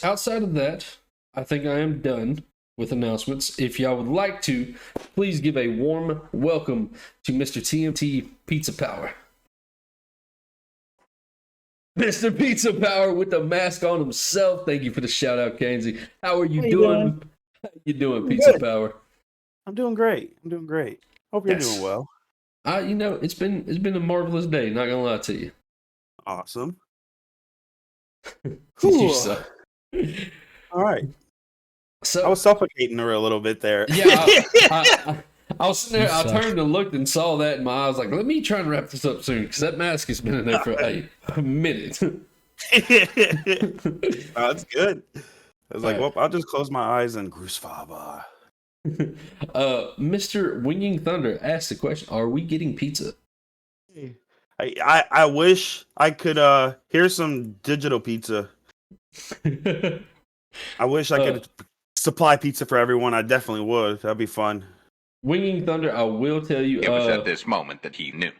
outside of that, I think I am done with announcements. If y'all would like to, please give a warm welcome to Mr. TMT Pizza Power. Mr. Pizza Power with the mask on himself. Thank you for the shout out, Kenzie. How are you doing? How you doing, Pizza Power? I'm doing great. Hope you're doing well. It's been a marvelous day, not gonna lie to you. Awesome. All right. So I was suffocating her a little bit there. Yeah, I was sitting there. I turned and looked and saw that in my eyes. Like, let me try and wrap this up soon because that mask has been in there for a minute. That's good. I was like, well, I'll just close my eyes and Grußfarbe. Mr. Winging Thunder asked the question: are we getting pizza? I wish I could. Here's some digital pizza. I wish I could supply pizza for everyone. I definitely would. That'd be fun. Winging Thunder, I will tell you. It was at this moment that he knew.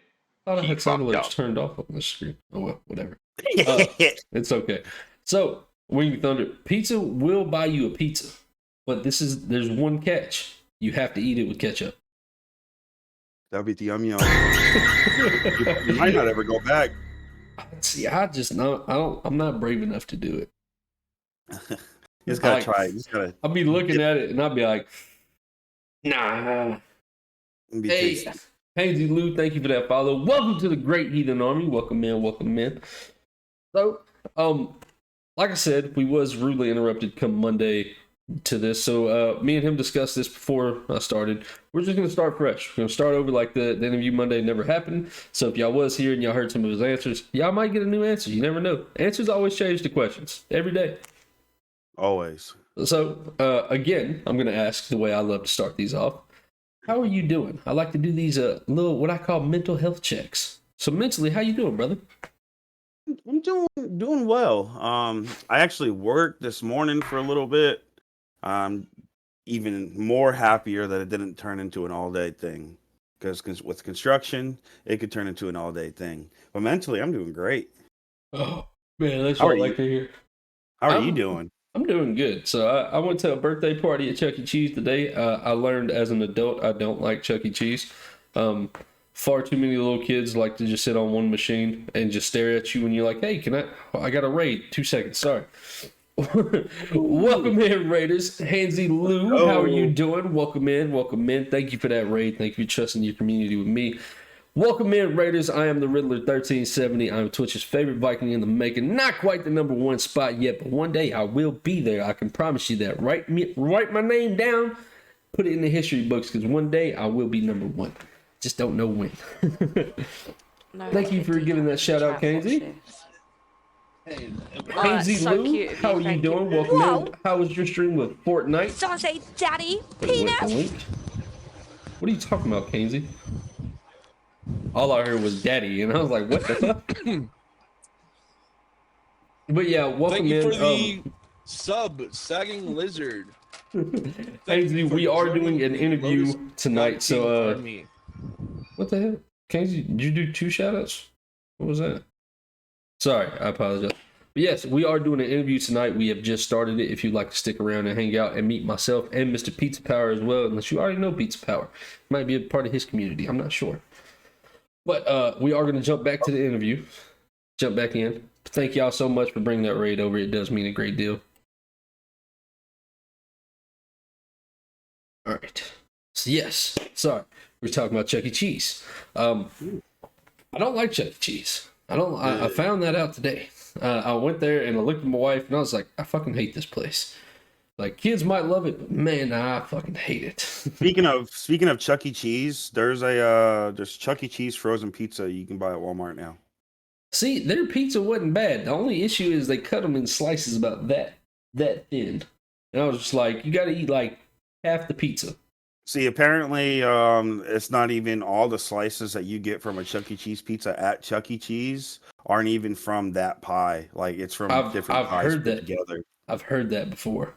I thought I had sound alerts turned off on the screen. Oh well, whatever. It's okay. So, Winging Thunder, pizza will buy you a pizza, but there's one catch. You have to eat it with ketchup. That'd be the yum. You might not ever go back. See, I'm not brave enough to do it. You just gotta try it. I'll be looking at it and I'll be like, nah. Hey, Hazy Lou, thank you for that follow. Welcome to the Great Heathen Army. Welcome in. So, like I said, we was rudely interrupted come Monday to this. So, me and him discussed this before I started. We're just going to start fresh. We're going to start over like the interview Monday never happened. So, if y'all was here and y'all heard some of his answers, y'all might get a new answer. You never know. Answers always change to questions every day. Always. So, again, I'm going to ask the way I love to start these off. How are you doing? I like to do these little, what I call mental health checks. So mentally, how you doing, brother? I'm doing well. I actually worked this morning for a little bit. I'm even more happier that it didn't turn into an all-day thing. Because with construction, it could turn into an all-day thing. But mentally, I'm doing great. Oh, man, that's what I like to hear. How are you doing? I'm doing good. So I went to a birthday party at Chuck E. Cheese today. I learned as an adult I don't like Chuck E. Cheese. Far too many little kids like to just sit on one machine and just stare at you when you're like, hey, I got a raid. 2 seconds. Sorry. Welcome in, Raiders. Hansy Lou, how are you doing? Welcome in. Thank you for that raid. Thank you for trusting your community with me. Welcome in, Raiders. I am the Riddler 1370. I'm Twitch's favorite Viking in the making. Not quite the #1 spot yet, but one day I will be there. I can promise you that. Write my name down. Put it in the history books because one day I will be #1. Just don't know when. Thank you for giving that shout out, Kenzie. Kenzie so Lou, how are you doing? Welcome in. How was your stream with Fortnite? Someone say, Daddy, Wait, penis. What are you talking about, Kenzie? All I heard was daddy, and I was like, what the fuck? But yeah, welcome in. Thank you for the sub, Sagging Lizard. Kenzie, we are doing an interview tonight, so what the hell? Kenzie, did you do 2 shoutouts? What was that? Sorry, I apologize. But yes, we are doing an interview tonight. We have just started it. If you'd like to stick around and hang out and meet myself and Mr. Pizza Power as well, unless you already know Pizza Power. Might be a part of his community. I'm not sure. But we are going to jump back to the interview. Jump back in. Thank y'all so much for bringing that raid over. It does mean a great deal. All right. So yes, sorry. We're talking about Chuck E. Cheese. I don't like Chuck E. Cheese. I found that out today. I went there and I looked at my wife and I was like, I fucking hate this place. Like, kids might love it, but man, I fucking hate it. Speaking of Chuck E. Cheese, there's Chuck E. Cheese frozen pizza you can buy at Walmart now. See, their pizza wasn't bad. The only issue is they cut them in slices about that thin. And I was just like, you got to eat like half the pizza. See, apparently, it's not even all the slices that you get from a Chuck E. Cheese pizza at Chuck E. Cheese aren't even from that pie. Like, it's from different pies put together. I've heard that before.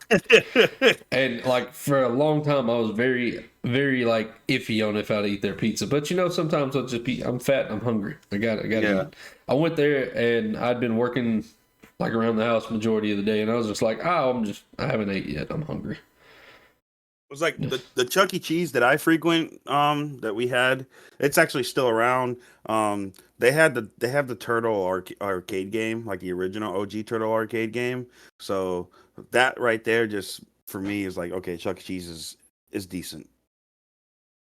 And like for a long time I was very, very like iffy on if I'd eat their pizza. But you know, sometimes I'm fat and I'm hungry. I gotta eat. I went there and I'd been working like around the house majority of the day, and I was just like, oh, I haven't ate yet. I'm hungry. It was like the Chuck E. Cheese that I frequent, that we had. It's actually still around. They have the Turtle arcade game, like the original OG Turtle arcade game. So that right there, just for me, is like, okay, Chuck E. Cheese is decent.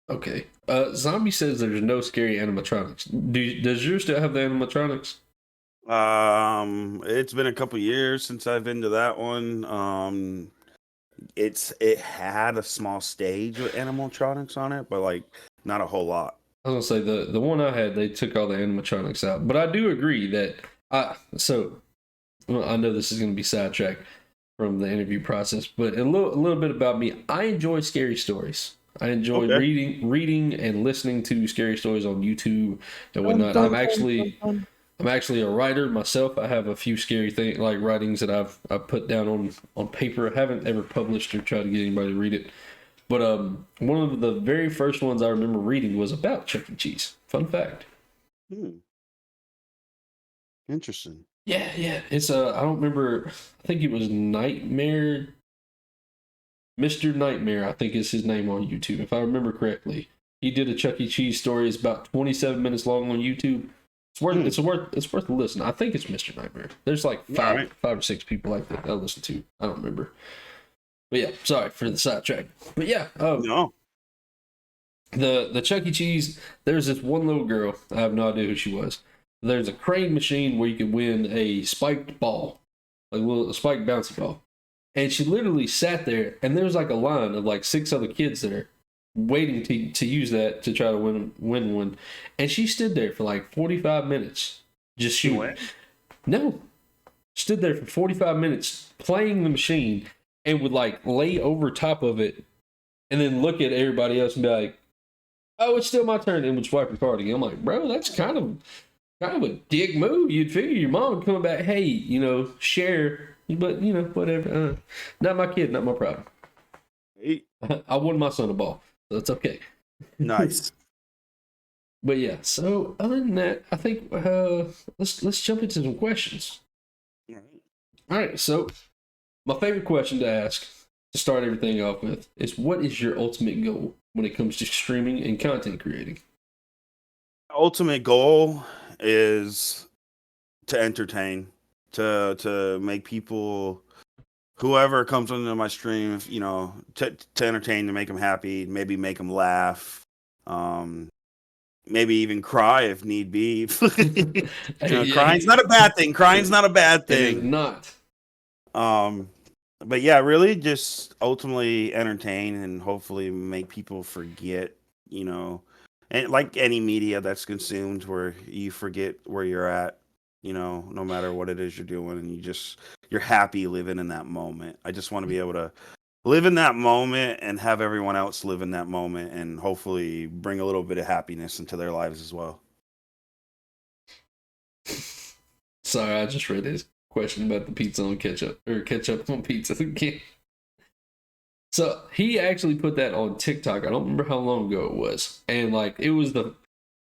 Okay. Zombie says there's no scary animatronics. Does yours still have the animatronics? It's been a couple years since I've been to that one. It had a small stage with animatronics on it, but like not a whole lot. I was gonna say the one I had, they took all the animatronics out, but I do agree that well, I know this is gonna be sidetracked from the interview process, but a little bit about me. I enjoy scary stories. I enjoy reading and listening to scary stories on YouTube and whatnot. I'm actually a writer myself. I have a few scary things like writings that I've put down on paper. I haven't ever published or tried to get anybody to read it. But one of the very first ones I remember reading was about Chuck E. Cheese. Fun fact. Interesting. Yeah. It's I don't remember. I think it was Nightmare. Mr. Nightmare, I think is his name on YouTube, if I remember correctly. He did a Chuck E. Cheese story. It's about 27 minutes long on YouTube. It's worth a listen. I think it's Mr. Nightmare. There's like five or six people like that I listen to. I don't remember. But yeah, sorry for the sidetrack. But yeah, No. The Chuck E. Cheese, there's this one little girl. I have no idea who she was. There's a crane machine where you could win a spiked ball, like a spiked bouncy ball. And she literally sat there, and there was like a line of like 6 other kids there waiting to use that to try to win one. And she stood there for like 45 minutes just shooting. No. Stood there for 45 minutes playing the machine and would like lay over top of it and then look at everybody else and be like, oh, it's still my turn, and would swipe her card again. I'm like, bro, that's kind of a dick move. You'd figure your mom would come back, hey, share. But, whatever. Not my kid, not my problem. Hey. I won my son a ball, so it's okay. Nice. But yeah, so other than that, I think let's jump into some questions. All right, so my favorite question to ask to start everything off with is, what is your ultimate goal when it comes to streaming and content creating? Ultimate goal is to entertain. To make people, whoever comes into my stream, to entertain, to make them happy, maybe make them laugh, maybe even cry if need be. Crying's not a bad thing. Crying's not a bad thing. It is not. But yeah, really just ultimately entertain and hopefully make people forget, and like any media that's consumed where you forget where you're at. No matter what it is you're doing, and you're happy living in that moment. I just want to be able to live in that moment and have everyone else live in that moment and hopefully bring a little bit of happiness into their lives as well. Sorry, I just read his question about the pizza on ketchup, or ketchup on pizza again. So he actually put that on TikTok. I don't remember how long ago it was. And like, it was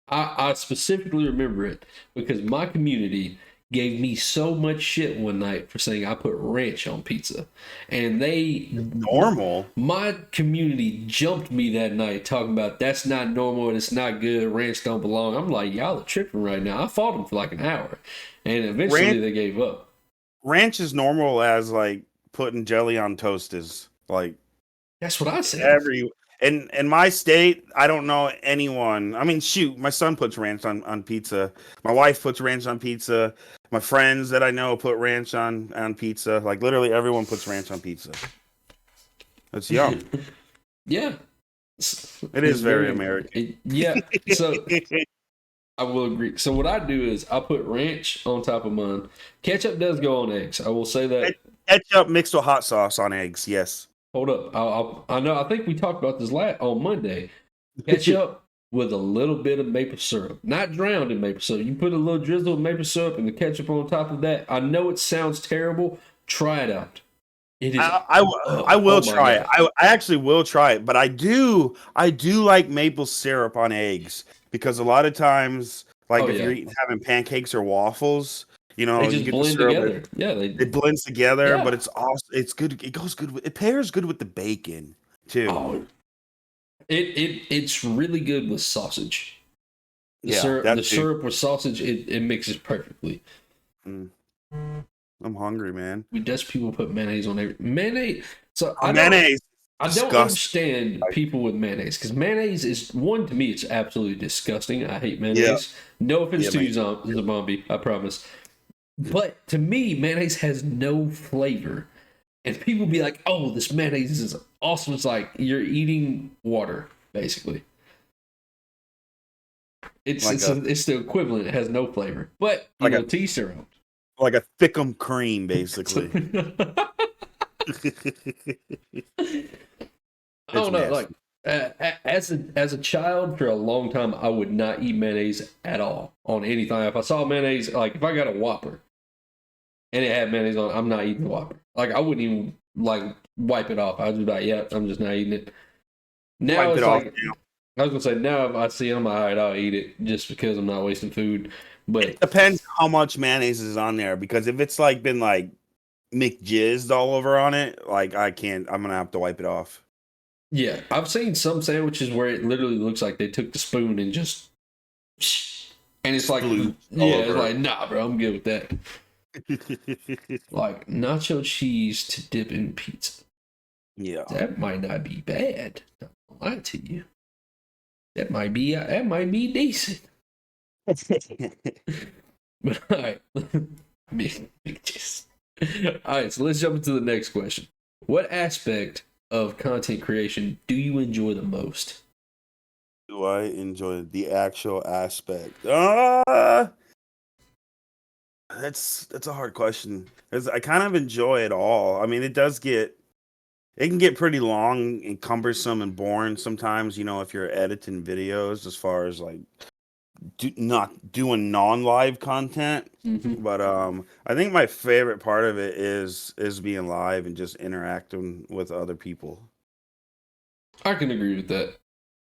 I specifically remember it because my community gave me so much shit one night for saying I put ranch on pizza. And my community jumped me that night talking about that's not normal and it's not good. Ranch don't belong. I'm like, y'all are tripping right now. I fought them for like an hour and eventually they gave up. Ranch is normal as like putting jelly on toast is like. That's what I said. In my state, I don't know anyone. I mean, shoot, my son puts ranch on pizza. My wife puts ranch on pizza. My friends that I know put ranch on pizza. Like literally everyone puts ranch on pizza. That's yum. Yeah. It is very American. Yeah. So I will agree. So what I do is I put ranch on top of mine. Ketchup does go on eggs. I will say that. Ketchup mixed with hot sauce on eggs. Yes. Hold up. I know. I think we talked about this on Monday. Ketchup with a little bit of maple syrup, not drowned in maple syrup. You put a little drizzle of maple syrup and the ketchup on top of that. I know it sounds terrible. Try it out. It is. I will try it. I actually will try it, but I do like maple syrup on eggs because a lot of times, like if you're having pancakes or waffles, You know, They you just get the blend syrup, together. Yeah, it blends together, but yeah. it's also it's good. It goes good with it pairs good with the bacon too. Oh, it's really good with sausage. Yeah, The that too. syrup with sausage, it mixes perfectly. Mm, I'm hungry, man. We Dutch people put mayonnaise on every mayonnaise. So Mayonnaise, I don't disgusting. understand people with mayonnaise because mayonnaise is one to me. It's absolutely disgusting. I hate Yeah, mayonnaise. No offense yeah, to you, mate. Zombie. I promise. But to me, mayonnaise has no flavor, and people be like, "Oh, this mayonnaise is awesome." It's like you're eating water, basically. Like a It's the equivalent. It has no flavor, but like a tea syrup. like a thickum cream, basically. I It's don't know. Like nasty. as a child, for a long time, I would not eat mayonnaise at all on anything. If I saw mayonnaise, like if I got a Whopper and it had mayonnaise on, I'm not eating the Whopper. Like I wouldn't even like wipe it off. I was just like, yeah, I'm just not eating it. Now Wipe it it's off like now. I was gonna say now if I see it, I'm like, all right, I'll eat it just because I'm not wasting food. But It depends how much mayonnaise is on there because if it's like been like McJizzed all over on it, like I can't. I'm gonna have to wipe it off. yeah, I've seen some sandwiches where it literally looks like they took the spoon and just and it's like Splooge all yeah, it's over like nah, bro, I'm good with that. it. Like nacho cheese to dip in pizza. Yeah. That might not be bad. Not gonna lie to you. That might be decent. But all right, all right. So let's jump into the next question. What aspect of content creation do you enjoy the most? Do I enjoy the actual aspect? That's a hard question because I kind of enjoy it all. I mean, it can get pretty long and cumbersome and boring sometimes. You know, if you're editing videos, as far as like not doing non-live content. Mm-hmm. But I think my favorite part of it is being live and just interacting with other people. I can agree with that.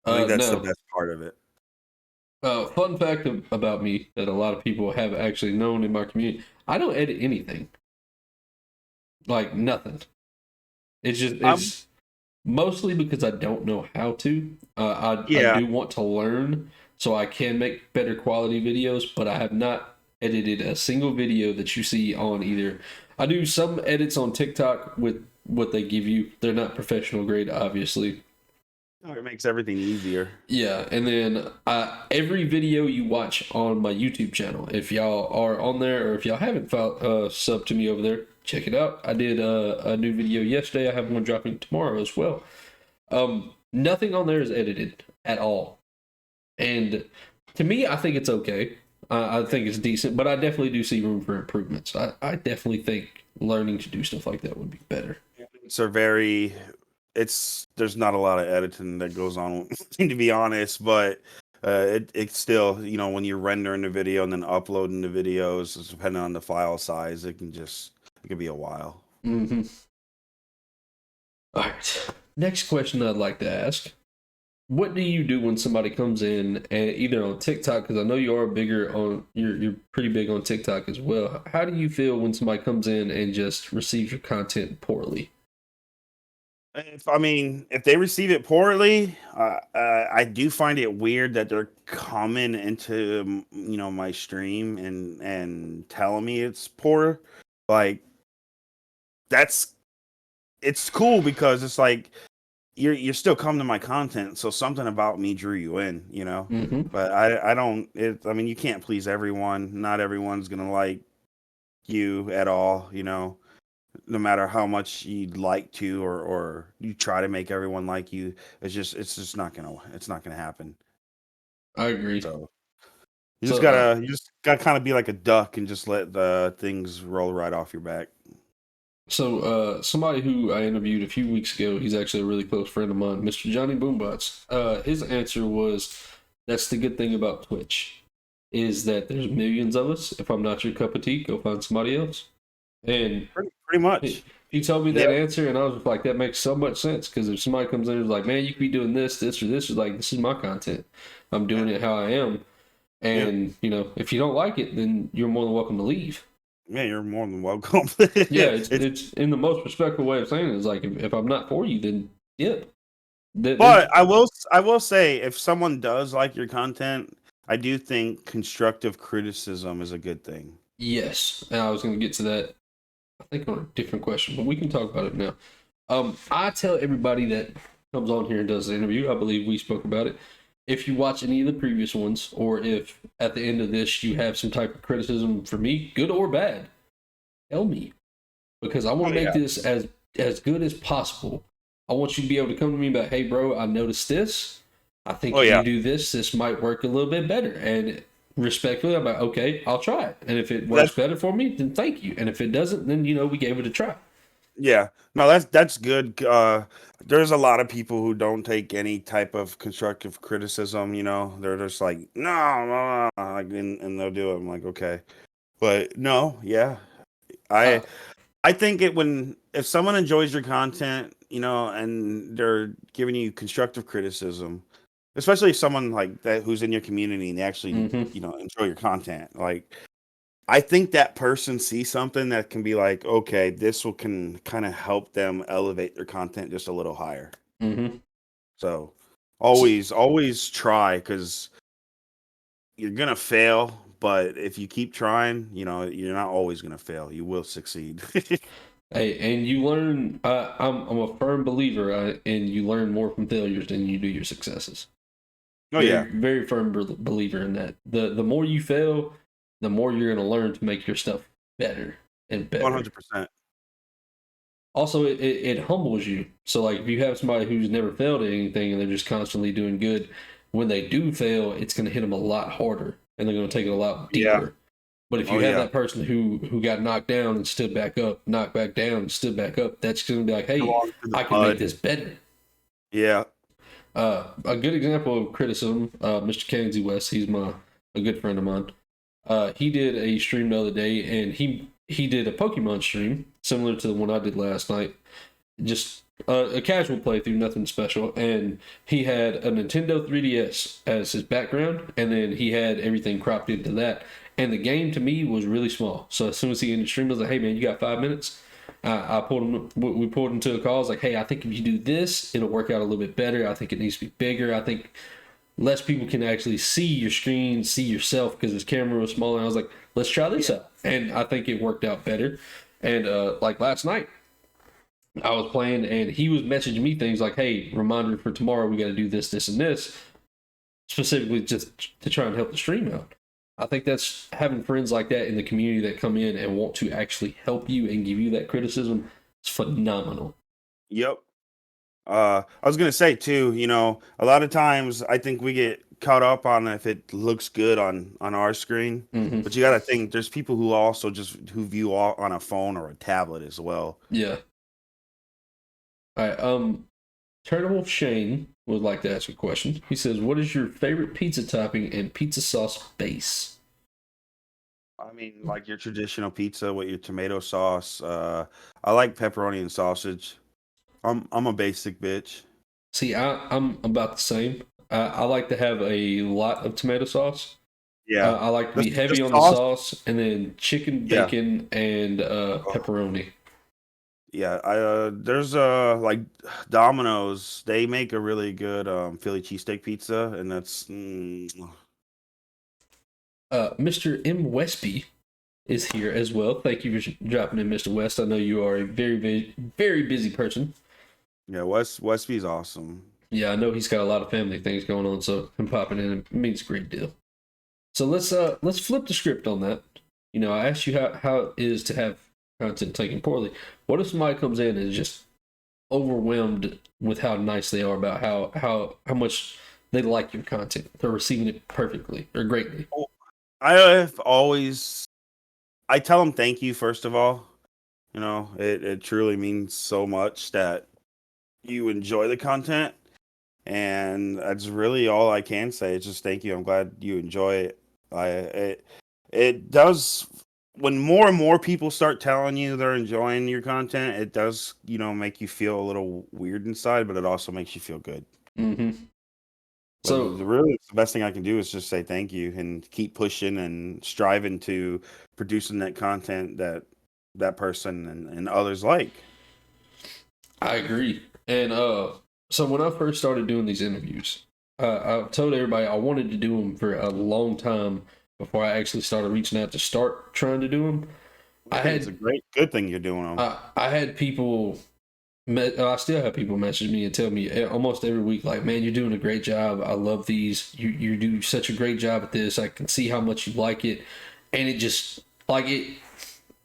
I think that's the Now, best part of it. fun fact about me that a lot of people have actually known in my community: I don't edit anything, like nothing. It's mostly because I don't know how to. I Yeah, do want to learn so I can make better quality videos, but I have not edited a single video that you see on either. I do some edits on TikTok with what they give you. They're not professional grade, obviously. it makes everything easier. Yeah, and then every video you watch on my YouTube channel, if y'all are on there or if y'all haven't sub to me over there, check it out. I did a new video yesterday. I have one dropping tomorrow as well. Nothing on there is edited at all, and to me, I think it's okay. I think it's decent, but I definitely do see room for improvements. I definitely think learning to do stuff like that would be better. There's not a lot of editing that goes on to be honest, but it's still, you know, when you're rendering the video and then uploading the videos, depending on the file size, it can be a while. Mm-hmm. All right. Next question I'd like to ask: what do you do when somebody comes in and either on TikTok, because I know you are you're pretty big on TikTok as well. How do you feel when somebody comes in and just receives your content poorly? If they receive it poorly, I do find it weird that they're coming into my stream and telling me it's poor. Like it's cool because it's like you're still coming to my content, so something about me drew you in, you know. Mm-hmm. But I don't. You can't please everyone. Not everyone's gonna like you at all, you know. No matter how much you'd like to or you try to make everyone like you, it's not gonna happen. I agree. So So, you just gotta kind of be like a duck and just let the things roll right off your back. somebody who I interviewed a few weeks ago, he's actually a really close friend of mine, Mr. Johnny Boombots. His answer was, "That's the good thing about Twitch, is that there's millions of us. If I'm not your cup of tea, go find somebody else." And Pretty much. he told me that Yep. answer, and I was like, that makes so much sense. Because if somebody comes in and is like, man, you could be doing this, or this, is like, this is my content. I'm doing it how I am. And, if you don't like it, then you're more than welcome to leave. Yeah, you're more than welcome. Yeah, it's in the most respectful way of saying it. It's like if I'm not for you, then dip. But I will say, if someone does like your content, I do think constructive criticism is a good thing. Yes, and I was going to get to that. I think on a different question, but we can talk about it now. I tell everybody that comes on here and does the interview. I believe we spoke about it. If you watch any of the previous ones, or if at the end of this you have some type of criticism for me, good or bad, tell me, because I want to make this as good as possible. I want you to be able to come to me about, hey, bro, I noticed this. I think if you do this, this might work a little bit better. And respectfully, I'm like, okay, I'll try it. And if it works better for me, then thank you. And if it doesn't, then we gave it a try. Yeah, no, that's good. There's a lot of people who don't take any type of constructive criticism. They're just like, no, like, and they'll do it. I'm like, okay, but no, yeah, I I think if someone enjoys your content, and they're giving you constructive criticism, especially if someone like that who's in your community and they actually enjoy your content, like. I think that person sees something that can be like, okay, can kind of help them elevate their content just a little higher. Mm-hmm. So always try, because you're gonna fail, but if you keep trying, you're not always gonna fail. You will succeed. Hey, and you learn. I'm a firm believer, and you learn more from failures than you do your successes. Oh yeah, Very firm believer in that. The more you fail, the more you're going to learn to make your stuff better and better. 100%. Also, it humbles you. So, like, if you have somebody who's never failed at anything and they're just constantly doing good, when they do fail, it's going to hit them a lot harder and they're going to take it a lot deeper. Yeah. But if you have that person who got knocked down and stood back up, knocked back down and stood back up, that's going to be like, hey, I can make this better. Yeah. A good example of criticism, Mr. Kenzie West, he's a good friend of mine. He did a stream the other day, and he did a Pokemon stream similar to the one I did last night. Just a casual playthrough, nothing special. And he had a Nintendo 3DS as his background, and then he had everything cropped into that. And the game to me was really small. So as soon as he ended the stream, I was like, "Hey man, you got 5 minutes?" I pulled him. We pulled into a call. I was like, "Hey, I think if you do this, it'll work out a little bit better. I think it needs to be bigger. I think less people can actually see your screen, see yourself because his camera was smaller." And I was like, "Let's try this out," and I think it worked out better. And like last night, I was playing, and he was messaging me things like, "Hey, reminder for tomorrow, we got to do this, this, and this," specifically just to try and help the stream out. I think that's having friends like that in the community that come in and want to actually help you and give you that criticism is phenomenal. Yep. I was gonna say too, a lot of times I think we get caught up on if it looks good on our screen, but you got to think there's people who also who view on a phone or a tablet as well. Yeah. All right. Turtle Shane would like to ask a question. He says, "What is your favorite pizza topping and pizza sauce base?" I mean, like your traditional pizza with your tomato sauce. I like pepperoni and sausage. I'm a basic bitch. See, I'm about the same. I like to have a lot of tomato sauce. Yeah, I like to be heavy on the sauce, and then chicken, bacon, and pepperoni. Yeah, there's like Domino's. They make a really good Philly cheesesteak pizza, and that's. Mr. M. Westby is here as well. Thank you for dropping in, Mr. West. I know you are a very, very busy person. Yeah, Westby's awesome. Yeah, I know he's got a lot of family things going on, so him popping in means a great deal. So let's flip the script on that. I asked you how it is to have content taken poorly. What if somebody comes in and is just overwhelmed with how nice they are about how much they like your content? They're receiving it perfectly or greatly. I tell them thank you first of all. It truly means so much that you enjoy the content, and that's really all I can say. It's just thank you. I'm glad you enjoy it. It does, when more and more people start telling you they're enjoying your content, it does make you feel a little weird inside, but it also makes you feel good. But So really, the best thing I can do is just say thank you and keep pushing and striving to producing that content that that person and others like. I agree. And so when I first started doing these interviews, I told everybody I wanted to do them for a long time before I actually started reaching out to start trying to do them. I think it's a great, good thing you're doing them. I had people, I still have people message me and tell me almost every week, like, man, you're doing a great job. I love these. You do such a great job at this. I can see how much you like it. And it just, like,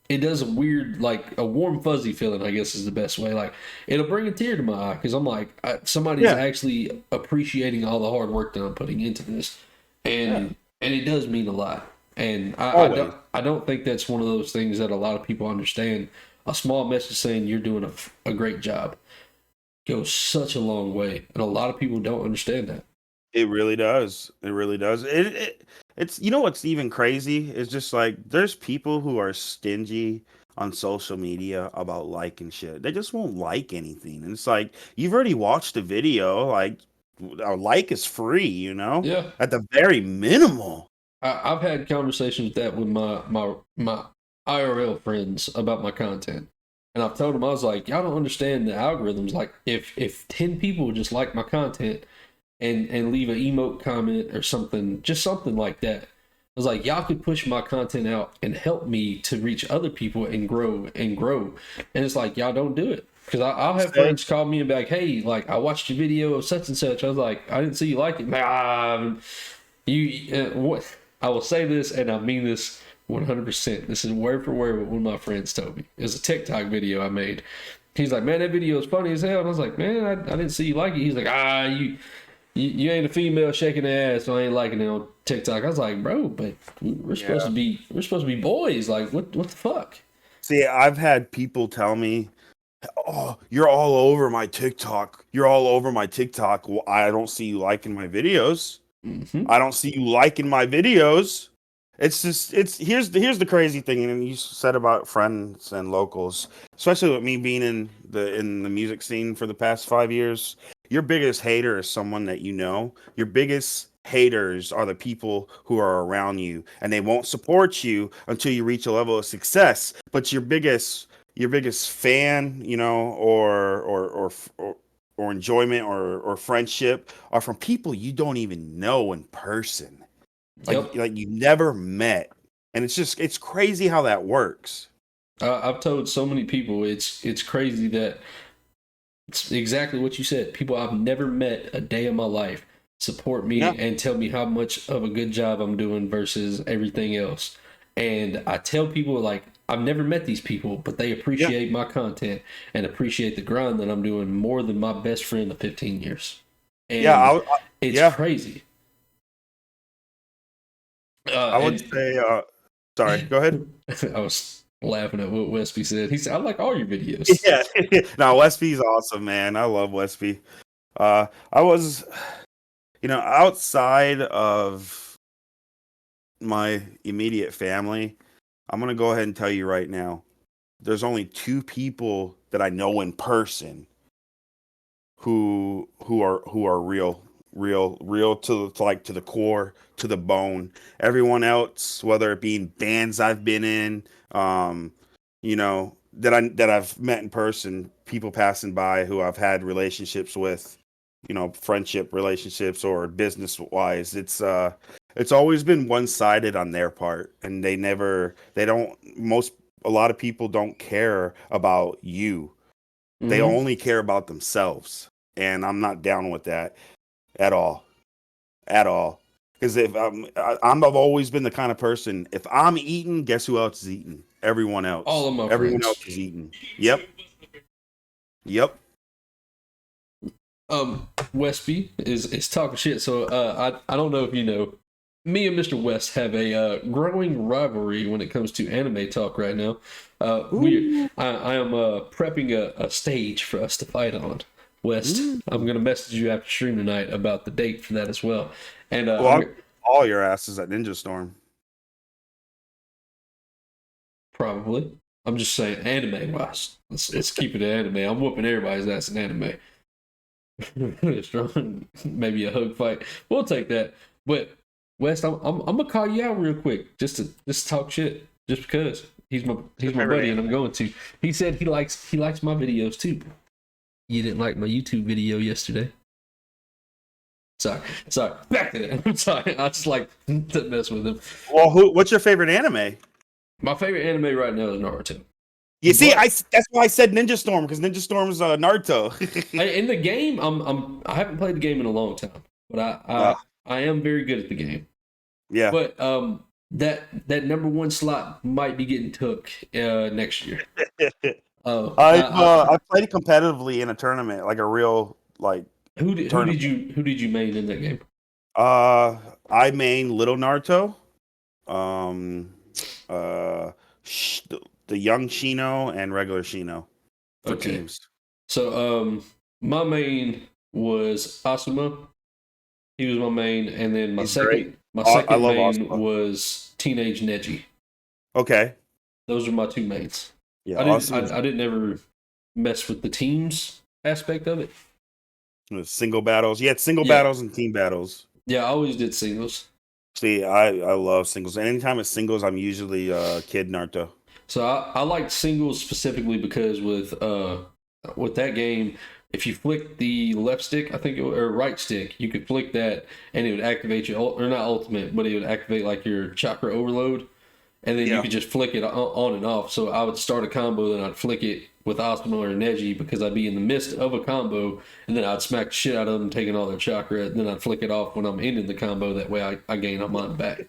it does a weird, like a warm fuzzy feeling, I guess is the best way. Like it'll bring a tear to my eye because I'm like, somebody's actually appreciating all the hard work that I'm putting into this, and it does mean a lot. And I don't think that's one of those things that a lot of people understand. A small message saying you're doing a great job goes such a long way, and a lot of people don't understand that. It really does. It really does. It's you know what's even crazy is just like there's people who are stingy on social media about liking shit. They just won't like anything. And it's like you've already watched a video, like a like is free, you know? Yeah, At the very minimal. I've had conversations with that with my IRL friends about my content, and I've told them I was like, y'all don't understand the algorithms. Like, if 10 people just like my content and leave an emote comment or something, just something like that, I was like, y'all could push my content out and help me to reach other people and grow and grow. And it's like y'all don't do it. Because I'll have friends call me and be like, hey, like I watched your video of such and such. I was like, I didn't see you like it. What? I will say this, and I mean this 100%. This is word for word what one of my friends told me. It was a TikTok video I made. He's like, man, that video is funny as hell. And I was like, man, I didn't see you like it. He's like, you ain't a female shaking the ass, so I ain't liking it on TikTok. I was like, bro, but we're supposed to be boys. Like, what the fuck? See, I've had people tell me, "Oh, you're all over my TikTok. You're all over my TikTok. Well, I don't see you liking my videos. Mm-hmm. I don't see you liking my videos." It's just here's the crazy thing, and you said about friends and locals, especially with me being in the music scene for the past 5 years. Your biggest hater is someone that you know. Your biggest haters are the people who are around you, and they won't support you until you reach a level of success. But your biggest fan, you know, or enjoyment or friendship are from people you don't even know in person. Yep. Like you never met, and it's crazy how that works. I've told so many people it's crazy that it's exactly what you said. People I've never met a day of my life support me Yeah, and tell me how much of a good job I'm doing versus everything else. And I tell people, like, I've never met these people, but they yeah, appreciate my content and appreciate the grind that I'm doing more than my best friend of 15 years. yeah. And it's Yeah, crazy. I would And say. Sorry, go ahead. I was laughing at what Westby said. He said, I like all your videos. Yeah, no, Westby's awesome, man. I love Westby. I was, outside of my immediate family, I'm gonna go ahead and tell you right now. There's only two people that I know in person who are real to the core, to the bone. Everyone else, whether it be in bands I've been in, that I've met in person, people passing by who I've had relationships with, friendship relationships or business wise, it's always been one sided on their part, and they don't most a lot of people don't care about you. They Mm-hmm. only care about themselves, and I'm not down with that at all, at all. Because if I've always been the kind of person, if I'm eating, guess who else is eating? Everyone All else. of my Everyone else friends. is eating. Yep, yep. Westby is talking shit. So I don't know if you know, me and Mr. West have a growing rivalry when it comes to anime talk right now. I am prepping a stage for us to fight on. West, Ooh. I'm gonna message you after stream tonight about the date for that as well. And Well, I'll get all your asses at Ninja Storm. probably, I'm just saying anime wise. Let's keep it anime. I'm whooping everybody's ass in anime. Strong, maybe a hug fight. We'll take that. But West, I'm gonna call you out real quick just to talk shit, just because he's my buddy and I'm going to. He said he likes my videos too. You didn't like my YouTube video yesterday. Sorry. Back to that. I'm sorry. I just like to mess with him. Well, what's your favorite anime? My favorite anime right now is Naruto. You see, that's why I said Ninja Storm, because Ninja Storm's Naruto. In the game, I haven't played the game in a long time, but I am very good at the game. Yeah. But that number one slot might be getting took next year. I played competitively in a tournament, like a real Who did you main in that game? I main Little Naruto, the young Shino and regular Shino for teams. So my main was Asuma. He was my main, and then my second main Asuma. Was Teenage Neji. Okay, those are my two mains. Yeah, I didn't ever mess with the teams aspect of it. Single battles, battles and team battles. Yeah, I always did singles. See, I love singles. Anytime it's singles, I'm usually Kid Naruto. So I liked singles specifically because with that game, if you flick the left stick, or right stick, you could flick that and it would activate your, or not ultimate, but it would activate like your chakra overload, and then you could just flick it on and off. So I would start a combo, then I'd flick it with Asuma or Neji because I'd be in the midst of a combo, and then I'd smack the shit out of them, taking all their chakra, and then I'd flick it off when I'm ending the combo. That way I gain on mine back.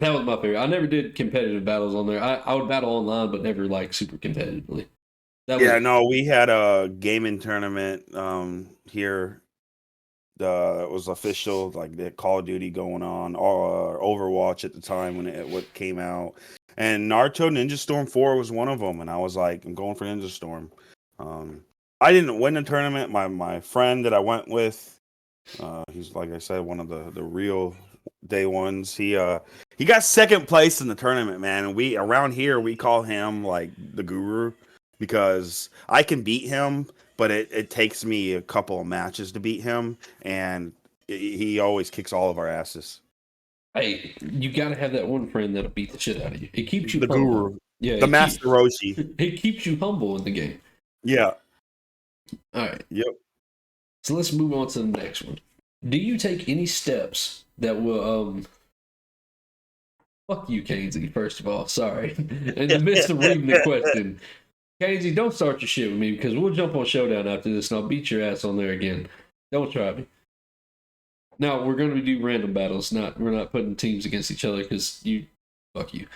That was my favorite. I never did competitive battles on there. I would battle online, but never like super competitively. We had a gaming tournament here. It was official, like the Call of Duty going on, or Overwatch at the time when it came out. And Naruto Ninja Storm 4 was one of them, and I was like, I'm going for Ninja Storm. I didn't win the tournament. My friend that I went with, he's, like I said, one of the real day ones. He got second place in the tournament, man. And we around here we call him like the guru because I can beat him, but it takes me a couple of matches to beat him, and he always kicks all of our asses. Hey, you got to have that one friend that'll beat the shit out of you. It keeps you the humble. Guru, yeah, the Master Roshi. It keeps you humble in the game. Yeah. All right. Yep. So let's move on to the next one. Do you take any steps that will fuck you, Kainsey, first of all? Sorry. In the midst of reading the question. Kainsey, don't start your shit with me because we'll jump on Showdown after this and I'll beat your ass on there again. Don't try me. Now we're going to do random battles. We're not putting teams against each other because fuck you.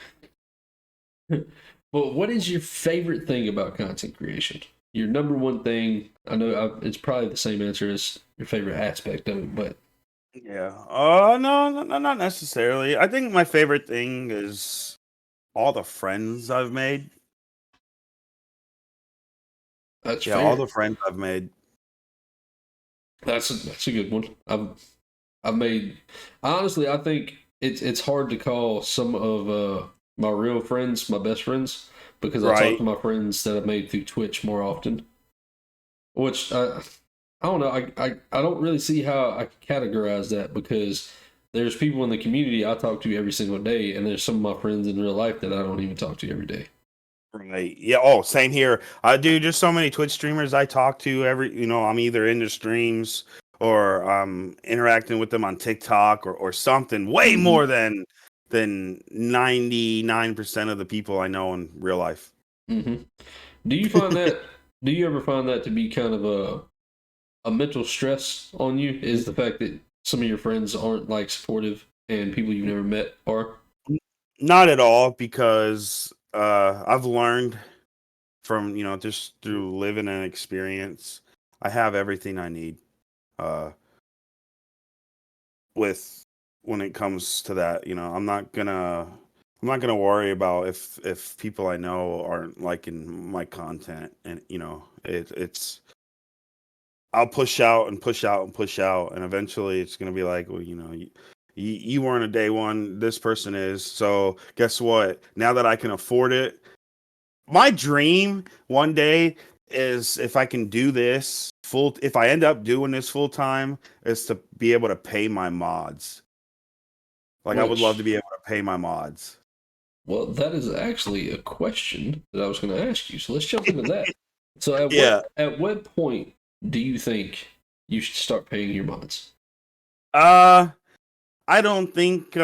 But what is your favorite thing about content creation? Your number one thing? I know it's probably the same answer as your favorite aspect of it, but yeah. No, not necessarily. I think my favorite thing is all the friends I've made. That's fair. All the friends I've made. That's a good one. I've made, honestly, I think it's hard to call some of my real friends my best friends because I talk to my friends that I've made through Twitch more often. Which I don't know. I don't really see how I categorize that because there's people in the community I talk to every single day, and there's some of my friends in real life that I don't even talk to every day. Right. Yeah. Oh, same here. I do. Just so many Twitch streamers I talk to I'm either in the streams or I'm interacting with them on TikTok or something way more than 99% of the people I know in real life. Mm-hmm. Do you find that? Do you ever find that to be kind of a mental stress on you? Is the fact that some of your friends aren't like supportive and people you've never met are? Not at all, because I've learned from just through living and experience. I have everything I need. With when it comes to that, I'm not gonna worry about if people I know aren't liking my content, and it's I'll push out and push out and push out, and eventually it's gonna be like, well, you weren't a day one, this person is, so guess what? Now that I can afford it, my dream one day is if I can do this if I end up doing this full time, is to be able to pay my mods. Like I would love to be able to pay my mods. Well, that is actually a question that I was going to ask you. So let's jump into that. So at what point do you think you should start paying your mods? I don't think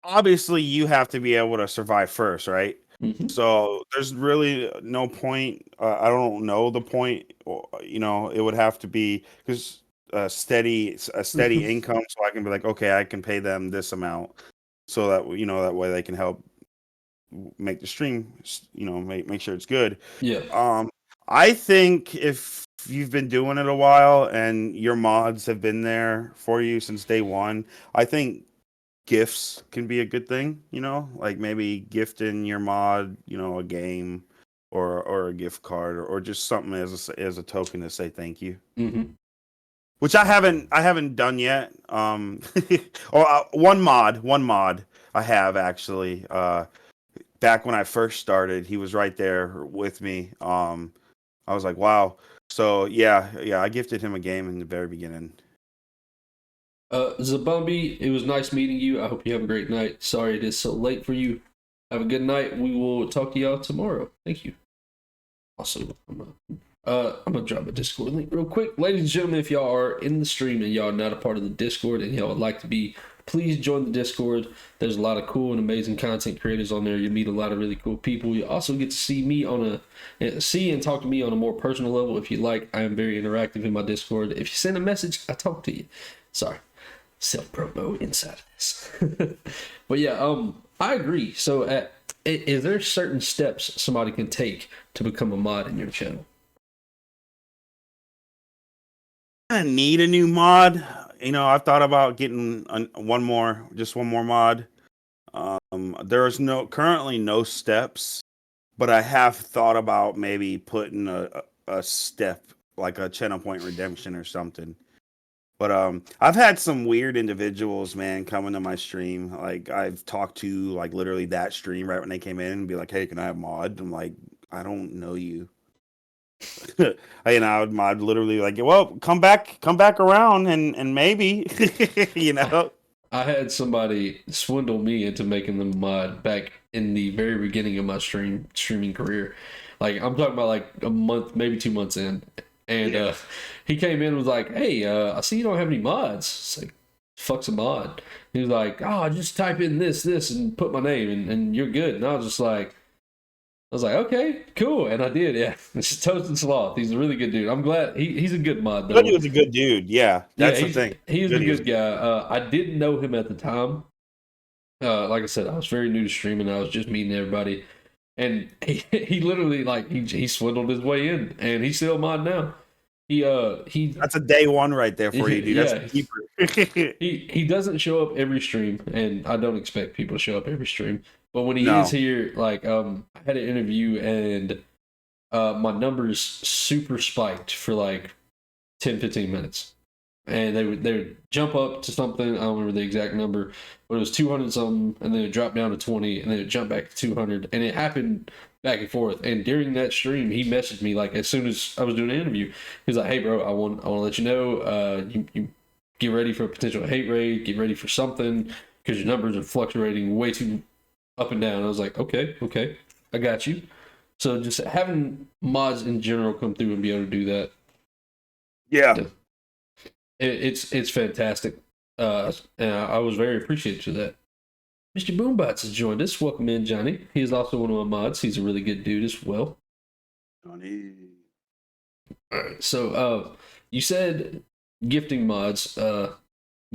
obviously you have to be able to survive first, right? Mm-hmm. So there's really no point. I don't know the point. You know, it would have to be because a steady income, so I can be like, okay, I can pay them this amount, so that that way they can help make the stream, make sure it's good. Yeah. I think if you've been doing it a while and your mods have been there for you since day one, I think gifts can be a good thing, like maybe gifting your mod, a game or a gift card or just something as a token to say thank you. Mm-hmm. Which I haven't done yet. Or one mod I have actually. Back when I first started, he was right there with me. I was like, wow. So yeah, I gifted him a game in the very beginning. Zabumbi, it was nice meeting you. I hope you have a great night. Sorry it is so late for you. Have a good night. We will talk to y'all tomorrow. Thank you. Also, I'm gonna drop a Discord link real quick. Ladies and gentlemen, if y'all are in the stream and y'all are not a part of the Discord and y'all would like to be, please join the Discord. There's a lot of cool and amazing content creators on there. You meet a lot of really cool people. You also get to see and talk to me on a more personal level if you like. I am very interactive in my Discord. If you send a message, I talk to you. Sorry, self-promo inside of this. But yeah, I agree. So is there certain steps somebody can take to become a mod in your channel? I need a new mod. I've thought about getting one more mod. There is currently no steps, but I have thought about maybe putting a step like a channel point redemption or something. But I've had some weird individuals, man, coming to my stream. Like I've talked to like literally that stream right when they came in and be like, "Hey, can I have mod?" I'm like, "I don't know you." I would mod literally like, well, come back around and maybe, I had somebody swindle me into making them mod back in the very beginning of my streaming career. Like I'm talking about like a month, maybe 2 months in, and he came in and was like, "Hey, I see you don't have any mods." It's like, "Fuck's a mod." He was like, "Oh, just type in this, and put my name, and you're good." And I was just like. I was like, okay, cool. And I did, yeah. This is Toasted Sloth. He's a really good dude. I'm glad he's a good mod, though. But he was a good dude. Yeah, that's the thing. He's a good guy. I didn't know him at the time. Like I said, I was very new to streaming. I was just meeting everybody. And he literally, like, he swindled his way in. And he's still a mod now. That's a day one right there for you, dude. Yeah, that's a keeper. he doesn't show up every stream. And I don't expect people to show up every stream. But when he is here, like, I had an interview and my numbers super spiked for like 10-15 minutes. And they would jump up to something, I don't remember the exact number, but it was 200 something, and then it dropped down to 20, and then it jumped back to 200. And it happened back and forth. And during that stream, he messaged me like as soon as I was doing an interview. He's like, "Hey bro, I want to let you know, you get ready for a potential hate raid, get ready for something, because your numbers are fluctuating way too up and down." I was like, okay, I got you. So just having mods in general come through and be able to do that, yeah, it's fantastic. And I was very appreciative of that. Mr. Boombots has joined us. Welcome in, Johnny. He is also one of my mods. He's a really good dude as well. Johnny. All right. So you said gifting mods,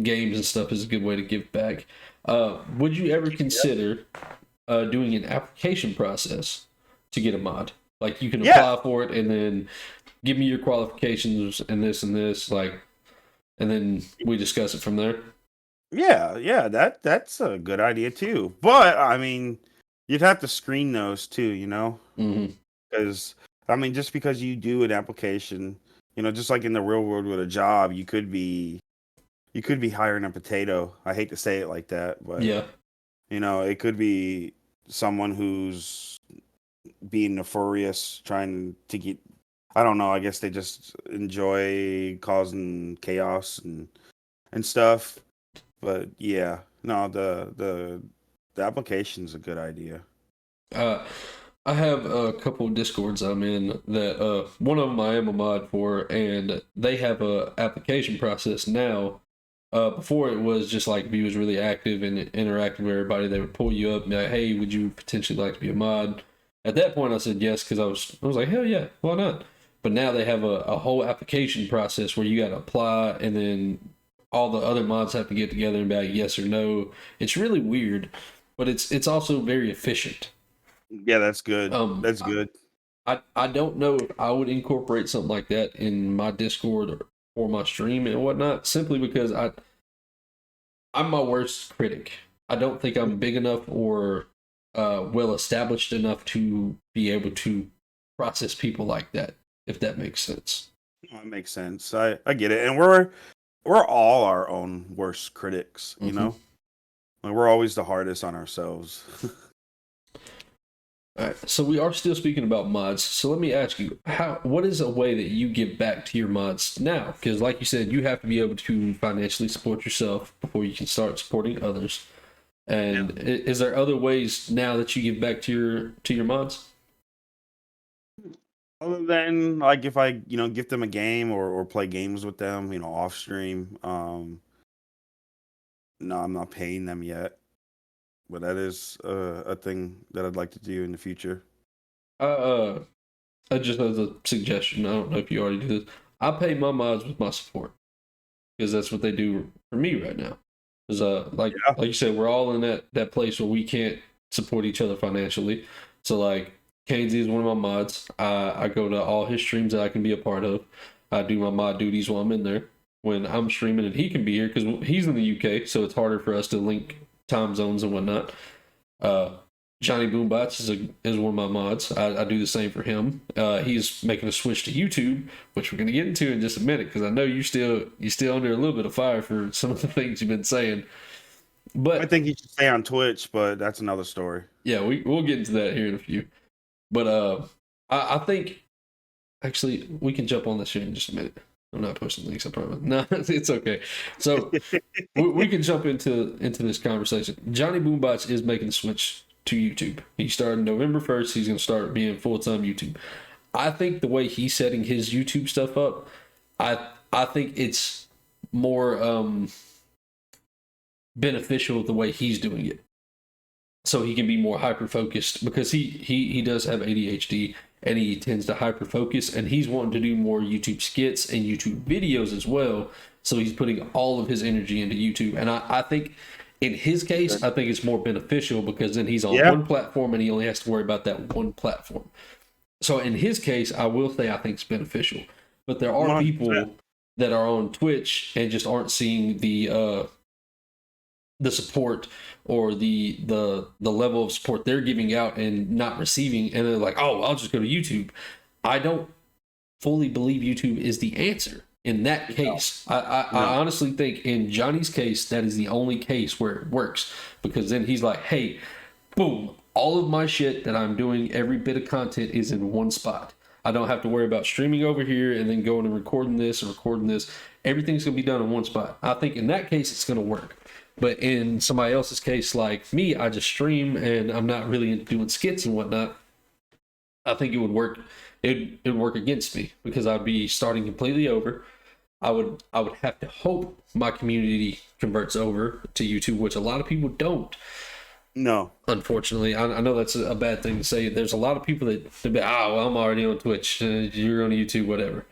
games and stuff is a good way to give back. Would you ever consider doing an application process to get a mod? Like you can apply for it and then give me your qualifications and this, like, and then we discuss it from there. Yeah, that's a good idea too. But I mean, you'd have to screen those too, because I mean, just because you do an application, just like in the real world with a job, you could be hiring a potato. I hate to say it like that, but yeah, it could be someone who's being nefarious, trying to get. I don't know. I guess they just enjoy causing chaos and stuff. But yeah, no, the application's a good idea. Uh, I have a couple of Discords I'm in that one of them I am a mod for, and they have a application process now. Before it was just like if you was really active and interacting with everybody, they would pull you up and be like, "Hey, would you potentially like to be a mod?" At that point, I said yes because I was like, "Hell yeah, why not?" But now they have a whole application process where you got to apply, and then all the other mods have to get together and be like yes or no. It's really weird, but it's also very efficient. Yeah, that's good. That's good. I don't know if I would incorporate something like that in my Discord or my stream and whatnot, simply because I'm my worst critic. I don't think I'm big enough or well established enough to be able to process people like that, if that makes sense. That makes sense. I get it, and we're all our own worst critics. You know, like we're always the hardest on ourselves. All right, so we are still speaking about mods. So let me ask you, what is a way that you give back to your mods now? Because like you said, you have to be able to financially support yourself before you can start supporting others. And is there other ways now that you give back to your mods? Other than like if I gift them a game or play games with them, off stream. No, I'm not paying them yet, but that is a thing that I'd like to do in the future. Uh, just as a suggestion, I don't know if you already do this. I pay my mods with my support because that's what they do for me right now. Because like you said, we're all in that place where we can't support each other financially. So like, Kainsey is one of my mods. I go to all his streams that I can be a part of. I do my mod duties while I'm in there. When I'm streaming and he can be here because he's in the UK, so it's harder for us to link time zones and whatnot. Uh, Johnny Boombots is one of my mods. I do the same for him. He's making a switch to YouTube, which we're going to get into in just a minute because I know you still under a little bit of fire for some of the things you've been saying. But I think he should stay on Twitch, but that's another story. Yeah, we'll get into that here in a few. But I think actually we can jump on this here in just a minute. I'm not posting links, I promise. No, it's okay. So we can jump into this conversation. Johnny Boombots is making the switch to YouTube. He started November 1st. He's going to start being full-time YouTube. I think the way he's setting his YouTube stuff up, I think it's more beneficial the way he's doing it. So he can be more hyper-focused because he does have ADHD and he tends to hyper-focus, and he's wanting to do more YouTube skits and YouTube videos as well. So he's putting all of his energy into YouTube. And I think in his case, I think it's more beneficial because then he's on one platform and he only has to worry about that one platform. So in his case, I will say I think it's beneficial. But there are people that are on Twitch and just aren't seeing the support or the level of support they're giving out and not receiving, and they're like, oh, I'll just go to YouTube. I don't fully believe YouTube is the answer in that case. No. I honestly think in Johnny's case that is the only case where it works, because then he's like, hey, boom, all of my shit that I'm doing, every bit of content is in one spot. I don't have to worry about streaming over here and then going and recording this or recording this. Everything's going to be done in one spot. I think in that case it's going to work. But in somebody else's case, like me, I just stream and I'm not really into doing skits and whatnot. I think it would work. It would work against me because I'd be starting completely over. I would have to hope my community converts over to YouTube, which a lot of people don't. No, unfortunately, I know that's a bad thing to say. There's a lot of people that be, well, I'm already on Twitch. You're on YouTube, whatever.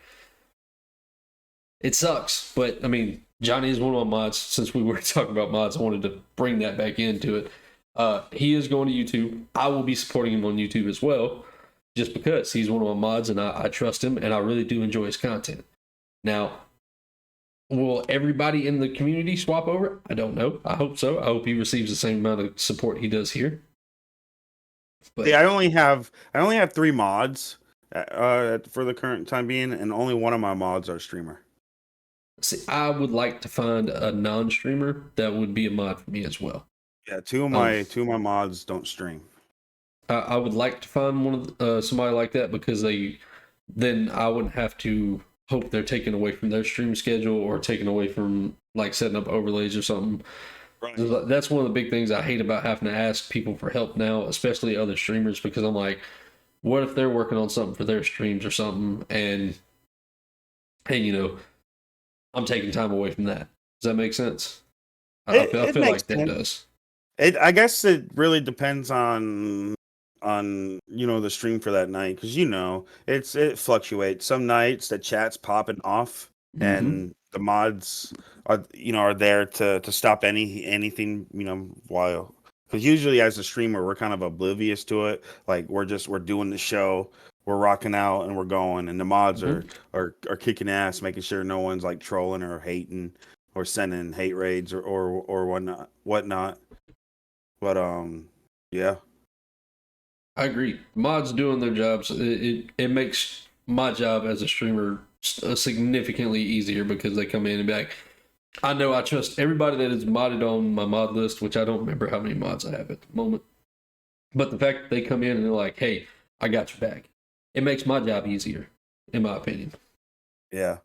It sucks, but I mean, Johnny is one of my mods. Since we were talking about mods, I wanted to bring that back into it. He is going to YouTube. I will be supporting him on YouTube as well, just because he's one of my mods and I trust him and I really do enjoy his content. Now, will everybody in the community swap over? I don't know. I hope so. I hope he receives the same amount of support he does here. But I only have 3 mods for the current time being, and only one of my mods are streamer. See, I would like to find a non-streamer that would be a mod for me as well. Yeah, two of my mods don't stream. I would like to find one of somebody like that because then I wouldn't have to hope they're taken away from their stream schedule or taken away from like setting up overlays or something. Right. That's one of the big things I hate about having to ask people for help now, especially other streamers, because I'm like, what if they're working on something for their streams or something, and hey, I'm taking time away from that. Does that make sense? I feel like that does. I guess it really depends on the stream for that night, because it fluctuates. Some nights the chat's popping off and the mods are there to stop anything while, because usually as a streamer we're kind of oblivious to it, like we're doing the show, we're rocking out and we're going, and the mods are kicking ass, making sure no one's like trolling or hating or sending hate raids or whatnot. But yeah. I agree. Mods doing their jobs, it makes my job as a streamer significantly easier because they come in and be like, I know I trust everybody that is modded on my mod list, which I don't remember how many mods I have at the moment. But the fact that they come in and they're like, hey, I got your back, it makes my job easier, in my opinion. Yeah.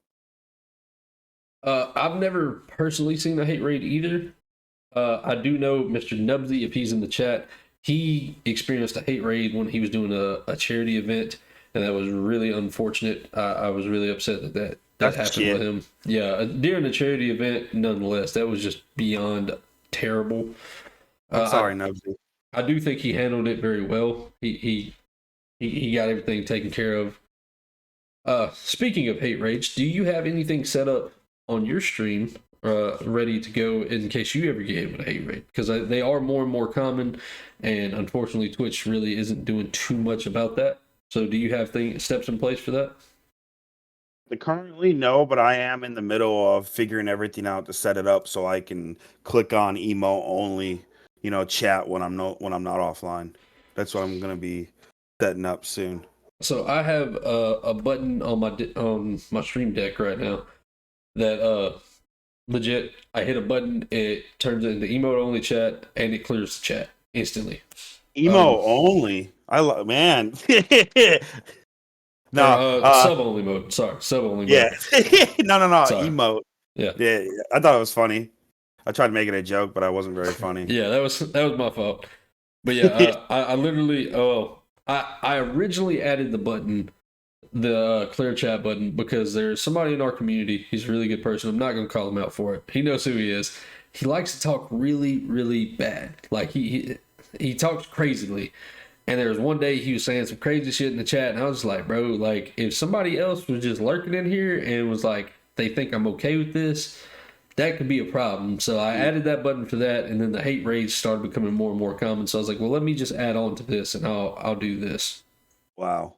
I've never personally seen a hate raid either. I do know Mr. Nubsy, if he's in the chat, he experienced a hate raid when he was doing a charity event, and that was really unfortunate. I was really upset that happened with him. Yeah, during the charity event, nonetheless, that was just beyond terrible. I'm sorry, Nubsy. I do think he handled it very well. He got everything taken care of. Speaking of hate raids, do you have anything set up on your stream ready to go in case you ever get hit with a hate raid? Because they are more and more common, and unfortunately Twitch really isn't doing too much about that. So do you have steps in place for that? Currently, no, but I am in the middle of figuring everything out to set it up so I can click on emo only, chat when I'm not offline. That's what I'm gonna be setting up soon. So I have a button on my stream deck right now that legit, I hit a button, it turns it into emote only chat, and it clears the chat instantly. Emo only. Man. No, sub only mode. Sorry, sub only mode. Yeah. No, Sorry. emote. Yeah. I thought it was funny. I tried making a joke, but I wasn't very funny. Yeah, that was my fault. But yeah, I literally I originally added the clear chat button because there's somebody in our community. He's a really good person. I'm not going to call him out for it. He knows who he is. He likes to talk really, really bad. Like he talks crazily. And there was one day he was saying some crazy shit in the chat, and I was like, bro, like if somebody else was just lurking in here and was like, they think I'm okay with this, that could be a problem. So I added that button for that, and then the hate raids started becoming more and more common. So I was like, well, let me just add on to this, and I'll do this. Wow.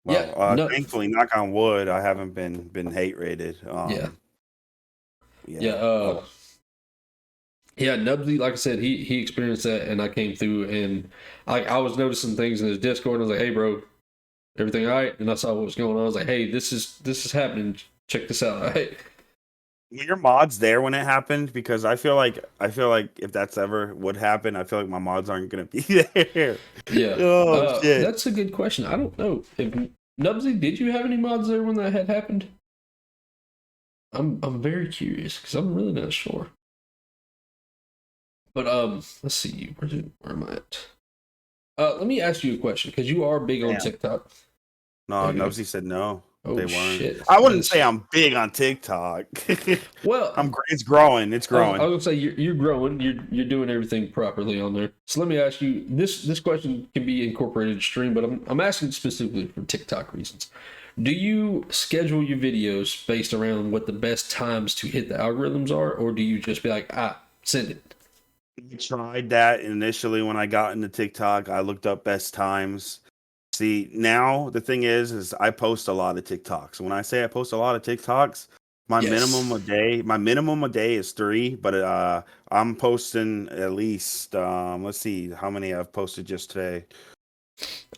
Yeah. Thankfully, knock on wood, I haven't been hate raided. Yeah, Nubsy, like I said, he experienced that, and I came through, and I was noticing things in his Discord, and I was like, hey, bro, everything all right? And I saw what was going on. I was like, hey, this is happening. Check this out. All right. Were your mods there when it happened? Because I feel like if that's ever would happen, I feel like my mods aren't gonna be there. Yeah. Oh shit. That's a good question. I don't know if Nubsy, did you have any mods there when that had happened? I'm very curious because I'm really not sure. But let's see, where am I at? Let me ask you a question because you are big on TikTok. No, Nubsy said no. Oh, they weren't. Shit. I wouldn't say I'm big on TikTok. Well, it's growing. It's growing. I was gonna say you're growing. You're doing everything properly on there. So let me ask you this question can be incorporated in stream, but I'm asking specifically for TikTok reasons. Do you schedule your videos based around what the best times to hit the algorithms are, or do you just be like, send it? I tried that initially when I got into TikTok. I looked up best times. See, now the thing is I post a lot of TikToks. When I say I post a lot of TikToks, my minimum a day is 3, but I'm posting at least let's see how many I've posted just today.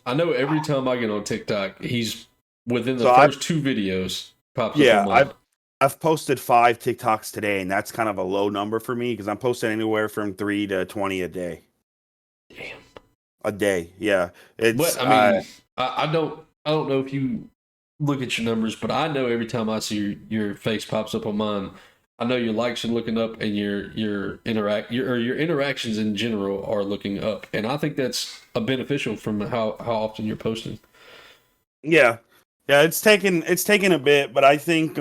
I know every time I get on TikTok, he's within the first 2 videos pops up. I've posted 5 TikToks today, and that's kind of a low number for me because I'm posting anywhere from 3 to 20 a day. Damn. a day. Yeah, it's But I mean, I don't know if you look at your numbers, but I know every time I see your face pops up on mine, I know your likes are looking up and your interactions in general are looking up, and I think that's a beneficial from how often you're posting. yeah, yeah. It's taken a bit, but I think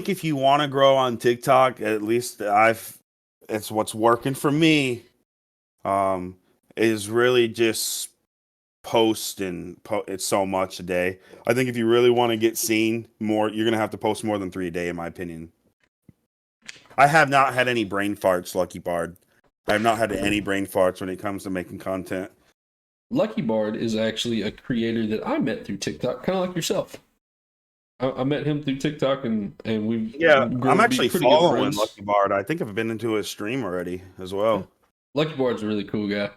if you want to grow on TikTok, at least it's what's working for me. Um, is really just it's so much a day. I think if you really want to get seen more, you're gonna have to post more than 3 a day, in my opinion. I have not had any brain farts, Lucky Bard. I have not had any brain farts when it comes to making content. Lucky Bard is actually a creator that I met through TikTok, kind of like yourself. I met him through TikTok, and we've Yeah, grown I'm to be actually pretty good following friends. Lucky Bard. I think I've been into his stream already as well. Lucky Bard's a really cool guy.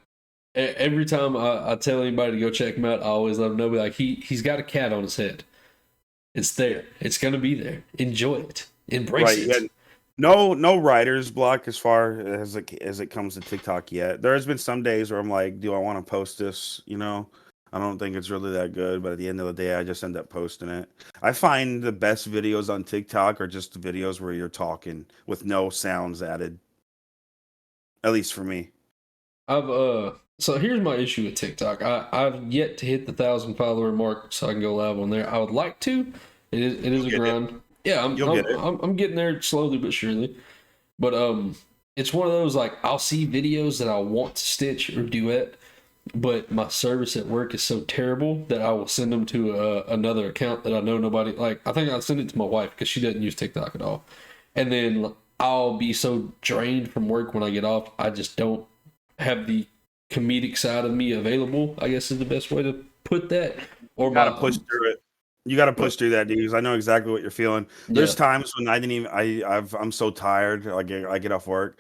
Every time I tell anybody to go check him out, I always let them know, like he's got a cat on his head. It's there. It's gonna be there. Enjoy it. Embrace Right. Yeah. it. No writer's block as far as it comes to TikTok yet. There has been some days where I'm like, do I want to post this? I don't think it's really that good, but at the end of the day, I just end up posting it. I find the best videos on TikTok are just the videos where you're talking with no sounds added. At least for me. So here's my issue with TikTok. I've yet to hit the 1,000 follower mark, so I can go live on there. I would like to. It is a Get it. grind. Yeah, You'll get it. I'm getting there slowly but surely. But it's one of those, like, I'll see videos that I want to stitch or duet, but my service at work is so terrible that I will send them to another account that I know nobody, like, I think I'll send it to my wife because she doesn't use TikTok at all. And then I'll be so drained from work when I get off, I just don't have the comedic side of me available, I guess is the best way to put that. Or You gotta push through it. You gotta push through that, dude. 'Cause I know exactly what you're feeling. There's yeah. times when I didn't even. I'm so tired. I get off work,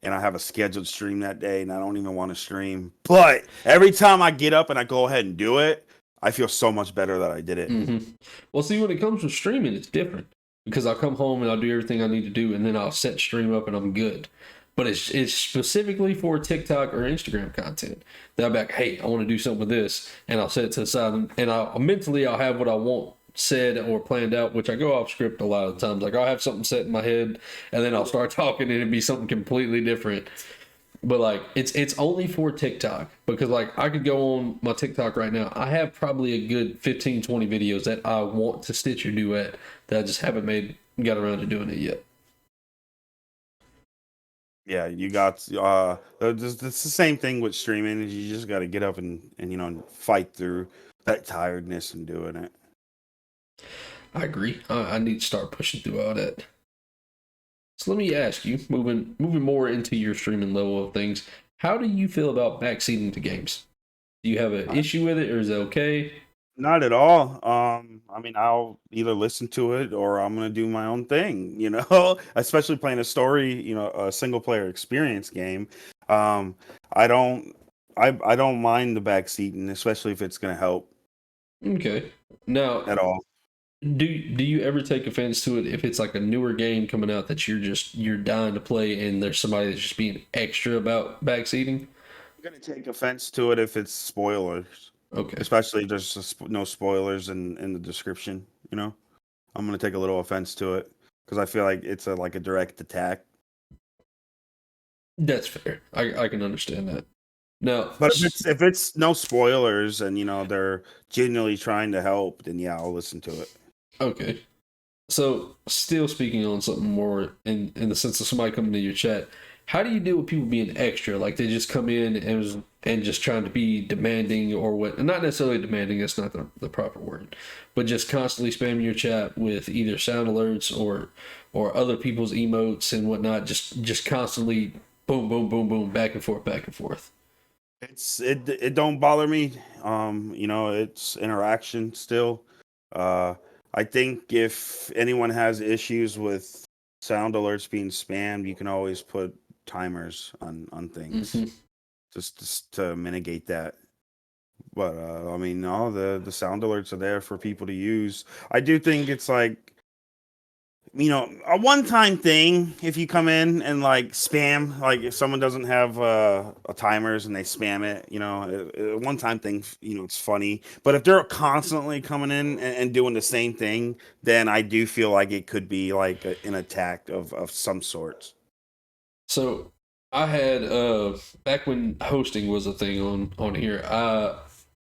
and I have a scheduled stream that day, and I don't even want to stream. But every time I get up and I go ahead and do it, I feel so much better that I did it. Mm-hmm. Well, see, when it comes to streaming, it's different because I'll come home and I'll do everything I need to do, and then I'll set stream up and I'm good. But it's specifically for TikTok or Instagram content that I'm like, hey, I want to do something with this, and I'll set it to the side, and I'll have what I want said or planned out, which I go off script a lot of the times. Like I'll have something set in my head, and then I'll start talking, and it'd be something completely different. But like it's only for TikTok because like I could go on my TikTok right now. I have probably a good 15, 20 videos that I want to stitch or duet that I just haven't got around to doing it yet. Yeah, you got. It's the same thing with streaming. Is you just got to get up and fight through that tiredness and doing it. I agree. I need to start pushing through all that. So let me ask you, moving more into your streaming level of things, how do you feel about backseating to games? Do you have an issue with it, or is it okay? Not at all. I mean, I'll either listen to it or I'm gonna do my own thing. Especially playing a story, a single player experience game. Um, I don't, I don't mind the backseating, especially if it's gonna help Okay. Now, at all. do you ever take offense to it if it's like a newer game coming out that you're dying to play and there's somebody that's just being extra about backseating? I'm gonna take offense to it if it's spoilers, Okay. especially if there's no spoilers in the description. I'm gonna take a little offense to it because I feel like it's like a direct attack. That's fair. I can understand that. Now, But if it's no spoilers and they're genuinely trying to help, then yeah, I'll listen to it. okay. So, still speaking on something more in the sense of somebody coming to your chat, how do you deal with people being extra? Like they just come in and just trying to be demanding or what? Not necessarily demanding. That's not the proper word, but just constantly spamming your chat with either sound alerts or other people's emotes and whatnot. Just constantly boom, boom, boom, boom, back and forth, back and forth. It don't bother me. It's interaction still. I think if anyone has issues with sound alerts being spammed, you can always put timers on things Mm-hmm. just to mitigate that. But I mean, no, the sound alerts are there for people to use. I do think it's like a one-time thing if you come in and like spam, like if someone doesn't have a timers and they spam it, a one-time thing, it's funny. But if they're constantly coming in and doing the same thing, then I do feel like it could be like an attack of some sorts. So I had back when hosting was a thing on here.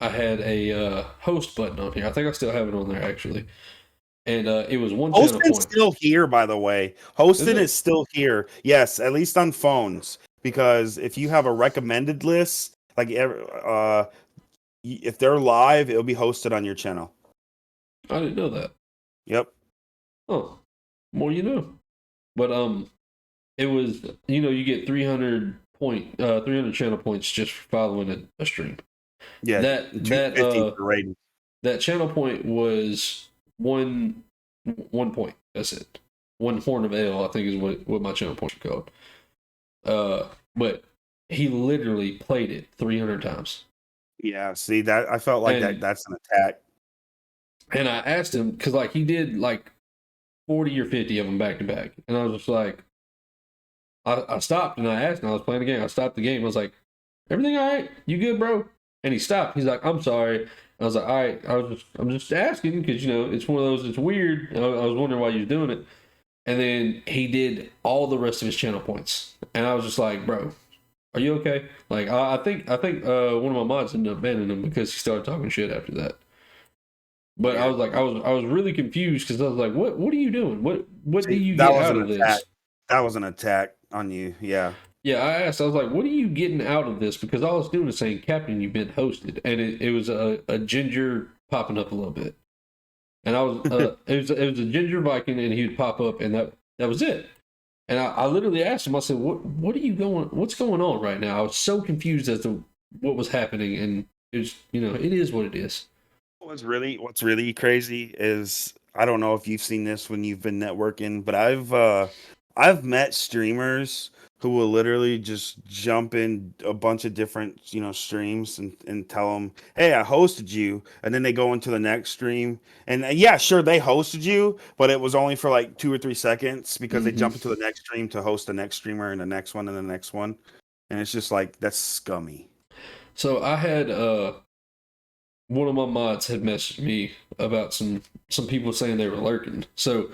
I had a host button on here. I think I still have it on there actually, and it was one channel Hosting's point. still here, by the way. Hosting is still here. Yes, at least on phones. Because if you have a recommended list, like if they're live, it'll be hosted on your channel. I didn't know that. Yep. Oh, more you know. But it was you get 300 channel points just for following a stream. Yeah. That channel point was one point. That's it. One horn of ale, I think, is what my channel points are called. But he literally played it 300 times. Yeah. See that I felt like that's an attack. And I asked him because like he did like 40 or 50 of them back to back, and I was just like, I stopped and I asked him. I was playing the game. I stopped the game. I was like, "Everything all right? You good, bro?" And he stopped. He's like, "I'm sorry." I was like, "All right." I'm just asking because it's one of those. It's weird. I was wondering why you was doing it. And then he did all the rest of his channel points, and I was just like, "Bro, are you okay?" Like, I think one of my mods ended up banning him because he started talking shit after that. But I was like, I was really confused because I was like, "What are you doing? What do you get out of this?" That was an attack on you. Yeah. Yeah, I asked. I was like, "What are you getting out of this?" Because all I was doing is saying, "Captain, you've been hosted," and it was a ginger popping up a little bit, and I was it was a ginger Viking, and he would pop up, and that was it. And I literally asked him. I said, What's going on right now?" I was so confused as to what was happening, and it was it is what it is. What's really crazy is I don't know if you've seen this when you've been networking, but I've met streamers who will literally just jump in a bunch of different streams and tell them, "Hey, I hosted you," and then they go into the next stream and yeah, sure they hosted you, but it was only for like 2 or 3 seconds because they jump into the next stream to host the next streamer and the next one and the next one, and it's just like that's scummy. So I had one of my mods had messaged me about some people saying they were lurking. So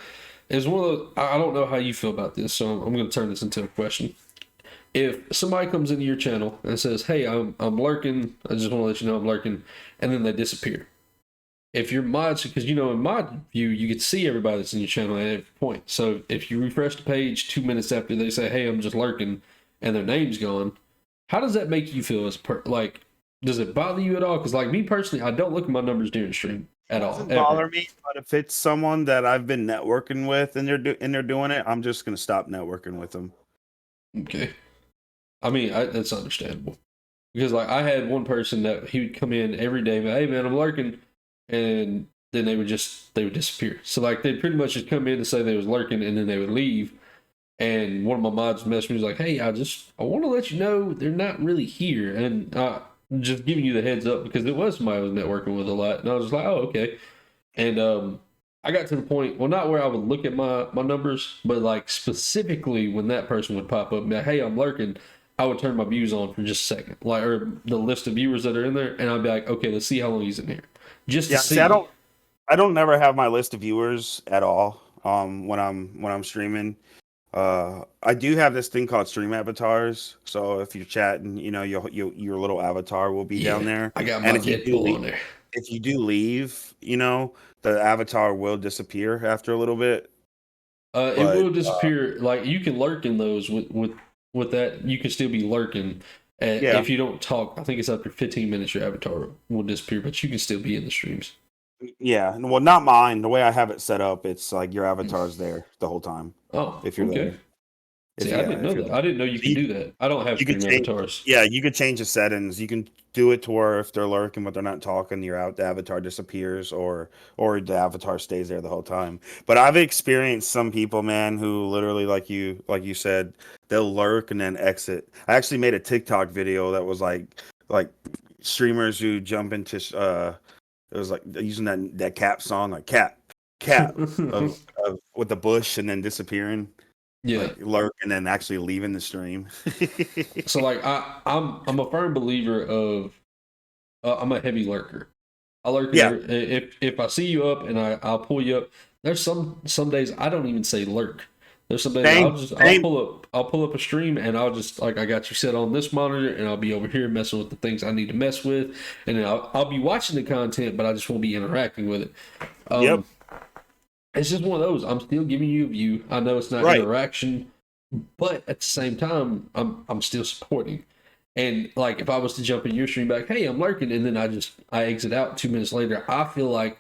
it's one of those, I don't know how you feel about this, so I'm going to turn this into a question. If somebody comes into your channel and says, "Hey, I'm lurking. I just want to let you know I'm lurking," and then they disappear. If your mods, because in mod view you can see everybody that's in your channel at every point. So if you refresh the page 2 minutes after they say, "Hey, I'm just lurking," and their name's gone, how does that make you feel like? Does it bother you at all? Because like me personally, I don't look at my numbers during stream at all. Doesn't bother me, but if it's someone that I've been networking with and they're doing it, I'm just gonna stop networking with them. Okay, I mean that's understandable because like I had one person that he would come in every day, "Hey man, I'm lurking," and then they would disappear. So like they'd pretty much just come in and say they was lurking, and then they would leave. And one of my mods messaged me, was like, "Hey, I want to let you know they're not really here," and just giving you the heads up because it was somebody I was networking with a lot, and I was just like, "Oh, okay." And I got to the point, well, not where I would look at my numbers, but like specifically when that person would pop up and be like, "Hey, I'm lurking," I would turn my views on for just a second, like or the list of viewers that are in there, and I'd be like, "Okay, let's see how long he's in here," just to see. I don't never have my list of viewers at all. When I'm streaming. I do have this thing called stream avatars. So if you're chatting, your little avatar will be down there. I got my Deadpool on there. If you do leave, the avatar will disappear after a little bit. It will disappear. Like you can lurk in those with that. You can still be lurking. If you don't talk, I think it's after 15 minutes your avatar will disappear, but you can still be in the streams. Yeah, well, not mine. The way I have it set up, it's like your avatar's there the whole time. Oh, if you're there. See, I didn't know that. I didn't know you could do that. I don't have stream avatars. Yeah, you could change the settings. You can do it to where if they're lurking but they're not talking, the avatar disappears or the avatar stays there the whole time. But I've experienced some people, man, who literally like you said, they'll lurk and then exit. I actually made a TikTok video that was like streamers who jump into it was like using that cap song, like cap cap of with the bush and then disappearing. Yeah. Like lurk and then actually leaving the stream. So like I'm a firm believer of I'm a heavy lurker. I lurk in there. If I see you up and I'll pull you up. There's some days I don't even say lurk. There's some days I'll pull up a stream and I'll just like I got you set on this monitor and I'll be over here messing with the things I need to mess with, and then I'll be watching the content, but I just won't be interacting with it. It's just one of those. I'm still giving you a view. I know it's not interaction, but at the same time, I'm still supporting. And like if I was to jump in your stream back, hey, I'm lurking, and then I exit out 2 minutes later, I feel like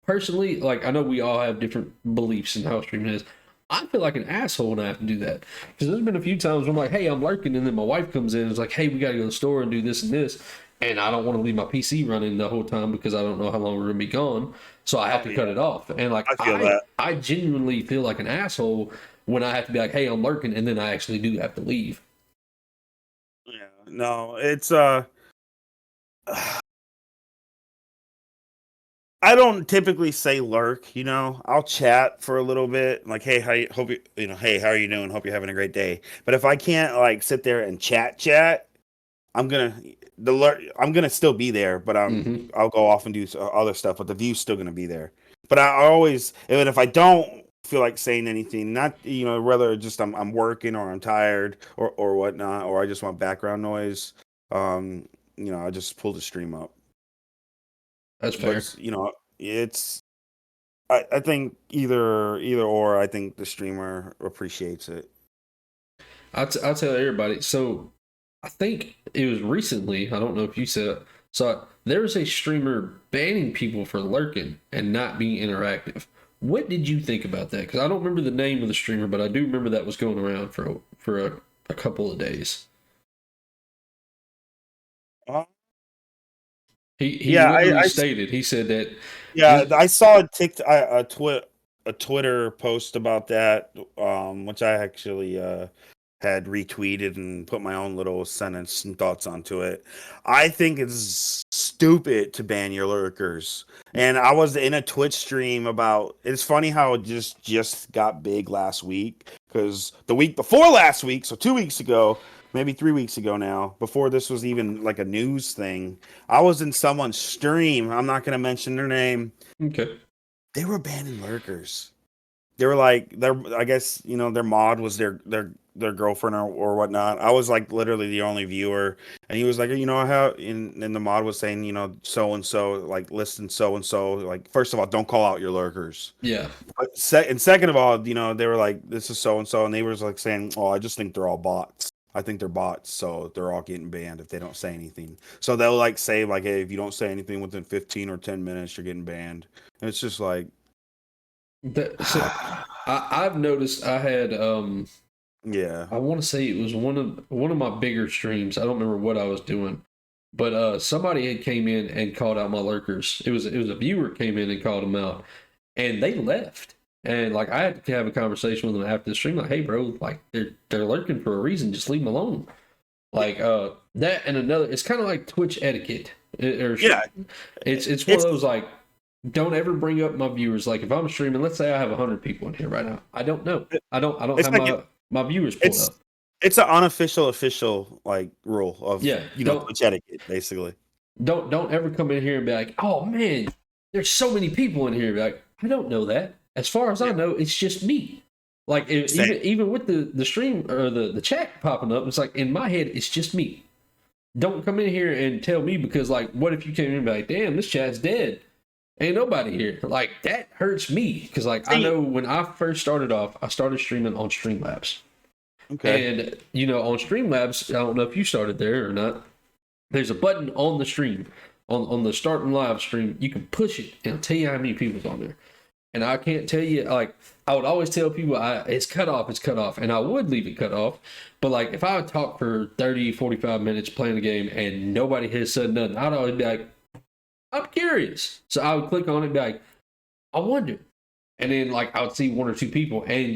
personally, like I know we all have different beliefs in how streaming is. I feel like an asshole when I have to do that. Because there's been a few times where I'm like, hey, I'm lurking, and then my wife comes in and is like, hey, we got to go to the store and do this and this. And I don't want to leave my PC running the whole time because I don't know how long we're going to be gone. So I have to cut it off. And like, I genuinely feel like an asshole when I have to be like, hey, I'm lurking, and then I actually do have to leave. Yeah, no, it's I don't typically say lurk, you know. I'll chat for a little bit, like, hey, hey, how are you doing? Hope you're having a great day. But if I can't like sit there and chat, I'm gonna still be there, but I'll go off and do other stuff. But the view's still gonna be there. But I always, even if I don't feel like saying anything, not whether just I'm working or I'm tired or whatnot, or I just want background noise, I just pull the stream up. That's fair. But, it's I think either or. I think the streamer appreciates it. I'll tell everybody. So I think it was recently. I don't know if you said it. So there was a streamer banning people for lurking and not being interactive. What did you think about that? Because I don't remember the name of the streamer, but I do remember that was going around for a couple of days. He literally stated, he said that. Yeah, I saw a Twitter post about that, which I actually had retweeted and put my own little sentence and thoughts onto it. I think it's stupid to ban your lurkers. And I was in a Twitch stream about. It's funny how it just got big last week, because the week before last week, so 2 weeks ago. Maybe 3 weeks ago now, before this was even like a news thing, I was in someone's stream. I'm not going to mention their name. Okay. They were banning lurkers. They were like, I guess, their mod was their girlfriend or whatnot. I was like literally the only viewer. And he was like, how, and the mod was saying, so-and-so, like listing so-and-so, like, first of all, don't call out your lurkers. Yeah. But second of all, they were like, this is so-and-so. And they were like saying, oh, I just think they're all bots. I think they're bots, so they're all getting banned if they don't say anything. So they'll like say like, hey, if you don't say anything within 15 or 10 minutes, you're getting banned. And it's just like so I've noticed I had yeah. I want to say it was one of my bigger streams. I don't remember what I was doing. But somebody had came in and called out my lurkers. It was a viewer came in and called them out, and they left. And like I had to have a conversation with them after the stream, like, hey bro, like they're lurking for a reason, just leave them alone. Like that and another, it's kind of like Twitch etiquette. It's one of those like, don't ever bring up my viewers. Like if I'm streaming, let's say I have 100 people in here right now. I don't know. I don't have like my viewers pulled up. It's an unofficial official like rule of Twitch etiquette, basically. Don't ever come in here and be like, oh man, there's so many people in here. Be like, I don't know that. As far as I know, it's just me. Like even with the stream or the chat popping up, it's like in my head, it's just me. Don't come in here and tell me, because like, what if you came in and be like, damn, this chat's dead. Ain't nobody here. Like that hurts me, because like I know when I first started off, I started streaming on Streamlabs. Okay. And on Streamlabs, I don't know if you started there or not. There's a button on the stream, on the starting live stream. You can push it and it'll tell you how many people's on there. And I can't tell you, like, I would always tell people it's cut off, and I would leave it cut off. But like if I would talk for 30, 45 minutes playing the game and nobody has said nothing, I'd always be like, I'm curious. So I would click on it and be like, I wonder. And then like I would see one or two people, and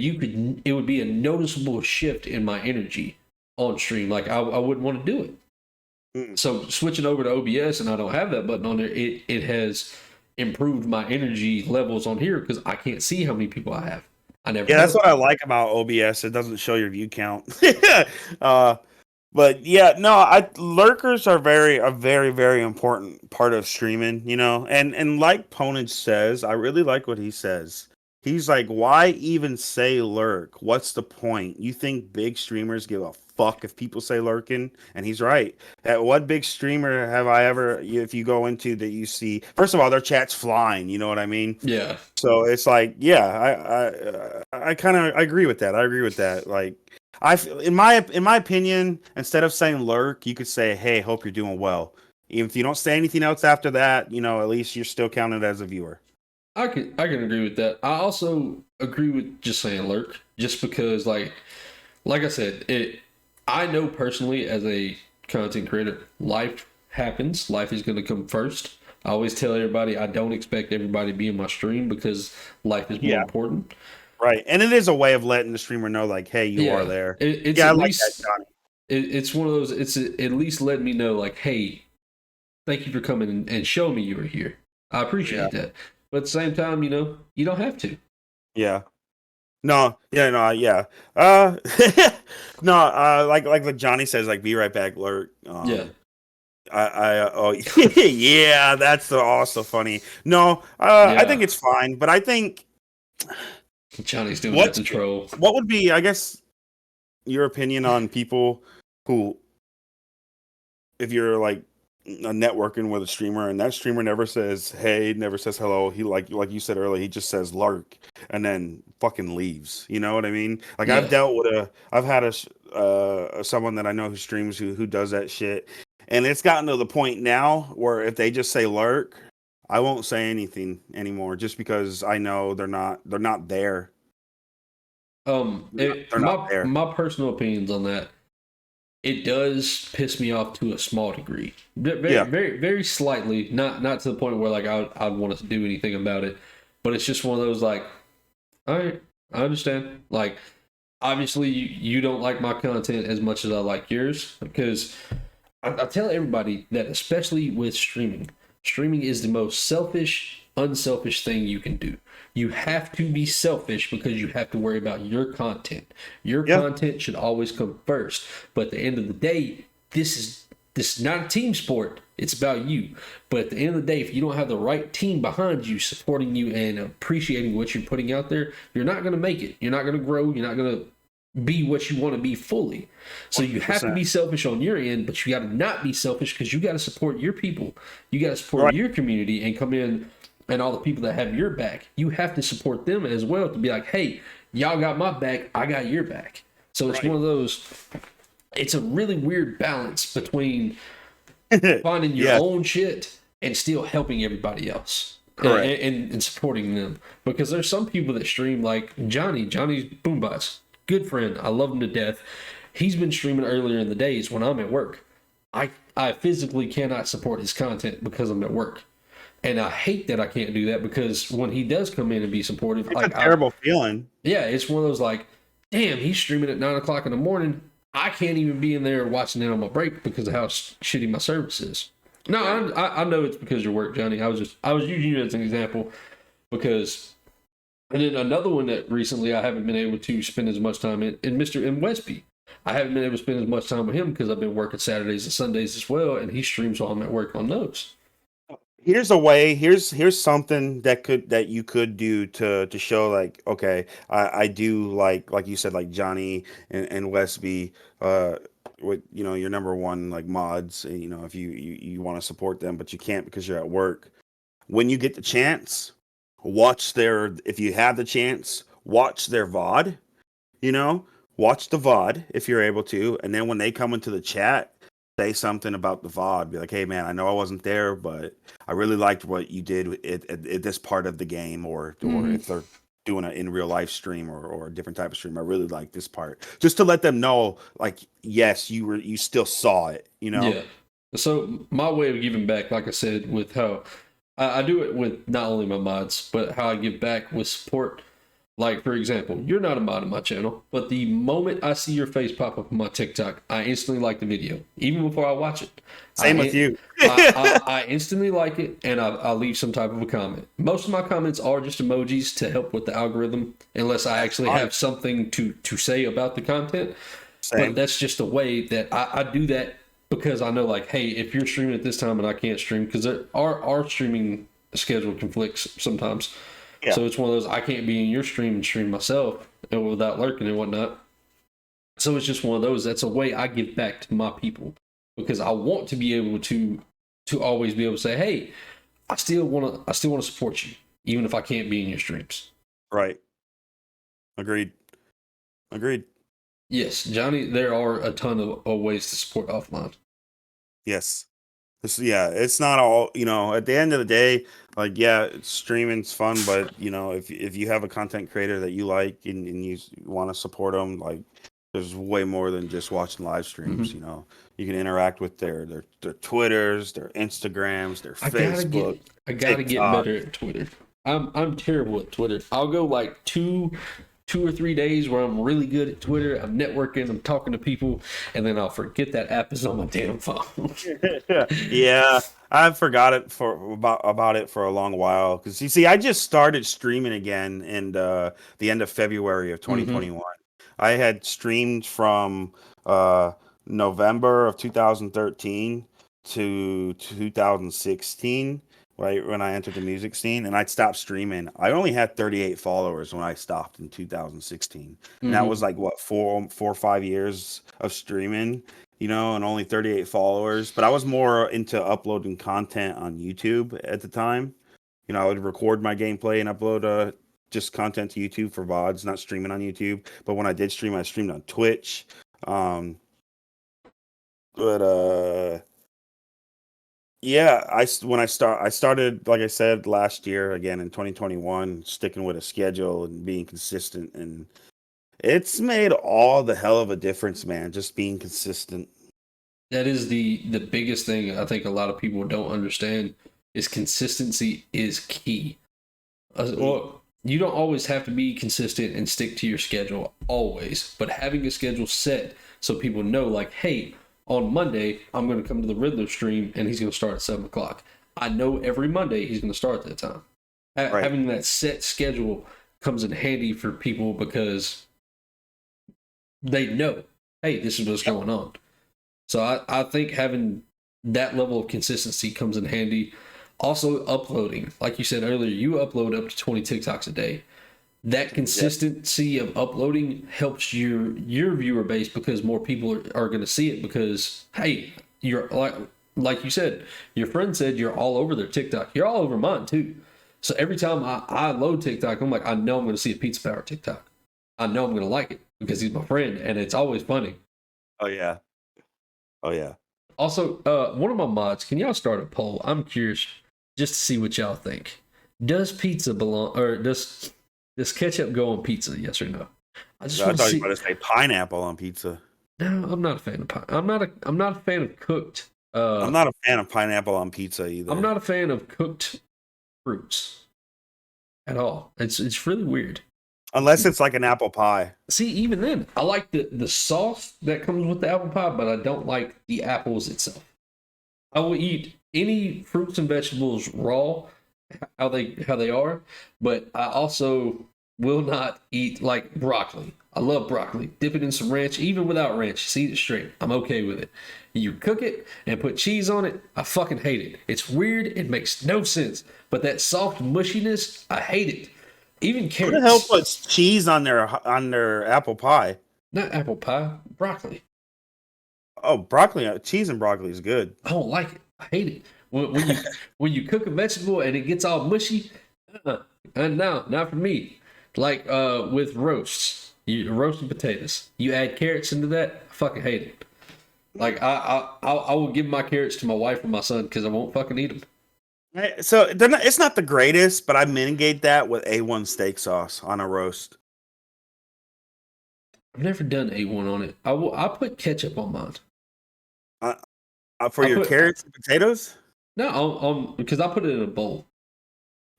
it would be a noticeable shift in my energy on stream. Like I wouldn't want to do it. So switching over to OBS, and I don't have that button on there, it improved my energy levels on here because I can't see how many people I have. I never. Yeah, that's have. what I like about OBS. It doesn't show your view count. But yeah, no, lurkers are a very, very important part of streaming, you know. And like Ponage says, I really like what he says. He's like, why even say lurk? What's the point? You think big streamers give a fuck if people say lurking? And he's right. What big streamer have I ever, if you go into that you see, first of all, their chat's flying, you know what I mean? Yeah. So it's like, yeah, I kind of agree with that. I agree with that. Like, in my opinion, instead of saying lurk, you could say, "Hey, hope you're doing well." Even if you don't say anything else after that, you know, at least you're still counted as a viewer. I can agree with that. I also agree with just saying lurk, just because like I said, I know personally as a content creator, life happens. Life is going to come first. I always tell everybody I don't expect everybody to be in my stream because life is more important. Right, and it is a way of letting the streamer know, like, hey, you are there. It's I at like least, that, Johnny. It's one of those. It's at least letting me know, like, hey, thank you for coming and show me you were here. I appreciate that. But at the same time, you know, you don't have to. Yeah. No, yeah. No, like Johnny says, like, be right back, lurk. Yeah. Oh yeah, that's also funny. No, I think it's fine, but I think Johnny's doing that to troll. What would be, I guess, your opinion on people who, if you're like networking with a streamer and that streamer never says hey, never says hello, he like you said earlier, he just says lurk and then fucking leaves. You know what I mean? Like I've had someone that I know who streams who does that shit, and it's gotten to the point now where if they just say lurk, I won't say anything anymore just because I know they're not there. They're not there. My personal opinions on that, it does piss me off to a small degree. Very, very slightly. Not to the point where like I'd want to do anything about it. But it's just one of those like, all right, I understand. Like, obviously you don't like my content as much as I like yours, because I tell everybody that, especially with streaming is the most selfish, unselfish thing you can do. You have to be selfish because you have to worry about your content. Your content should always come first. But at the end of the day, this is not a team sport. It's about you. But at the end of the day, if you don't have the right team behind you, supporting you and appreciating what you're putting out there, you're not going to make it. You're not going to grow. You're not going to be what you want to be fully. So you have to be selfish on your end, but you got to not be selfish because you got to support your people. You got to support your community and come in, and all the people that have your back. You have to support them as well to be like, hey, y'all got my back, I got your back. So it's one of those, it's a really weird balance between finding your own shit and still helping everybody else. And supporting them. Because there's some people that stream like Johnny's Boombots. Good friend. I love him to death. He's been streaming earlier in the days when I'm at work. I physically cannot support his content because I'm at work. And I hate that I can't do that, because when he does come in and be supportive, it's like a terrible feeling. Yeah, it's one of those like, damn, he's streaming at 9 o'clock in the morning. I can't even be in there watching it on my break because of how shitty my service is. No, I know it's because of your work, Johnny. I was using you as an example because, and then another one that recently I haven't been able to spend as much time in Mr. M. Westby. I haven't been able to spend as much time with him because I've been working Saturdays and Sundays as well, and he streams while I'm at work on those. Here's a way. Here's something that you could do to show, like, okay, I do like you said, like Johnny and Westby, with, you know, your number one like mods, you know, if you want to support them but you can't because you're at work. When you get the chance, if you have the chance, watch their VOD. You know, watch the VOD if you're able to, and then when they come into the chat, say something about the VOD. Be like, hey man, I know I wasn't there, but I really liked what you did at this part of the game, or if they're doing an in real life stream or a different type of stream, I really like this part. Just to let them know, like, yes, you still saw it, you know? Yeah. So my way of giving back, like I said, with how I do it with not only my mods, but how I give back with support. Like, for example, you're not a mod on my channel, but the moment I see your face pop up on my TikTok, I instantly like the video, even before I watch it. Same with you. I instantly like it, and I leave some type of a comment. Most of my comments are just emojis to help with the algorithm, unless I actually have something to say about the content. Same. But that's just a way that I do that, because I know, like, hey, if you're streaming at this time and I can't stream, because our streaming schedule conflicts sometimes. Yeah. So it's one of those, I can't be in your stream and stream myself and without lurking and whatnot. So it's just one of those. That's a way I give back to my people, because I want to be able to always be able to say, hey, I still want to support you, even if I can't be in your streams. Right. Agreed. Yes, Johnny, there are a ton of ways to support offline. Yes. It's not all, at the end of the day, like, streaming's fun, but if you have a content creator that you like and you want to support them, like, there's way more than just watching live streams. Mm-hmm. You can interact with their Twitters, their Instagrams, their Facebook. I gotta get better at Twitter. I'm terrible at Twitter. I'll go like two or 3 days where I'm really good at Twitter. I'm networking, I'm talking to people, and then I'll forget that app is on my damn phone. Yeah, I forgot it about it for a long while, because you see, I just started streaming again in the end of February of 2021. I had streamed from November of 2013 to 2016, right when I entered the music scene, and I'd stopped streaming. I only had 38 followers when I stopped in 2016, and that was like what, 4 or 5 years of streaming, and only 38 followers. But I was more into uploading content on YouTube at the time. I would record my gameplay and upload just content to YouTube for VODs, not streaming on YouTube. But when I did stream, I streamed on Twitch. I started, like I said, last year again in 2021, sticking with a schedule and being consistent, and it's made all the hell of a difference, man. Just being consistent. That is the biggest thing I think a lot of people don't understand, is consistency is key. Well, you don't always have to be consistent and stick to your schedule always, but having a schedule set so people know, like, hey, on Monday, I'm going to come to the Riddler stream and he's going to start at 7 o'clock. I know every Monday he's going to start at that time. Right. Having that set schedule comes in handy for people, because they know, hey, this is what's going on. So I think having that level of consistency comes in handy. Also, uploading. Like you said earlier, you upload up to 20 TikToks a day. That consistency of uploading helps your viewer base, because more people are going to see it, because, hey, you're like you said, your friend said you're all over their TikTok. You're all over mine too. So every time I load TikTok, I'm like, I know I'm going to see a Pizza Power TikTok. I know I'm going to like it because he's my friend, and it's always funny. Oh yeah. Also, one of my mods, can y'all start a poll? I'm curious just to see what y'all think. Does pizza belong, or does ketchup go on pizza? Yes or no? I thought you were going to say pineapple on pizza. No, I'm not a fan of I'm not a fan of cooked. I'm not a fan of pineapple on pizza either. I'm not a fan of cooked fruits at all. It's really weird. Unless it's like an apple pie. See, even then, I like the sauce that comes with the apple pie, but I don't like the apples itself. I will eat any fruits and vegetables raw, how they are, but I also will not eat, like, broccoli. I love broccoli. Dip it in some ranch, even without ranch. Just eat it straight. I'm okay with it. You cook it and put cheese on it, I fucking hate it. It's weird. It makes no sense. But that soft mushiness, I hate it. Even carrots. Who the hell puts cheese on their apple pie? Not apple pie, broccoli. Oh, broccoli. Cheese and broccoli is good. I don't like it. I hate it. When you cook a vegetable and it gets all mushy, no, not for me. Like with roasted potatoes, you add carrots into that, I fucking hate it. Like I will give my carrots to my wife and my son because I won't fucking eat them. So it's not the greatest, but I mitigate that with A1 steak sauce on a roast. I've never done A1 on it. I put ketchup on mine. For your carrots and potatoes? No, because I put it in a bowl.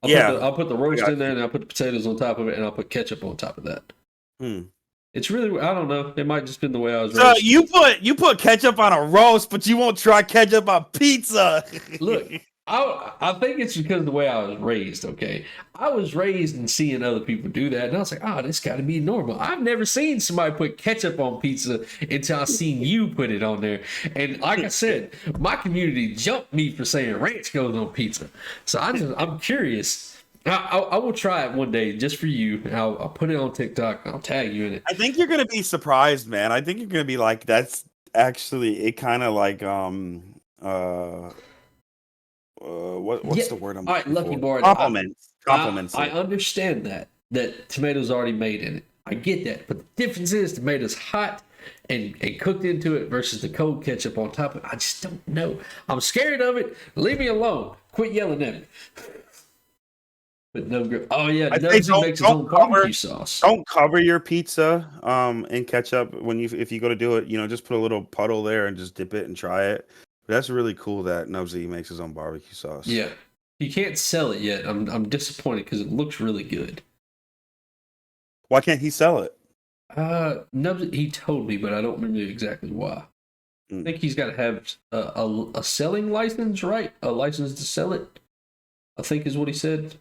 I'll put the roast in there, and I'll put the potatoes on top of it, and I'll put ketchup on top of that. It's really, I don't know. It might just been the way I was raised. So you put ketchup on a roast, but you won't try ketchup on pizza. Look, I think it's because of the way I was raised, okay? I was raised and seeing other people do that, and I was like, oh, this got to be normal. I've never seen somebody put ketchup on pizza until I seen you put it on there. And like I said, my community jumped me for saying ranch goes on pizza. So I'm curious. I will try it one day just for you. I'll put it on TikTok. And I'll tag you in it. I think you're gonna be surprised, man. I think you're gonna be like, that's actually it. Kind of like what's the word I'm all right, Lucky Boy. Compliments. I understand that tomatoes already made in it. I get that, but the difference is tomatoes hot and cooked into it versus the cold ketchup on top of it. I just don't know. I'm scared of it. Leave me alone. Quit yelling at me. But no grip. Oh yeah, Nubsy makes his own barbecue sauce. Don't cover your pizza in ketchup if you go to do it. Just put a little puddle there and just dip it and try it. But that's really cool that Nubsy makes his own barbecue sauce. Yeah, he can't sell it yet. I'm disappointed because it looks really good. Why can't he sell it? Nubsy, he told me, but I don't remember exactly why. I think he's got to have a selling license, right? A license to sell it. I think is what he said.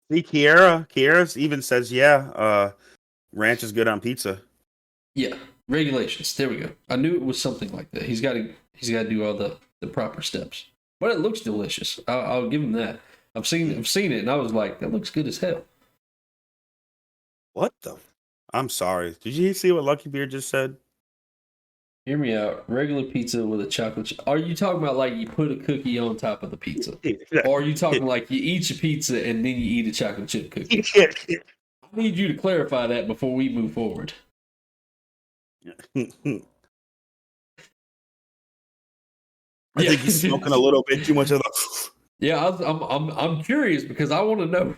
See, Kiera even says, ranch is good on pizza. Yeah, regulations. There we go. I knew it was something like that. He's got to do all the proper steps. But it looks delicious. I'll give him that. I've seen it, and I was like, that looks good as hell. What the? I'm sorry. Did you see what Lucky Beard just said? Hear me out. Regular pizza with a chocolate. Are you talking about like you put a cookie on top of the pizza? Or are you talking like you eat your pizza and then you eat a chocolate chip cookie? I need you to clarify that before we move forward. I think he's smoking a little bit too much of the. Yeah, I'm curious because I want to know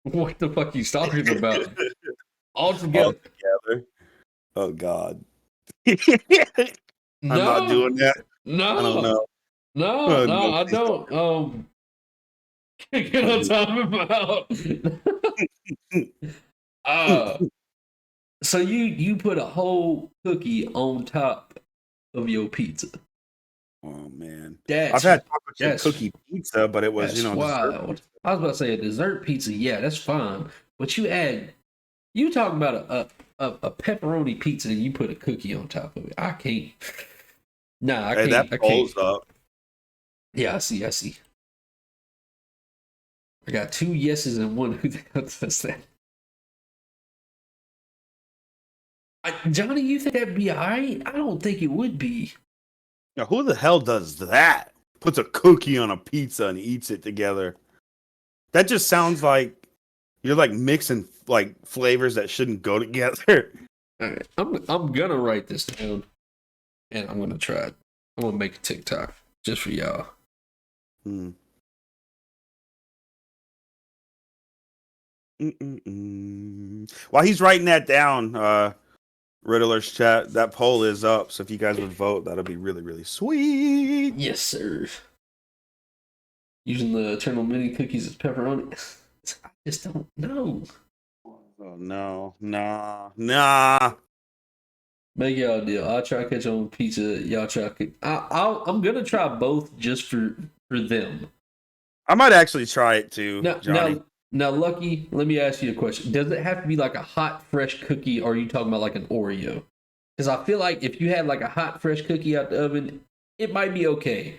what the fuck he's talking about. All together. Oh God. I'm not doing that. No, I don't know. No, I don't. Get on top about. So you put a whole cookie on top of your pizza. Oh man, I've had chocolate chip cookie pizza, but it was wild. I was about to say a dessert pizza. Yeah, that's fine. But you talking about a pepperoni pizza and you put a cookie on top of it. I can't. Nah, I can't. That pulls up. Yeah, I see. I got 2 yeses and 1 who the hell does that? Johnny, you think that'd be alright? I don't think it would be. Now, who the hell does that? Puts a cookie on a pizza and eats it together. That just sounds like you're like mixing like flavors that shouldn't go together. All right, I'm gonna write this down, and I'm gonna try it. I'm gonna make a TikTok just for y'all. While he's writing that down, Riddler's chat, that poll is up. So if you guys would vote, that'll be really, really sweet. Yes, sir. Using the Eternal Mini cookies as pepperoni. I just don't know. Oh no, nah. Make y'all a deal. I'll try ketchup on pizza. Y'all try. I'm gonna try both just for them. I might actually try it too, Johnny. Now, Lucky, let me ask you a question. Does it have to be like a hot, fresh cookie, or are you talking about like an Oreo? Because I feel like if you had like a hot, fresh cookie out the oven, it might be okay.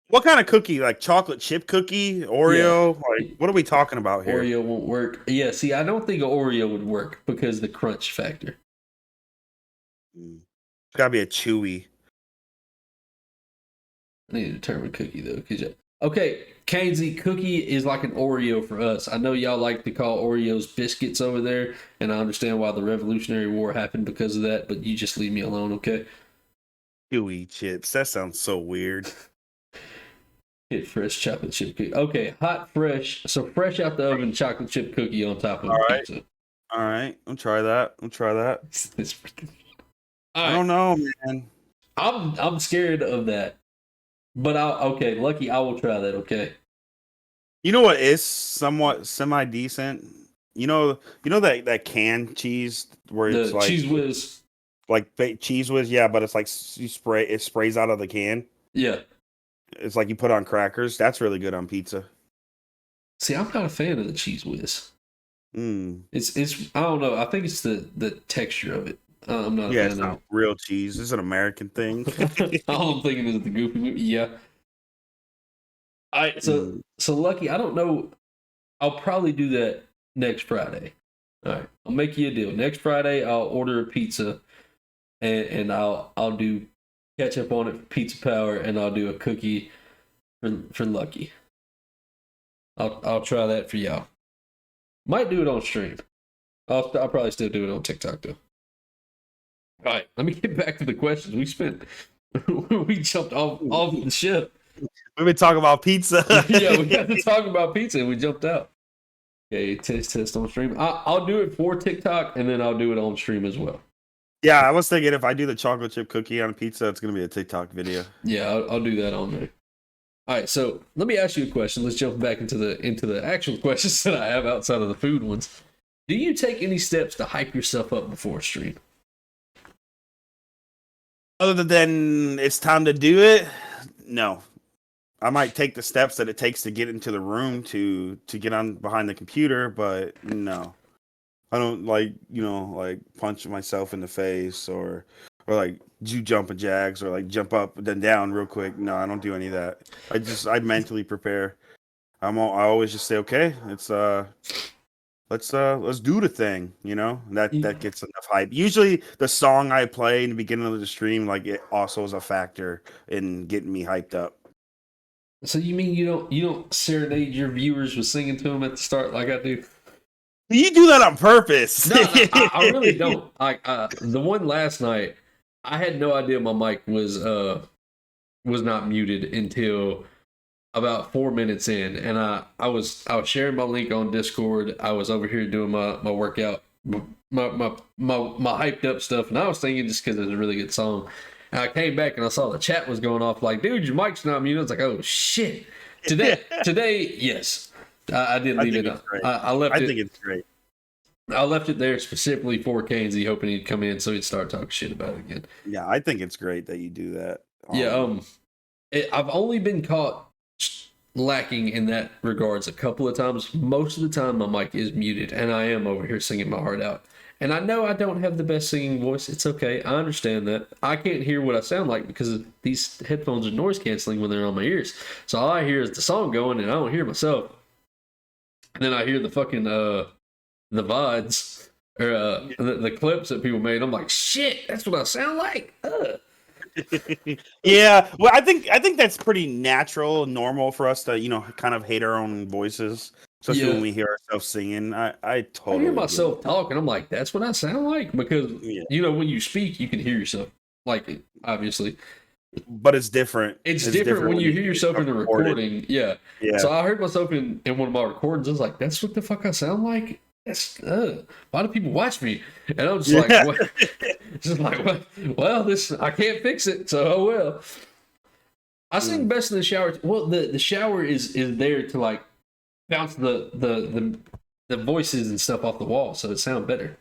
What kind of cookie? Like chocolate chip cookie? Oreo? Yeah. Like, what are we talking about here? Oreo won't work. Yeah, see, I don't think an Oreo would work because of the crunch factor. It's gotta be a chewy. I need a determined cookie though. Okay, Kainsey, cookie is like an Oreo for us. I know y'all like to call Oreos biscuits over there, and I understand why the Revolutionary War happened because of that, but you just leave me alone, okay? Chewy chips. That sounds so weird. Hit fresh chocolate chip cookie. Okay, hot, fresh. So fresh out the oven chocolate chip cookie on top of pizza. All right, I'll try that. It's freaking... I don't know, man. I'm scared of that. But Lucky, I will try that, okay? You know what is somewhat semi decent? That canned cheese where it's The like cheese whiz. cheese whiz, yeah, but it's like it sprays out of the can. Yeah. It's like you put on crackers. That's really good on pizza. See, I'm not a fan of the cheese whiz. Mm. It's I don't know. I think it's the texture of it. I'm not a Yeah, it's fan of not real cheese. It's an American thing. it. All I'm thinking is the goofy movie. Yeah. All right. So Mm. so Lucky, I don't know. I'll probably do that next Friday. All right. I'll make you a deal. Next Friday, I'll order a pizza, and I'll do ketchup on it for Pizza Power, and I'll do a cookie for Lucky. I'll try that for y'all. Might do it on stream. I'll probably still do it on TikTok though. All right, let me get back to the questions. We jumped off the ship. We've been talking about pizza. Yeah, we got to talk about pizza and we jumped out. Okay, test on stream. I'll do it for TikTok and then I'll do it on stream as well. Yeah, I was thinking if I do the chocolate chip cookie on pizza, it's gonna be a TikTok video. Yeah, I'll do that on there. All right, so let me ask you a question. Let's jump back into the actual questions that I have outside of the food ones. Do you take any steps to hype yourself up before a stream? Other than it's time to do it, no. I might take the steps that it takes to get into the room to get on behind the computer, but no. I don't like punch myself in the face or like do jumping jacks or like jump up and then down real quick. No, I don't do any of that. I mentally prepare. I always just say, okay, let's do the thing, that gets enough hype. Usually the song I play in the beginning of the stream, like it also is a factor in getting me hyped up. So you mean you don't serenade your viewers with singing to them at the start like I do? You do that on purpose. No, I really don't. The one last night, I had no idea my mic was not muted until about 4 minutes in, and I was sharing my link on Discord. I was over here doing my workout, my hyped up stuff, and I was thinking just because it's a really good song. And I came back and I saw the chat was going off like, dude, your mic's not muted. I was like, oh shit. Today, yes. I did leave it up. I left it. I think it's great. I left it there specifically for KNZ, hoping he'd come in so he'd start talking shit about it again. Yeah, I think it's great that you do that. I've only been caught lacking in that regards a couple of times. Most of the time, my mic is muted, and I am over here singing my heart out. And I know I don't have the best singing voice. It's okay. I understand that. I can't hear what I sound like because these headphones are noise canceling when they're on my ears. So all I hear is the song going, and I don't hear myself. And then I hear the fucking the VODs or the clips that people made. I'm like, shit, that's what I sound like. Yeah, well, I think that's pretty natural and normal for us to kind of hate our own voices, especially when we hear ourselves singing. I totally hear myself talking. I'm like, that's what I sound like because when you speak, you can hear yourself. Like, obviously, but it's different. It's different when you hear yourself in the recording. Yeah. So I heard myself in one of my recordings. I was like, that's what the fuck I sound like. That's why do people watch me? And I'm just like, what? Just like, well, this I can't fix it. So oh well. I sing best in the shower. Well, the shower is there to like bounce the voices and stuff off the wall, so it sounds better.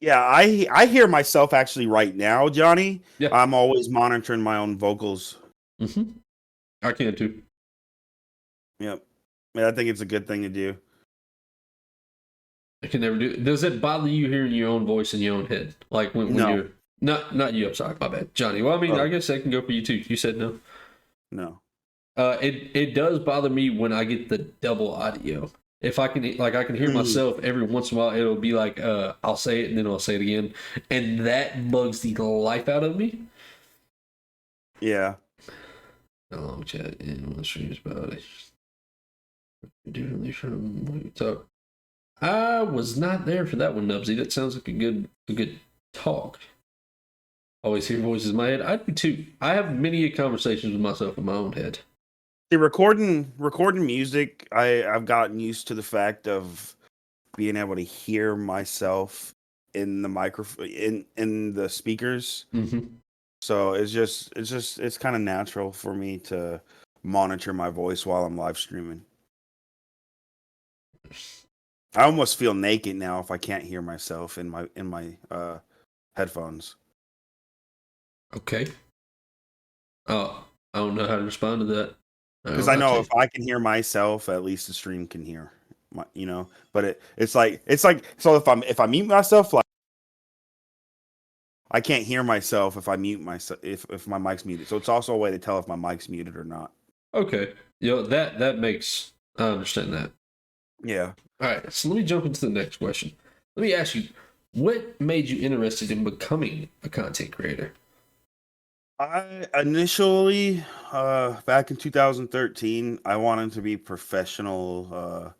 Yeah, I hear myself actually right now, Johnny. Yeah. I'm always monitoring my own vocals. Mm-hmm. I can too. Yep. Yeah, I think it's a good thing to do. I can never do it. Does it bother you hearing your own voice in your own head? Like when you're not you, I'm sorry, my bad. Johnny. Well, I mean, I guess that can go for you too. You said no. No. It does bother me when I get the double audio. If I can hear myself every once in a while, it'll be like I'll say it and then I'll say it again, and that bugs the life out of me. Yeah. Long chat in one streams about it. Differently from what you talk. I was not there for that one, Nubsy. That sounds like a good talk. Always hear voices in my head. I do too. I have many conversations with myself in my own head. See, recording music, I've gotten used to the fact of being able to hear myself in the microphone in the speakers. Mm-hmm. So it's kind of natural for me to monitor my voice while I'm live streaming. I almost feel naked now if I can't hear myself in my headphones. Okay. Oh, I don't know how to respond to that. I Because don't I lie to know you. if I can hear myself, at least the stream can hear. But it's like so if I mute myself, like I can't hear myself if I mute myself if my mic's muted. So it's also a way to tell if my mic's muted or not. Okay. That makes I understand that. Yeah. All right, so let me jump into the next question. Let me ask you, what made you interested in becoming a content creator? I initially, back in 2013, I wanted to be professional,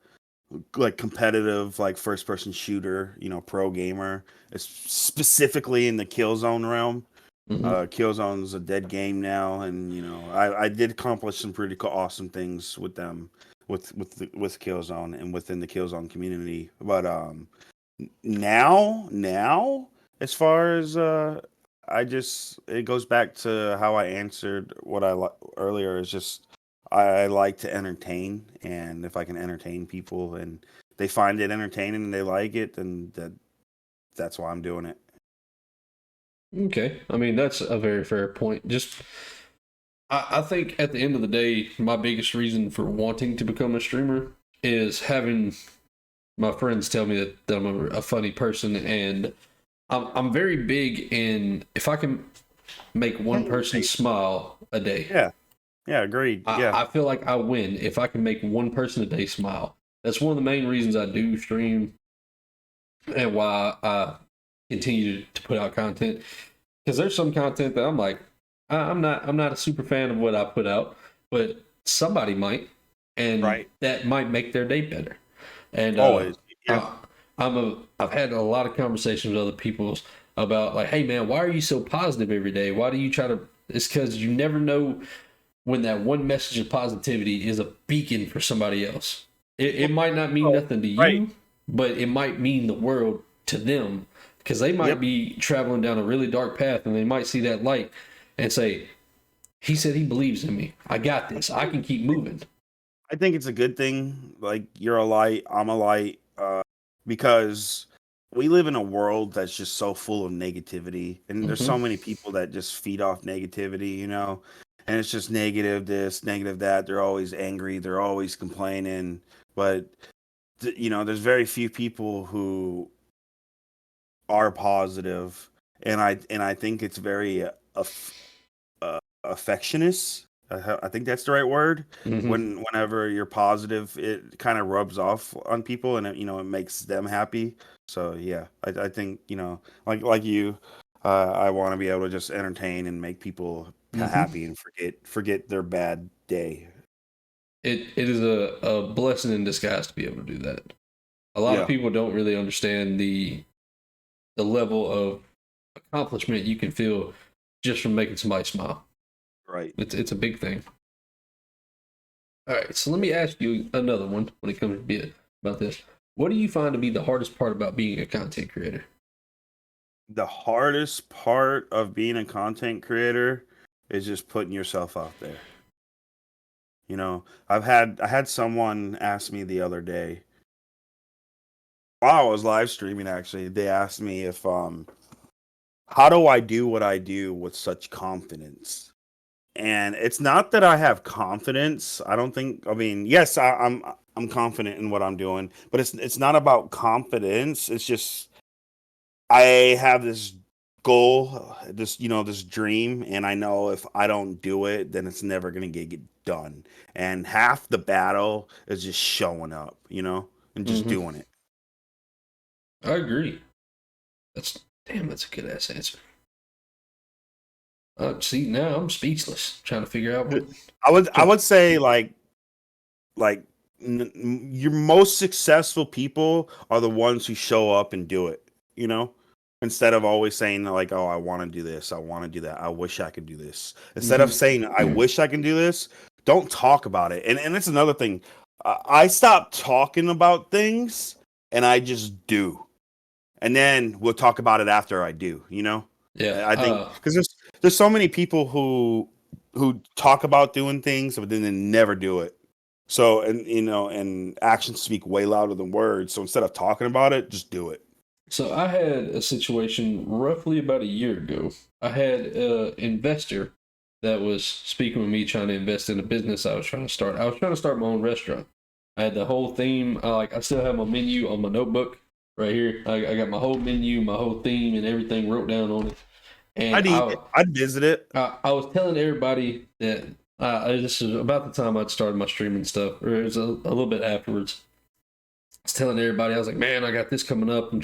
like competitive, like first person shooter, pro gamer, specifically in the Killzone realm. Mm-hmm. Killzone's a dead game now, and I did accomplish some pretty awesome things with them, with Killzone and within the Killzone community. But now, as far as it goes back to how I answered what earlier. Is just I like to entertain, and if I can entertain people and they find it entertaining and they like it, then that's why I'm doing it. Okay, I mean that's a very fair point. Just I think at the end of the day, my biggest reason for wanting to become a streamer is having my friends tell me that I'm a funny person, and I'm very big in if I can make one person smile a day. Yeah, yeah, agreed. Yeah, I feel like I win if I can make one person a day smile. That's one of the main reasons I do stream and why I continue to put out content. Because there's some content that I'm like, I'm not a super fan of what I put out, but somebody might, and right. that might make their day better. And Always. Yeah. I, I've had a lot of conversations with other people about like, hey man, why are you so positive every day? Why do you try to? It's because you never know when that one message of positivity is a beacon for somebody else. It might not mean Oh, nothing to right. you, but it might mean the world to them because they might Yep. be traveling down a really dark path and they might see that light and say, he said he believes in me. I got this. I can keep moving. I think it's a good thing. Like you're a light, I'm a light, because we live in a world that's just so full of negativity, and there's so Mm-hmm. many people that just feed off negativity, and it's just negative this, negative that. They're always angry, they're always complaining, but there's very few people who are positive, and I think it's very affectionist. I think that's the right word. Mm-hmm. Whenever you're positive, it kind of rubs off on people, and it makes them happy. So yeah, I think like you, I want to be able to just entertain and make people Mm-hmm. happy and forget their bad day. It is a blessing in disguise to be able to do that. A lot of Yeah, people don't really understand the level of accomplishment you can feel just from making somebody smile. right. It's a big thing. All right, so let me ask you another one when it comes to be about this. What do you find to be the hardest part about being a content creator? The hardest part of being a content creator is just putting yourself out there. I had someone ask me the other day while I was live streaming. Actually, they asked me if how do I do what I do with such confidence? And it's not that I have confidence. I don't think. I mean, yes, I'm confident in what I'm doing, but it's not about confidence. It's just I have this goal, this dream, and I know if I don't do it, then it's never gonna get done. And half the battle is just showing up, and just Mm-hmm. doing it. I agree. That's damn. That's a good ass answer. See, now I'm speechless, trying to figure out what. I would say like your most successful people are the ones who show up and do it, instead of always saying like, oh, I want to do this, I want to do that, I wish I could do this. Instead of saying I wish I can do this, don't talk about it. And it's another thing. I stopped talking about things and I just do, and then we'll talk about it after I do. Yeah. I think because there's so many people who talk about doing things but then they never do it. So, and actions speak way louder than words. So instead of talking about it, just do it. So I had a situation roughly about a year ago. I had an investor that was speaking with me trying to invest in a business I was trying to start. I was trying to start my own restaurant. I had the whole theme. I still have my menu on my notebook right here. I got my whole menu, my whole theme, and everything wrote down on it. And I'd visit it. I was telling everybody that this is about the time I'd started my streaming stuff, or it was a little bit afterwards. I was telling everybody, I was like, man, I got this coming up. I'm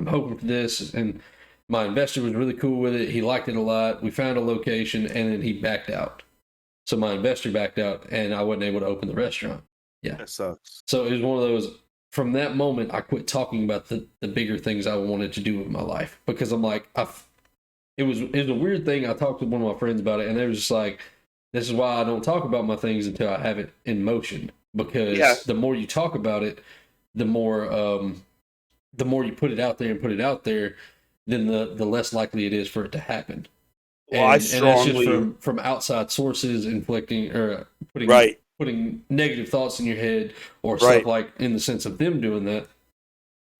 hoping for this. And my investor was really cool with it. He liked it a lot. We found a location, and then he backed out. So my investor backed out, and I wasn't able to open the restaurant. Yeah. That sucks. So it was one of those. From that moment, I quit talking about the bigger things I wanted to do with my life, because I'm like, it was a weird thing. I talked to one of my friends about it, and they was just like, this is why I don't talk about my things until I have it in motion, because the more you talk about it, the more you put it out there, then the less likely it is for it to happen. Well, and that's just from outside sources inflicting or putting negative thoughts in your head or stuff like in the sense of them doing that.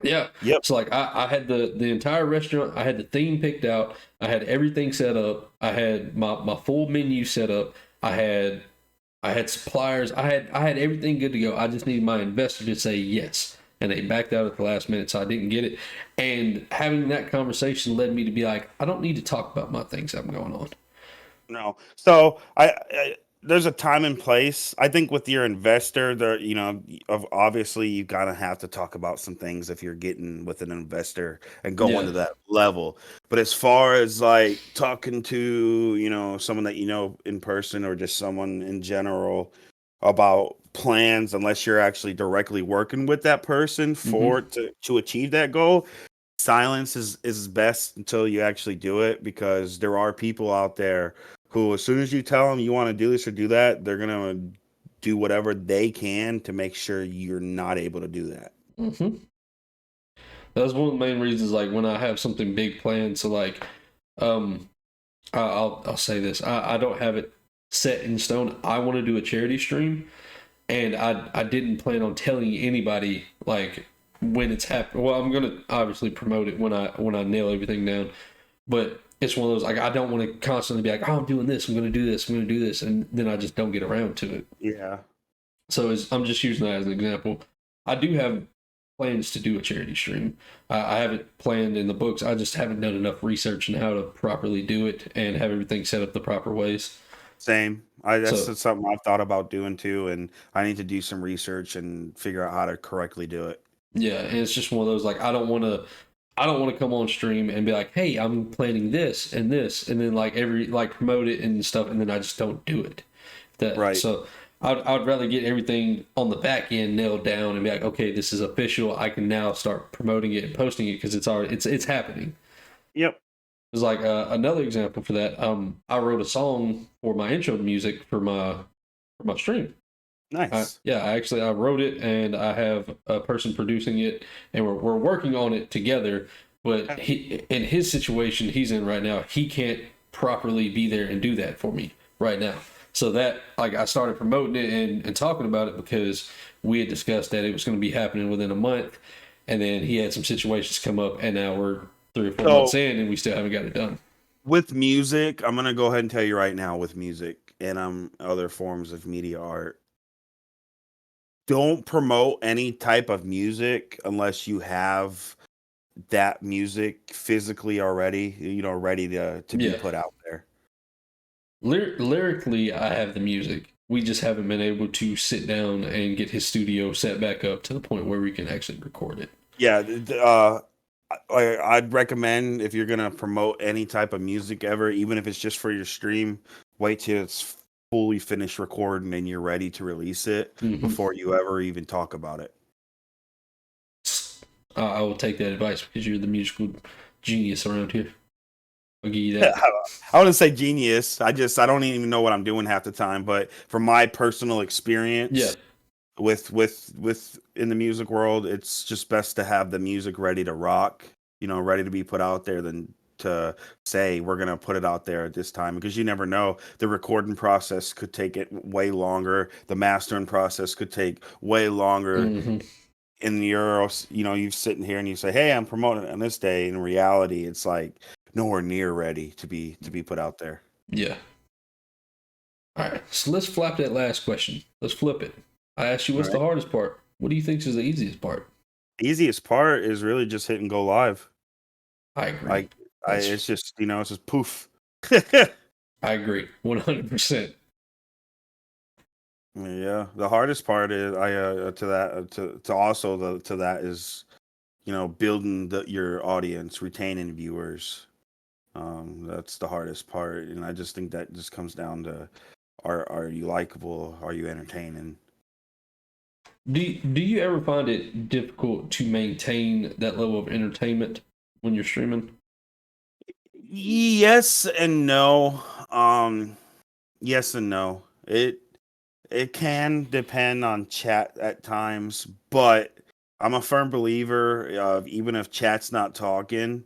Yeah. Yep. So like I had the entire restaurant, I had the theme picked out, I had everything set up, I had my full menu set up, I had suppliers, I had everything good to go. I just needed my investor to say yes. And they backed out at the last minute, so I didn't get it. And having that conversation led me to be like, I don't need to talk about my things that I'm going on. No. So I there's a time and place. I think with your investor, there, obviously you gotta have to talk about some things if you're getting with an investor and go into that level. But as far as like talking to, someone that in person or just someone in general about plans, unless you're actually directly working with that person to achieve that goal, silence is best until you actually do it, because there are people out there who, as soon as you tell them you want to do this or do that, they're going to do whatever they can to make sure you're not able to do that. Mm-hmm. That's one of the main reasons, like when I have something big planned. So like, I'll say this, I don't have it set in stone. I want to do a charity stream, and I didn't plan on telling anybody like when it's happening. Well, I'm gonna obviously promote it when I nail everything down, but it's one of those, like, I don't want to constantly be like, oh, I'm doing this, I'm gonna do this, and then I just don't get around to it. Yeah. So I'm just using that as an example. I do have plans to do a charity stream. I have it planned in the books. I just haven't done enough research on how to properly do it and have everything set up the proper ways. Same. That's something I've thought about doing too, and I need to do some research and figure out how to correctly do it. Yeah, and it's just one of those, like, I don't want to come on stream and be like, hey, I'm planning this, and then like promote it and stuff, and then I just don't do it. Right. So I'd rather get everything on the back end nailed down and be like, okay, this is official. I can now start promoting it and posting it because it's happening. Yep. It's like another example for that. I wrote a song for my intro music for my stream. Nice. I wrote it, and I have a person producing it, and we're working on it together. But in his situation he's in right now, he can't properly be there and do that for me right now. So that, like, I started promoting it and talking about it because we had discussed that it was going to be happening within a month, and then he had some situations come up, and now we're 3 or 4 months in, and we still haven't got it done. With music, I'm gonna go ahead and tell you right now, with music and other forms of media art, don't promote any type of music unless you have that music physically already, ready to be put out there. Lyrically, I have the music. We just haven't been able to sit down and get his studio set back up to the point where we can actually record it. Yeah, I'd recommend, if you're gonna promote any type of music ever, even if it's just for your stream, wait till it's fully finished recording and you're ready to release it before you ever even talk about it. I will take that advice because you're the musical genius around here. I'll give you that. I wouldn't say genius. I don't even know what I'm doing half the time. But from my personal experience, with in the music world, it's just best to have the music ready to rock, ready to be put out there, than to say we're gonna put it out there at this time, because you never know. The recording process could take it way longer. The mastering process could take way longer. Mm-hmm. In your, you sitting here and you say, "Hey, I'm promoting it on this day." In reality, it's like nowhere near ready to be put out there. Yeah. All right, so let's flap that last question. Let's flip it. I asked you what's the hardest part. What do you think is the easiest part? Easiest part is really just hit and go live. I agree. It's just it's just poof. I agree, 100%. Yeah, the hardest part is to that is building your audience, retaining viewers. That's the hardest part, and I just think that just comes down to are you likable? Are you entertaining? Do you ever find it difficult to maintain that level of entertainment when you're streaming? Yes and no. Yes and no. It can depend on chat at times, but I'm a firm believer of, even if chat's not talking,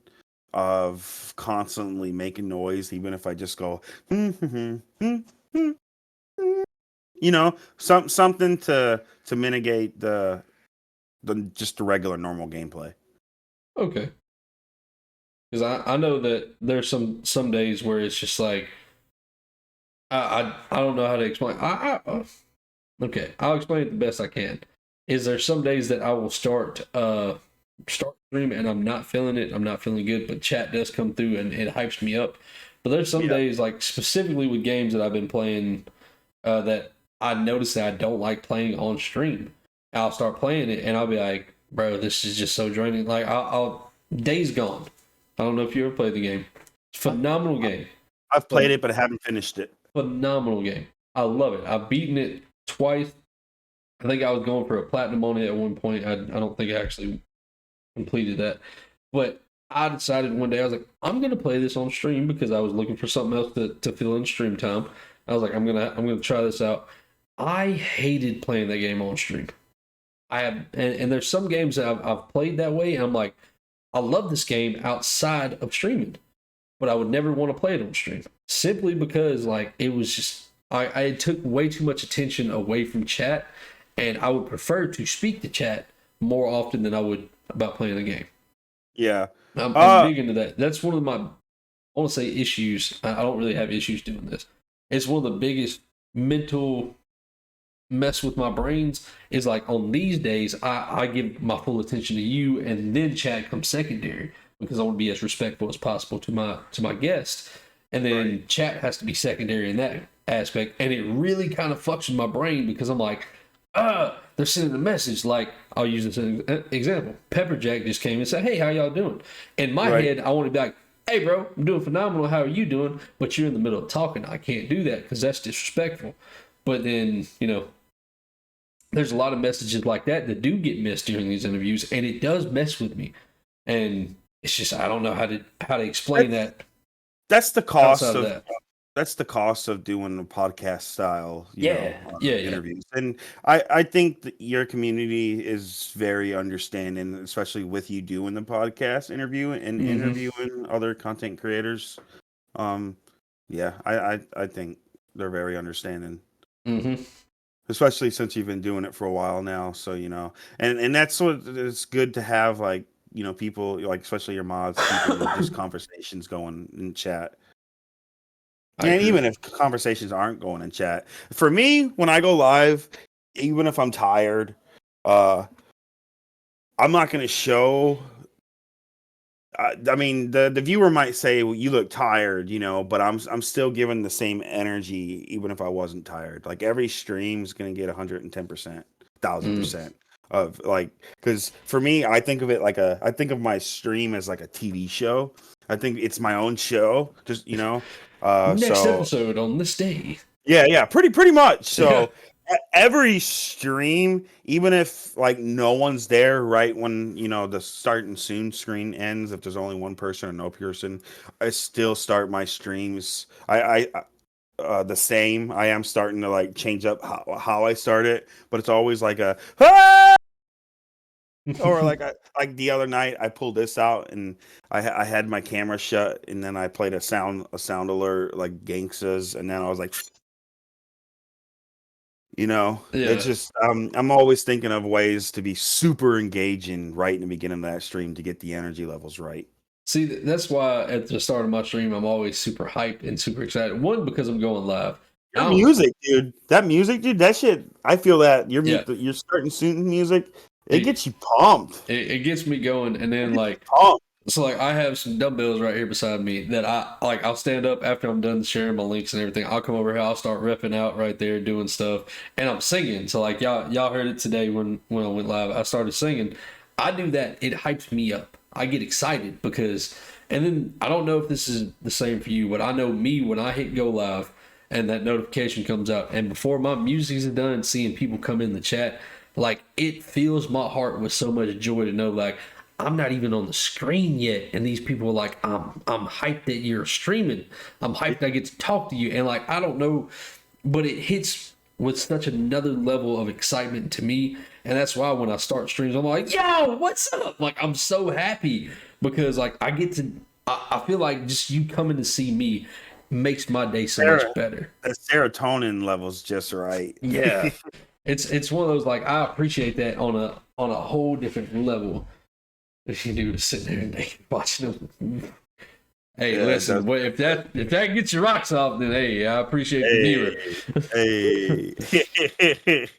of constantly making noise, even if I just go, something to mitigate the just the regular normal gameplay. Okay. Because I know that there's some days where it's just like I don't know how to explain. Okay, I'll explain it the best I can. Is there some days that I will start stream and I'm not feeling it, I'm not feeling good, but chat does come through and it hypes me up. But there's some days, like specifically with games that I've been playing, that I notice that I don't like playing on stream. I'll start playing it and I'll be like, bro, this is just so draining. Like I'll Days Gone. I don't know if you ever played the game. Phenomenal game. I've played it, but I haven't finished it. Phenomenal game. I love it. I've beaten it twice. I think I was going for a platinum on it at one point. I don't think I actually completed that. But I decided one day, I was like, I'm going to play this on stream because I was looking for something else to fill in stream time. I was like, I'm gonna try this out. I hated playing that game on stream. I have, and there's some games that I've played that way, and I'm like, I love this game outside of streaming, but I would never want to play it on stream simply because like it was just I took way too much attention away from chat, and I would prefer to speak to chat more often than I would about playing the game. Yeah, I'm big into that. That's one of my, I want to say issues. I don't really have issues doing this. It's one of the biggest mental mess with my brains is like on these days I give my full attention to you, and then chat comes secondary because I want to be as respectful as possible to my guest, and then chat has to be secondary in that aspect, and it really kind of fucks with my brain because I'm like, they're sending a message. Like, I'll use this as an example. Pepperjack just came and said, "Hey, how y'all doing?" In my head, I want to be like, "Hey, bro, I'm doing phenomenal. How are you doing?" But you're in the middle of talking. I can't do that because that's disrespectful. But then, there's a lot of messages like that do get missed during these interviews, and it does mess with me. And it's just I don't know how to explain that. That's the cost of that. That's the cost of doing a podcast style, interviews. And I think that your community is very understanding, especially with you doing the podcast interview and interviewing other content creators. I think they're very understanding. Mm-hmm. Especially since you've been doing it for a while now. So, and that's what it's good to have, like, people like, especially your mods, people just conversations going in chat. And even if conversations aren't going in chat, for me, when I go live, even if I'm tired, I'm not going to show. I mean, the viewer might say, "Well, you look tired," but I'm still giving the same energy, even if I wasn't tired. Like, every stream is going to get 110%, 1,000% of, like, because for me, I think of my stream as like a TV show. I think it's my own show, just next episode on this day. Yeah, pretty much. So every stream, even if like no one's there right when the starting soon screen ends, if there's only one person or no person, I still start my streams. I the same. I am starting to like change up how I start it, but it's always like a Or like the other night, I pulled this out and I had my camera shut, and then I played a sound alert like gangsters, and then I was like, it's Yeah. just I'm always thinking of ways to be super engaging right in the beginning of that stream to get the energy levels right. See, that's why at the start of my stream, I'm always super hyped and super excited. One, because I'm going live. Your music, dude. That music, dude. That shit. I feel that you're starting shooting music. It gets you pumped. It gets me going, and then like Pumped. so like I have some dumbbells right here beside me that I'll stand up after I'm done sharing my links and everything. I'll come over here, I'll start ripping out right there, doing stuff, and I'm singing. So like y'all heard it today when I went live. I started singing. I do that. It hypes me up. I get excited because, and then I don't know if this is the same for you, but I know me when I hit go live and that notification comes out, and before my music's done, seeing people come in the chat, like it fills my heart with so much joy to know like I'm not even on the screen yet, and these people are like, I'm hyped that you're streaming. I'm hyped that I get to talk to you, and like I don't know, but it hits with such another level of excitement to me, and that's why when I start streams, I'm like, yo, what's up? Like I'm so happy because like I get to, I feel like just you coming to see me makes my day so much better. The serotonin level's just right. Yeah, it's one of those like I appreciate that on a whole different level. If you do to sit there and watching them. Hey, yeah, listen, if that gets your rocks off, then hey, I appreciate the viewer.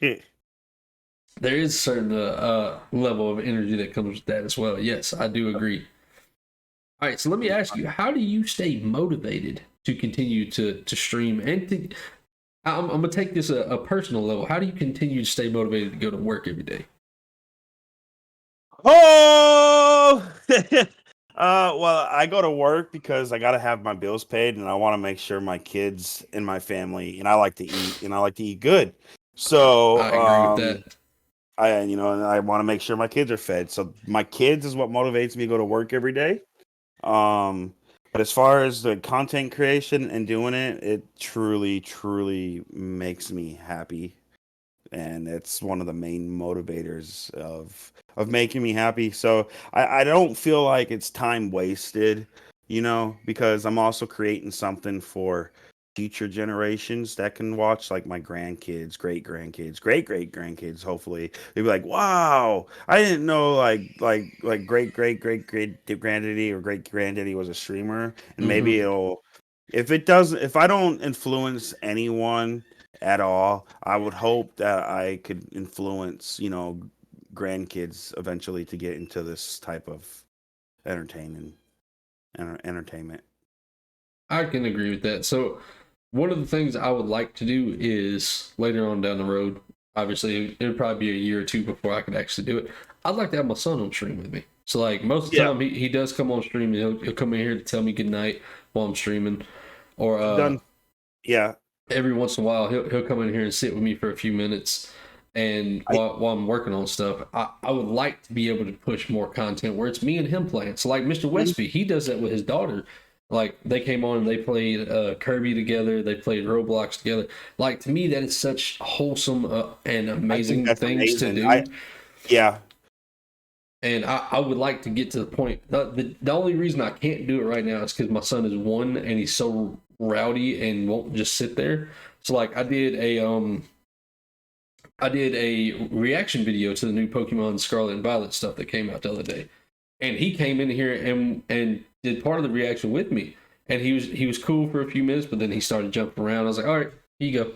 Hey. There is a certain level of energy that comes with that as well. Yes, I do agree. All right, so let me ask you, how do you stay motivated to continue to stream and to, I'm gonna take this a personal level. How do you continue to stay motivated to go to work every day? Oh, well, I go to work because I got to have my bills paid, and I want to make sure my kids and my family, and I like to eat, and I like to eat good. So I agree with that. and I want to make sure my kids are fed. So my kids is what motivates me to go to work every day. But as far as the content creation and doing it, it truly, truly makes me happy. And it's one of the main motivators of making me happy. So I don't feel like it's time wasted, because I'm also creating something for future generations that can watch, like my grandkids, great grandkids, great grandkids. Hopefully, they'll be like, "Wow, I didn't know like great granddaddy or great granddaddy was a streamer." And maybe it'll, if I don't influence anyone at all, I would hope that I could influence, grandkids eventually to get into this type of entertainment. I can agree with that. So one of the things I would like to do is later on down the road, obviously it would probably be a year or two before I could actually do it. I'd like to have my son on stream with me. So like most of the time he does come on stream. He'll come in here to tell me good night while I'm streaming, or every once in a while he'll come in here and sit with me for a few minutes. And while I'm working on stuff, I would like to be able to push more content where it's me and him playing. So like Mr. Westby, he does that with his daughter. Like they came on and they played Kirby together. They played Roblox together. Like to me, that is such wholesome and amazing things to do. And I would like to get to the point. The only reason I can't do it right now is because my son is 1 and he's so rowdy and won't just sit there. So like I did a reaction video to the new Pokemon Scarlet and Violet stuff that came out the other day. And he came in here and did part of the reaction with me. And he was cool for a few minutes, but then he started jumping around. I was like, all right, here you go.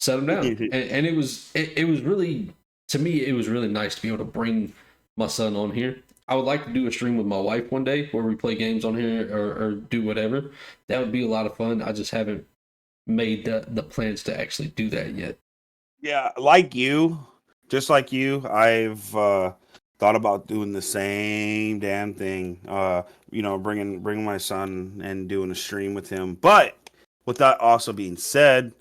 Set him down. and it was really, to me, it was really nice to be able to bring my son on here. I would like to do a stream with my wife one day where we play games on here or do whatever. That would be a lot of fun. I just haven't made the plans to actually do that yet. Yeah, just like you, I've thought about doing the same damn thing. Bringing my son and doing a stream with him. But with that also being said,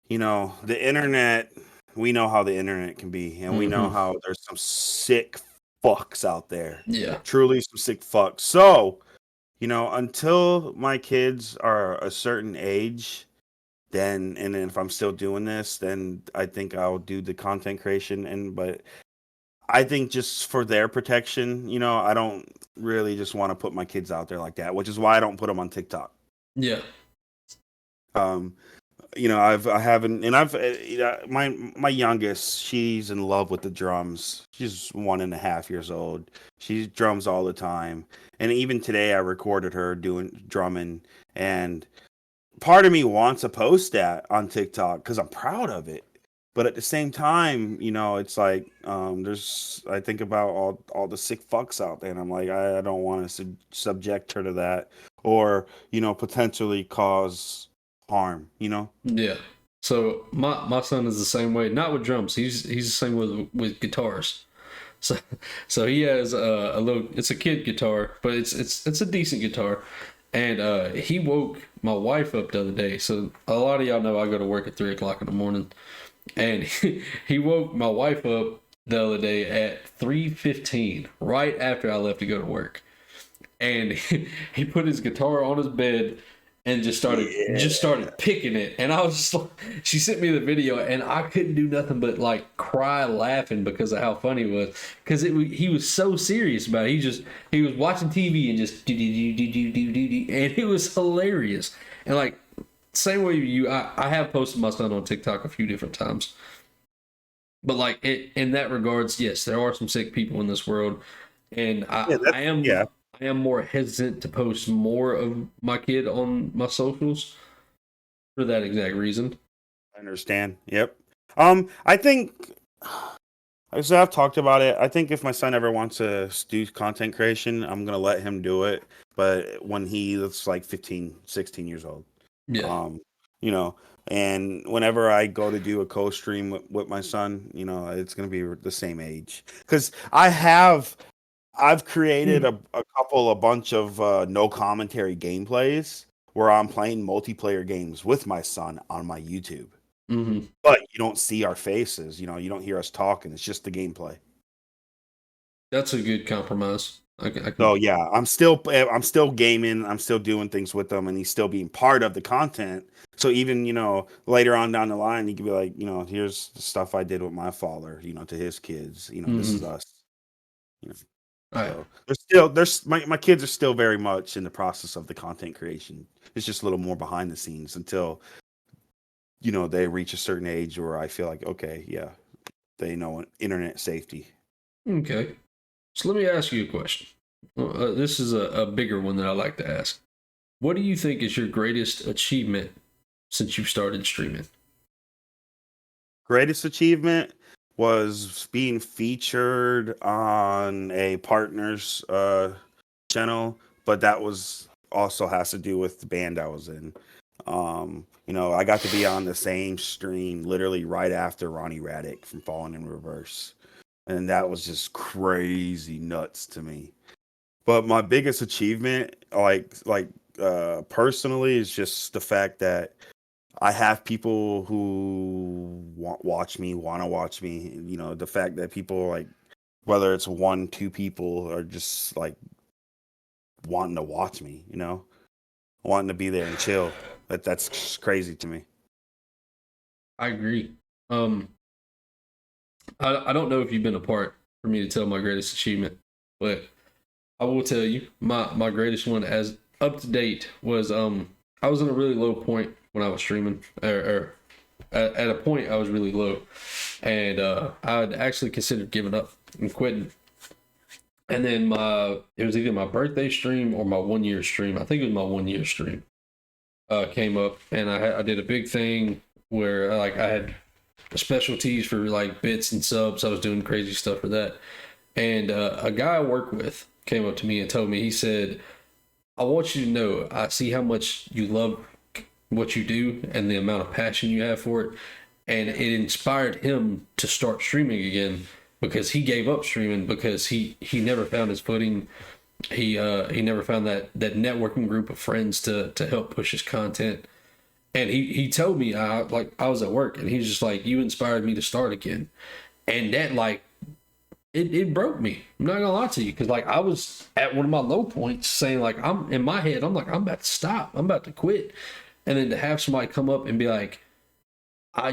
the internet, we know how the internet can be, and we know how there's some sick fucks out there. Yeah, truly some sick fucks. So, until my kids are a certain age, and if I'm still doing this, then I think I'll do the content creation. But I think just for their protection, I don't really just want to put my kids out there like that, which is why I don't put them on TikTok. Yeah. Um, I haven't, and my youngest, she's in love with the drums. She's 1.5 years old. She drums all the time, and even today I recorded her doing drumming, and part of me wants to post that on TikTok because I'm proud of it. But at the same time, it's like I think about all the sick fucks out there, and I'm like, I don't want to subject her to that, or potentially cause harm. Yeah. So my son is the same way. Not with drums. He's the same with guitars. So he has a little. It's a kid guitar, but it's a decent guitar. And he woke my wife up the other day. So a lot of y'all know I go to work at 3 o'clock in the morning. And he woke my wife up the other day at 3:15, right after I left to go to work. And he put his guitar on his bed and just started picking it. And I was just like, she sent me the video, and I couldn't do nothing but like cry laughing because of how funny it was. Because he was so serious about it. He was watching TV and just and it was hilarious. And like, same way I have posted my son on TikTok a few different times. But like in that regards, yes, there are some sick people in this world, and I am more hesitant to post more of my kid on my socials for that exact reason. I understand. Yep. I think, as I've talked about it, I think if my son ever wants to do content creation, I'm gonna let him do it. But when he's like 15, 16 years old. Yeah. And whenever I go to do a co-stream with my son, it's going to be the same age. Because I've created a bunch of no commentary gameplays where I'm playing multiplayer games with my son on my YouTube. Mm-hmm. But you don't see our faces, you don't hear us talking. It's just the gameplay. That's a good compromise. So yeah, I'm still gaming. I'm still doing things with him, and he's still being part of the content. So even later on down the line, he could be like, here's the stuff I did with my father, to his kids. This is us. So my kids are still very much in the process of the content creation. It's just a little more behind the scenes until they reach a certain age where I feel like, okay, yeah, they know internet safety. Okay. So let me ask you a question. This is a bigger one that I like to ask. What do you think is your greatest achievement since you started streaming? Greatest achievement was being featured on a partner's channel, but that was also has to do with the band I was in. I got to be on the same stream literally right after Ronnie Raddick from Falling in Reverse. And that was just crazy nuts to me. But my biggest achievement, personally, is just the fact that I have people who want to watch me. The fact that people whether it's 1, 2 people, are just wanting to watch me. Wanting to be there and chill. That's crazy to me. I agree. I don't know if you've been a part for me to tell my greatest achievement, but I will tell you my greatest one as up to date was I was in a really low point when I was streaming, or at a point I was really low, and I'd actually considered giving up and quitting. And then it was either my birthday stream or my 1 year stream. I think it was my 1 year stream. Came up, and I did a big thing where I had specialties for bits and subs. I was doing crazy stuff for that. And a guy I work with came up to me and told me, he said, I want you to know, I see how much you love what you do and the amount of passion you have for it. And it inspired him to start streaming again, because he gave up streaming because he never found his footing. He never found that networking group of friends to help push his content. And he told me, I was at work, and he's just like, you inspired me to start again. And that it broke me. I'm not gonna lie to you, because I was at one of my low points, saying I'm in my head, I'm about to stop, I'm about to quit. And then to have somebody come up and be like,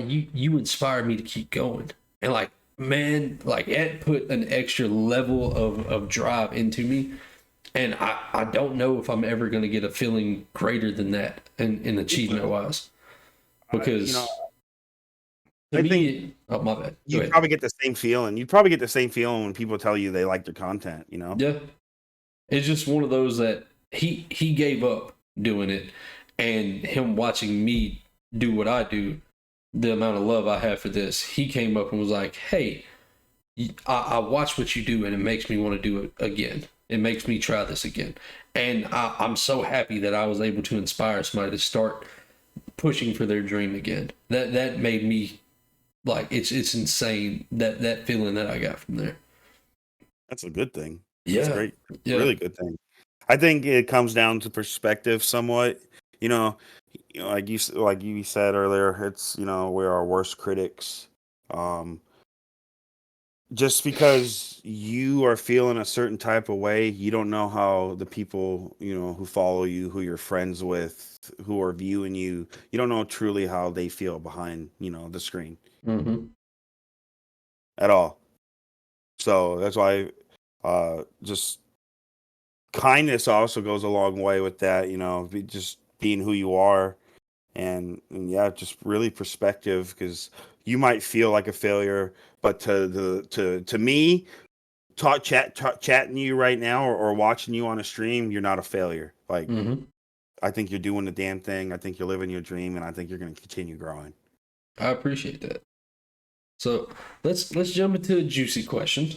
you inspired me to keep going. And man, like it put an extra level of drive into me. And I don't know if I'm ever going to get a feeling greater than that in achievement wise. Because to I me, think oh, my bad. Go you ahead. probably get the same feeling. You probably get the same feeling when people tell you they like their content, you know? Yeah. It's just one of those that he gave up doing it, and him watching me do what I do, the amount of love I have for this, he came up and was like, "Hey, I watch what you do, and it makes me want to do it again. It makes me try this again." And I'm so happy that I was able to inspire somebody to start pushing for their dream again. That made me like it's insane that feeling that I got from there. That's a good thing. That's Yeah, great. yeah. Really good thing. I think it comes down to perspective somewhat. You know, like you said earlier, it's we're our worst critics. Um, just because you are feeling a certain type of way, you don't know how the people who follow you, who you're friends with, who are viewing you, you don't know truly how they feel behind the screen Mm-hmm. at all. So that's why just kindness also goes a long way with that, just being who you are, and yeah, just really perspective, because you might feel like a failure, but to me, chatting you right now, or watching you on a stream, you're not a failure. Like, Mm-hmm. I think you're doing the damn thing. I think you're living your dream, and I think you're going to continue growing. I appreciate that. So let's jump into a juicy question.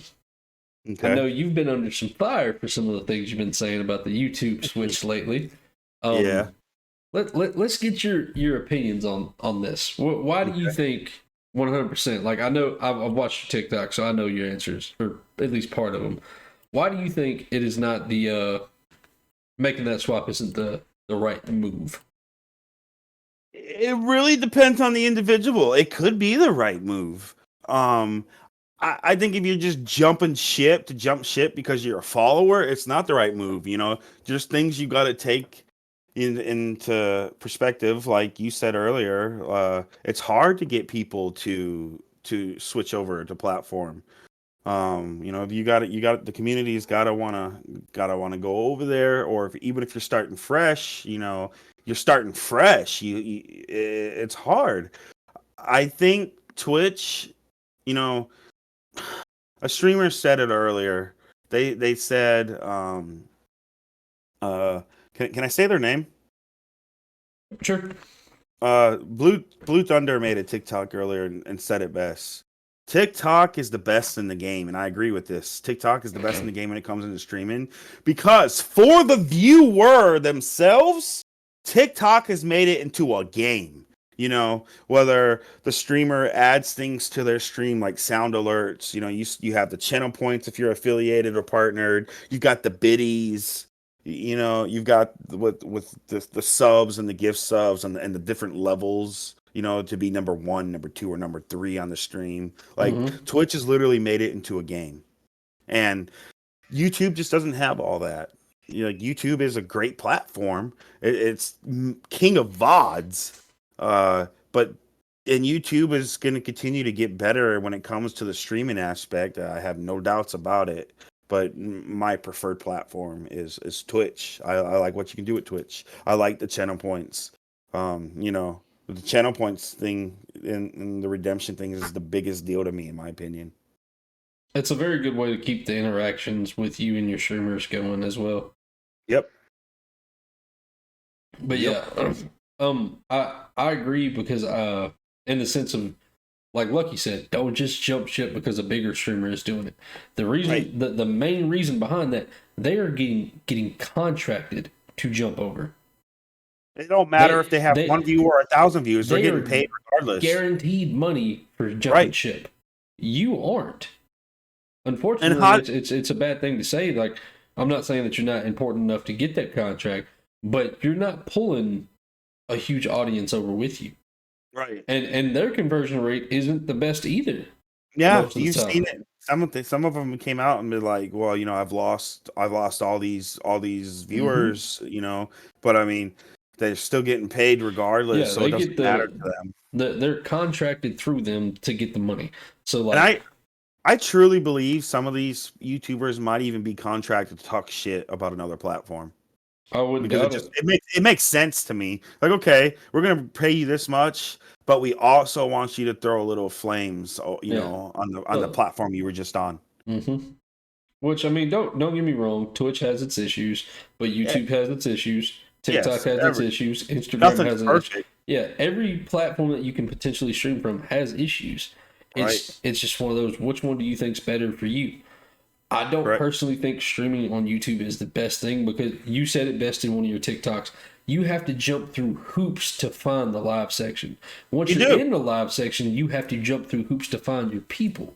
I know Okay. you've been under some fire for some of the things you've been saying about the YouTube switch lately. Yeah. Let's get your opinions on this. Why do you Okay. think 100%? Like, I know I've watched your TikTok, so I know your answers, or at least part of them. Why do you think it is not the making that swap isn't the right move? It really depends on the individual. It could be the right move. Um, I think if you're just jumping ship to jump ship because you're a follower, it's not the right move. Just things you got to take into perspective. Like you said earlier, it's hard to get people to switch over to platform. If you got the community's gotta wanna go over there, or even if you're starting fresh, you're starting fresh. It's hard. I think Twitch, you know, a streamer said it earlier. They said, uh, can I say their name? Sure. Blue Thunder made a TikTok earlier and said it best. TikTok is the best in the game, and I agree with this. TikTok is the best in the game when it comes into streaming, because for the viewer themselves, TikTok has made it into a game. Whether the streamer adds things to their stream like sound alerts, you have the channel points if you're affiliated or partnered. You've got the biddies. You've got with the subs and the gift subs and the different levels, to be number 1, number 2, or number 3 on the stream. Like, Mm-hmm. Twitch has literally made it into a game. And YouTube just doesn't have all that. Like, YouTube is a great platform. It's king of VODs. But and YouTube is going to continue to get better when it comes to the streaming aspect. I have no doubts about it. But my preferred platform is Twitch. I like what you can do with Twitch. I like the channel points. The channel points thing and the redemption thing is the biggest deal to me, in my opinion. It's a very good way to keep the interactions with you and your streamers going as well. Yep. But Yep. yeah, I agree, because in the sense of, like Lucky said, don't just jump ship because a bigger streamer is doing it. The reason, Right. the main reason behind that, they are getting contracted to jump over. It don't matter if they have They 1 view or 1,000 views. They're they getting are paid regardless. guaranteed money for jumping Right. ship. You aren't. And Unfortunately, how it's a bad thing to say. Like, I'm not saying that you're not important enough to get that contract, but you're not pulling a huge audience over with you. right. And their conversion rate isn't the best either. Yeah, Most of the you've time. seen it. Some of them came out and be like, "Well, I've lost all these viewers, but I mean, they're still getting paid regardless, Yeah, so it they get doesn't matter to them." they're contracted through them to get the money. So And like, I truly believe some of these YouTubers might even be contracted to talk shit about another platform. I wouldn't Because doubt it. it makes sense to me. Like, okay, we're gonna pay you this much, but we also want you to throw a little flames, on the platform you were just on. Mm-hmm. Which, I mean, don't get me wrong. Twitch has its issues, but YouTube has its issues. TikTok has its issues. Instagram nothing's has an issue. perfect. Yeah, every platform that you can potentially stream from has issues. It's just one of those. Which one do you think's better for you? I don't personally think streaming on YouTube is the best thing because you said it best in one of your TikToks. You have to jump through hoops to find the live section. Once you're in the live section, you have to jump through hoops to find your people.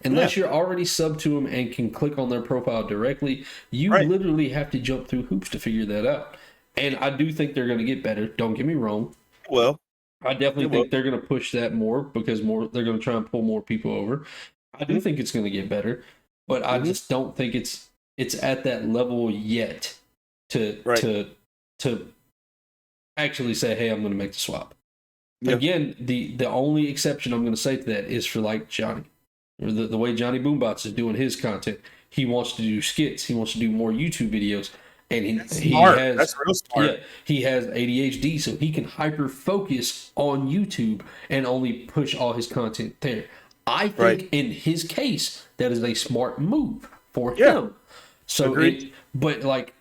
Unless you're already subbed to them and can click on their profile directly, you literally have to jump through hoops to figure that out. And I do think they're going to get better. Don't get me wrong. Well, I definitely think they're going to push that more because they're going to try and pull more people over. I do think it's going to get better, but I just don't think it's at that level yet to actually say, hey, I'm going to make the swap. Again, the only exception I'm going to say to that is for like Johnny, or the way Johnny Boombots is doing his content. He wants to do skits. He wants to do more YouTube videos. And that's real smart. Yeah, he has ADHD, so he can hyper focus on YouTube and only push all his content there. I think in his case, that is a smart move for him. So, but like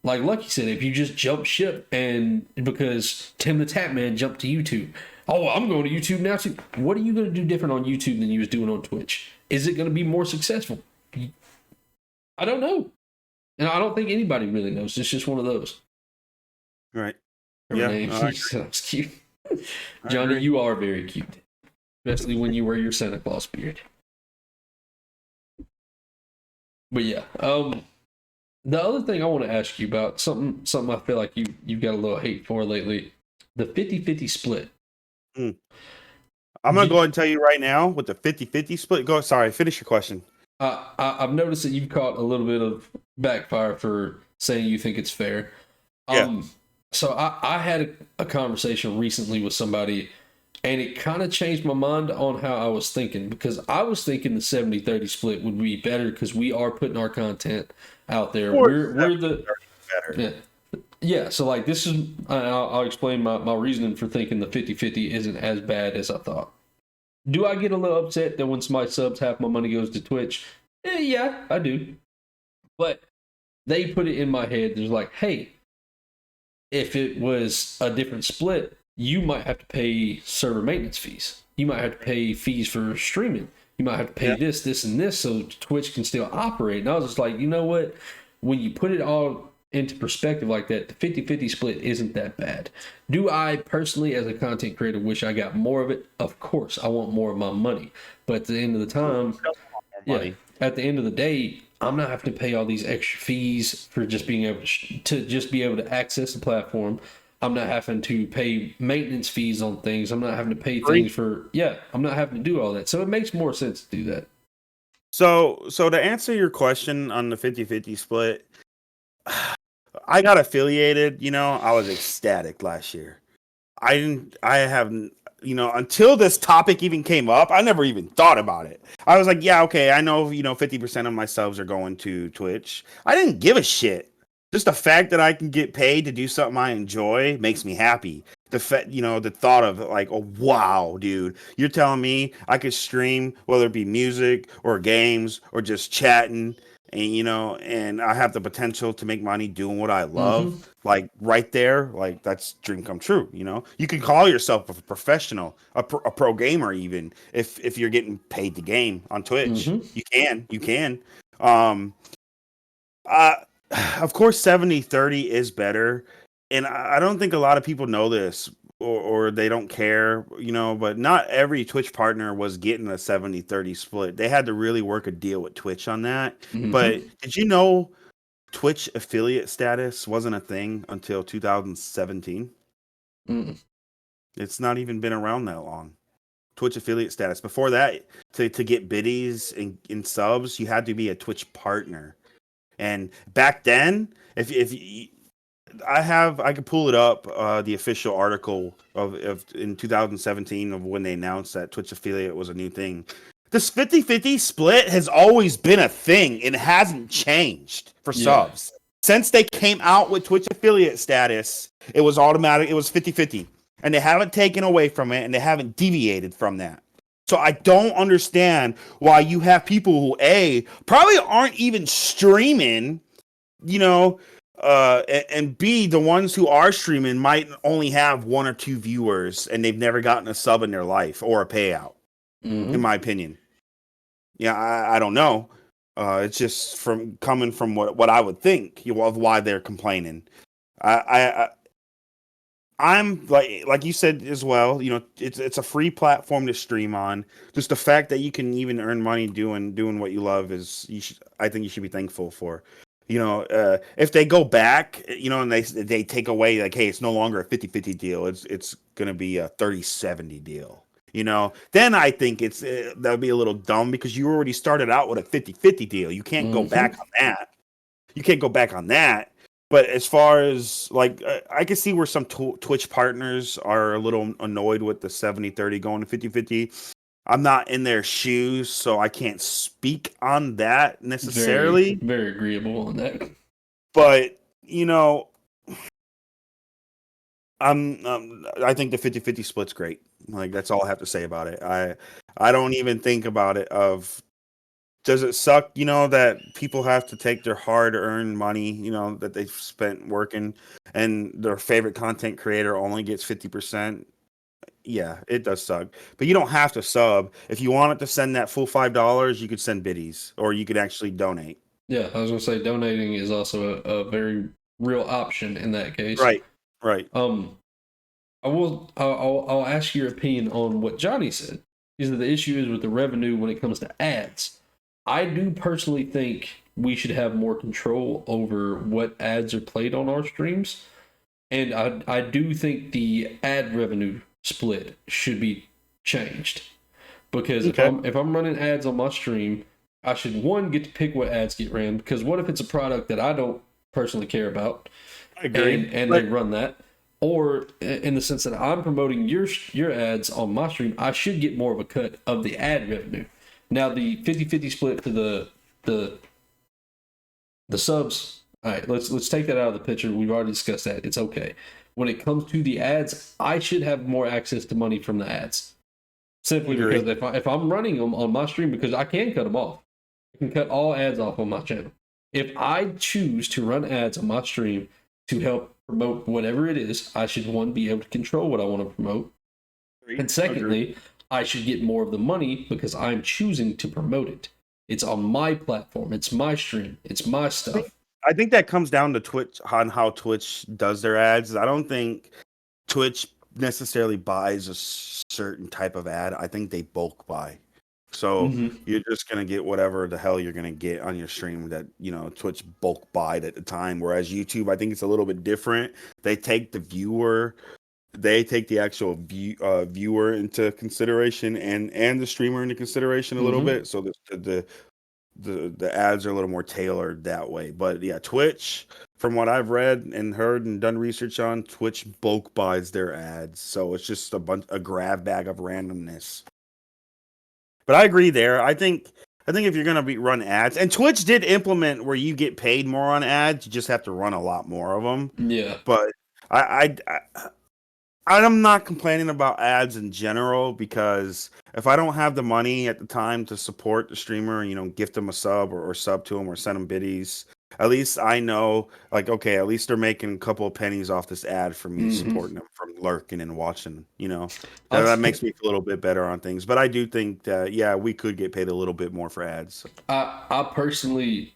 Lucky said, if you just jump ship and because Tim the Tap Man jumped to YouTube, oh, I'm going to YouTube now too. What are you going to do different on YouTube than you was doing on Twitch? Is it going to be more successful? I don't know. And I don't think anybody really knows. It's just one of those. Right. That's cute. Johnny, you are very cute. Especially when you wear your Santa Claus beard. But yeah. The other thing I want to ask you about, something I feel like you've got a little hate for lately. The 50-50 split. I'm going to go ahead and tell you right now with the 50-50 split. Finish your question. I've noticed that you've caught a little bit of backfire for saying you think it's fair. So I had a conversation recently with somebody, and it kind of changed my mind on how I was thinking, because I was thinking the 70-30 split would be better because we are putting our content out there. We're the better. Yeah. So like this is, I'll explain my reasoning for thinking the 50-50 isn't as bad as I thought. Do I get a little upset that when somebody subs, half my money goes to Twitch? Yeah, I do. But they put it in my head. There's like, hey, if it was a different split, you might have to pay server maintenance fees. You might have to pay fees for streaming. You might have to pay this, and this, so Twitch can still operate. And I was just like, you know what? When you put it all into perspective like that, the 50-50 split isn't that bad. Do I personally, as a content creator, wish I got more of it? Of course, I want more of my money. But at the end of the time, at the end of the day, I'm not having to pay all these extra fees for just being able to just be able to access the platform. I'm not having to pay maintenance fees on things. I'm not having to pay things for, I'm not having to do all that. So it makes more sense to do that. So to answer your question on the 50-50 split, I got affiliated, I was ecstatic last year. Until this topic even came up, I never even thought about it. I was like, yeah, okay, I know, 50% of my subs are going to Twitch. I didn't give a shit. Just the fact that I can get paid to do something I enjoy makes me happy. The thought of like, oh, wow, dude, you're telling me I could stream, whether it be music or games or just chatting, and I have the potential to make money doing what I love, like right there, like that's dream come true. You can call yourself a professional, a pro gamer, even if you're getting paid to game on Twitch. You can. Of course, 70-30 is better, and I don't think a lot of people know this, or they don't care, but not every Twitch partner was getting a 70-30 split. They had to really work a deal with Twitch on that. But did you know Twitch affiliate status wasn't a thing until 2017? It's not even been around that long. Twitch affiliate status. Before that, to get biddies and subs, you had to be a Twitch partner. And back then, if I could pull it up, the official article of in 2017 of when they announced that Twitch affiliate was a new thing. this 50-50 split has always been a thing. It hasn't changed for subs. Since they came out with Twitch affiliate status, it was automatic. It was 50-50. And they haven't taken away from it, and they haven't deviated from that. So I don't understand why you have people who, A, probably aren't even streaming, and B, the ones who are streaming might only have 1 or 2 viewers, and they've never gotten a sub in their life or a payout, in my opinion. Yeah, I don't know. It's just coming from what I would think of why they're complaining. I'm like you said as well. It's a free platform to stream on. Just the fact that you can even earn money doing what you love I think you should be thankful for. If they go back, and they take away like, hey, it's no longer a 50-50 deal. It's gonna be a 30-70 deal. Then I think that would be a little dumb because you already started out with a 50-50 deal. You can't go back on that. You can't go back on that. But as far as I can see where some Twitch partners are a little annoyed with the 70-30 going to 50-50. I'm not in their shoes, so I can't speak on that necessarily. Very, very agreeable on that. But I think the 50-50 split's great. That's all I have to say about it. I don't even think about it does it suck, that people have to take their hard-earned money, that they've spent working, and their favorite content creator only gets 50%? Yeah, it does suck. But you don't have to sub. If you wanted to send that full $5, you could send biddies, or you could actually donate. Yeah, I was going to say donating is also a very real option in that case. Right. I'll ask your opinion on what Johnny said. He said the issue is with the revenue when it comes to ads. I do personally think we should have more control over what ads are played on our streams. And I do think the ad revenue split should be changed. Because if I'm running ads on my stream, I should, one, get to pick what ads get ran. Because what if it's a product that I don't personally care about? I agree. And they run that. Or in the sense that I'm promoting your ads on my stream, I should get more of a cut of the ad revenue. Now, the 50-50 split to the subs, all right, let's take that out of the picture. We've already discussed that. It's okay. When it comes to the ads, I should have more access to money from the ads. Simply because if I'm running them on my stream, because I can cut them off. I can cut all ads off on my channel. If I choose to run ads on my stream to help promote whatever it is, I should, one, be able to control what I want to promote. And secondly, I should get more of the money because I'm choosing to promote it. It's on my platform. It's my stream. It's my stuff. I think that comes down to Twitch, on how Twitch does their ads. I don't think Twitch necessarily buys a certain type of ad. I think they bulk buy. So you're just going to get whatever the hell you're going to get on your stream that, Twitch bulk buyed at the time. Whereas YouTube, I think it's a little bit different. They take the viewer. They take the actual viewer into consideration and the streamer into consideration a little bit. So the ads are a little more tailored that way. But yeah, Twitch, from what I've read and heard and done research on, Twitch bulk buys their ads. So it's just a grab bag of randomness. But I agree there. I think if you're gonna run ads, and Twitch did implement where you get paid more on ads, you just have to run a lot more of them. Yeah. But I'm not complaining about ads in general, because if I don't have the money at the time to support the streamer, gift them a sub or sub to them or send them biddies, at least I know, okay, at least they're making a couple of pennies off this ad for me supporting them from lurking and watching, that makes me feel a little bit better on things. But I do think that, yeah, we could get paid a little bit more for ads. I personally,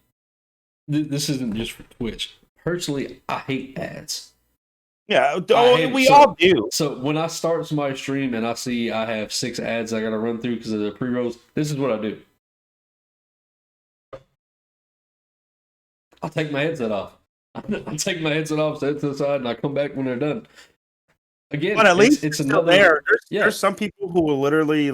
this isn't just for Twitch. Personally, I hate ads. Yeah, we all do. So when I start somebody's stream and I see I have 6 ads I got to run through because of the pre-rolls, this is what I do. I'll take my headset off. I take my headset off, set it to the side, and I come back when they're done. Again, but at least it's another there. There's some people who will literally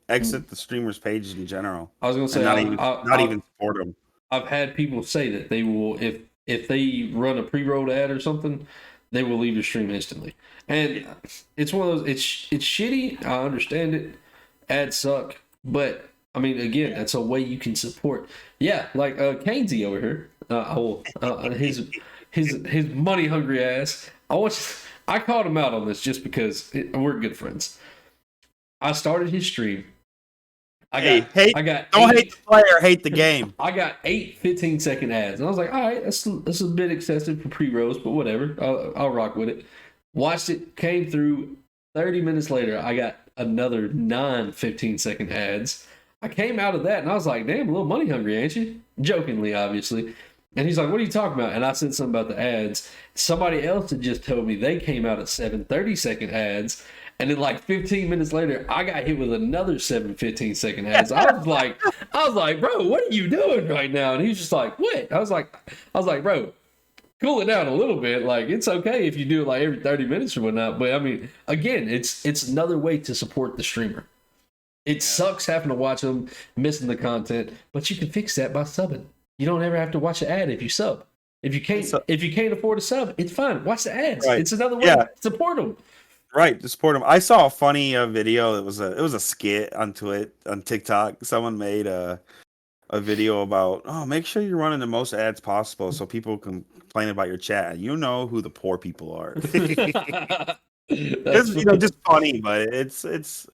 exit the streamer's page in general. I was gonna say not even support them. I've had people say that they will, if they run a pre-rolled ad or something, they will leave the stream instantly. And it's one of those. It's shitty. I understand it. Ads suck, but I mean, again, that's a way you can support. Yeah, like Kainsey over here. His money hungry ass. I called him out on this just because we're good friends. I started his stream. I got don't hate eight. the player, hate the game. I got 8 15-second ads, and I was like, all right, that's a bit excessive for pre-rolls, but whatever. I'll rock with it. Watched it, came through. 30 minutes later, I got another 9 15-second ads. I came out of that, and I was like, damn, a little money hungry, ain't you? Jokingly, obviously. And he's like, what are you talking about? And I said something about the ads. Somebody else had just told me they came out at 7 30-second ads. And then like 15 minutes later, I got hit with another 7 15-second ads. I was like, bro, what are you doing right now? And he was just like, what? I was like, bro, cool it down a little bit. Like, it's okay if you do it like every 30 minutes or whatnot. But I mean, again, it's another way to support the streamer. It sucks having to watch them missing the content, but you can fix that by subbing. You don't ever have to watch an ad if you sub. If you can't afford a sub, it's fine. Watch the ads. Right. It's another way to support them. Right, to support them. I saw a funny video. It was a skit on TikTok. Someone made a video about, make sure you're running the most ads possible so people can complain about your chat. You know who the poor people are. Just funny, but it's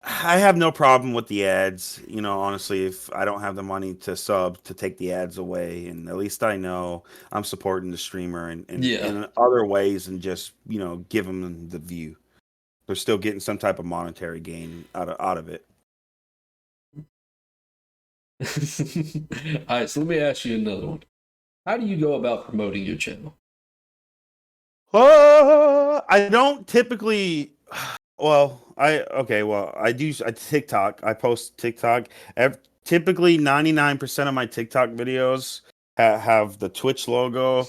I have no problem with the ads. Honestly, if I don't have the money to sub to take the ads away, and at least I know I'm supporting the streamer in other ways and just give them the view. They're still getting some type of monetary gain out of it. All right, so let me ask you another one. How do you go about promoting your channel? I don't typically. I do TikTok. I post TikTok. Typically, 99% of my TikTok videos have the Twitch logo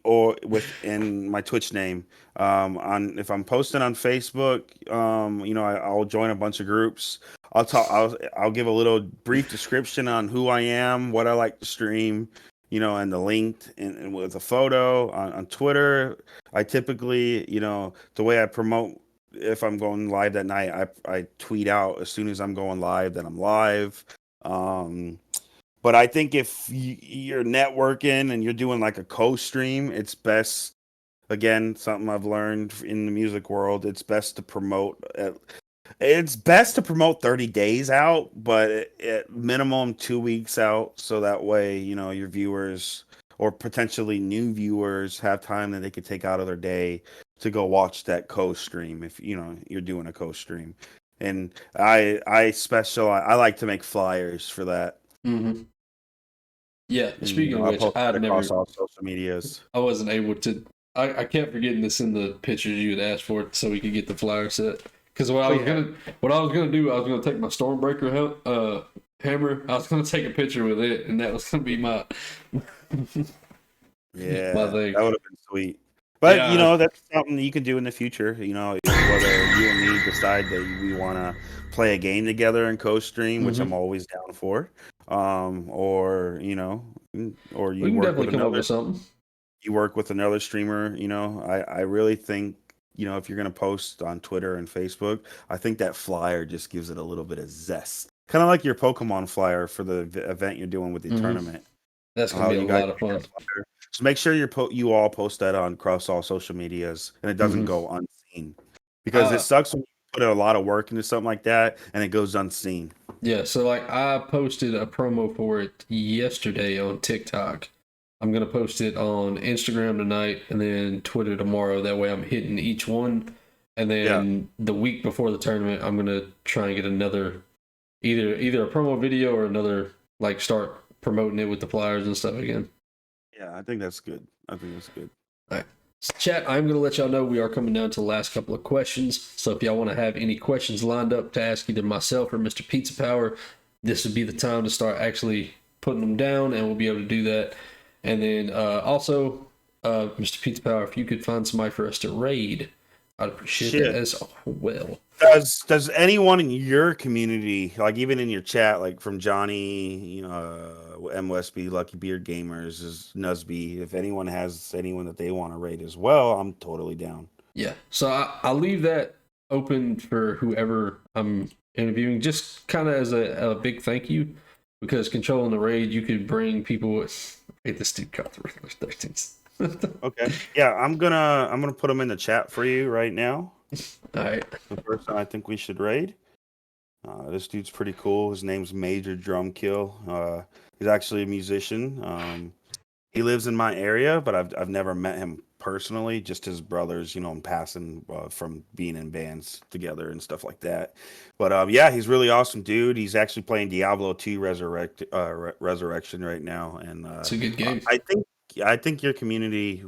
or within my Twitch name. If I'm posting on Facebook, I'll join a bunch of groups. I'll give a little brief description on who I am, what I like to stream, and the link and with a photo on Twitter. I typically, the way I promote. If I'm going live that night, I tweet out as soon as I'm going live that I'm live. But I think if you're networking and you're doing like a co-stream, it's best, again, something I've learned in the music world, it's best to promote 30 days out, but at minimum 2 weeks out. So that way, your viewers or potentially new viewers have time that they could take out of their day to go watch that co-stream if you're doing a co-stream. And I like to make flyers for that. Mm-hmm. Yeah, speaking of which, I've never across all social medias. I wasn't able to. I kept forgetting to send the pictures you had asked for so we could get the flyer set. Because what I was gonna do, I was gonna take my Stormbreaker hammer. I was gonna take a picture with it, and that was gonna be my my thing. That would have been sweet. But that's something you can do in the future. Whether you and me decide that we want to play a game together and co-stream, which I'm always down for. Or you can definitely come up with something. You work with another streamer. I really think if you're gonna post on Twitter and Facebook, I think that flyer just gives it a little bit of zest, kind of like your Pokemon flyer for the event you're doing with the tournament. That's gonna be a lot of fun. So make sure you all post that on across all social medias, and it doesn't go unseen, because it sucks when you put a lot of work into something like that and it goes unseen. Yeah, so like I posted a promo for it yesterday on TikTok. I'm gonna post it on Instagram tonight and then Twitter tomorrow. That way I'm hitting each one, and then the week before the tournament, I'm gonna try and get another either a promo video or another, like, start promoting it with the flyers and stuff again. Yeah, I think that's good. All right. So chat, I'm going to let y'all know we are coming down to the last couple of questions. So if y'all want to have any questions lined up to ask either myself or Mr. Pizza Power, this would be the time to start actually putting them down, and we'll be able to do that. And then also, Mr. Pizza Power, if you could find somebody for us to raid, I'd appreciate that as well. Does anyone in your community, like even in your chat, like from Johnny, M. Westby, Lucky Beard Gamers, is Nusby, if anyone has anyone that they want to raid as well, I'm totally down. Yeah, so I'll leave that open for whoever I'm interviewing, just kind of as a big thank you, because controlling the raid, you could bring people. Hey, this dude got the regular 13s. Okay. Yeah, I'm gonna put them in the chat for you right now. All right. The person I think we should raid. This dude's pretty cool. His name's Major Drumkill. He's actually a musician. He lives in my area, but I've never met him personally. Just his brothers, in passing from being in bands together and stuff like that. But yeah, he's really awesome, dude. He's actually playing Diablo 2 Resurrection right now, and It's a good game. I think your community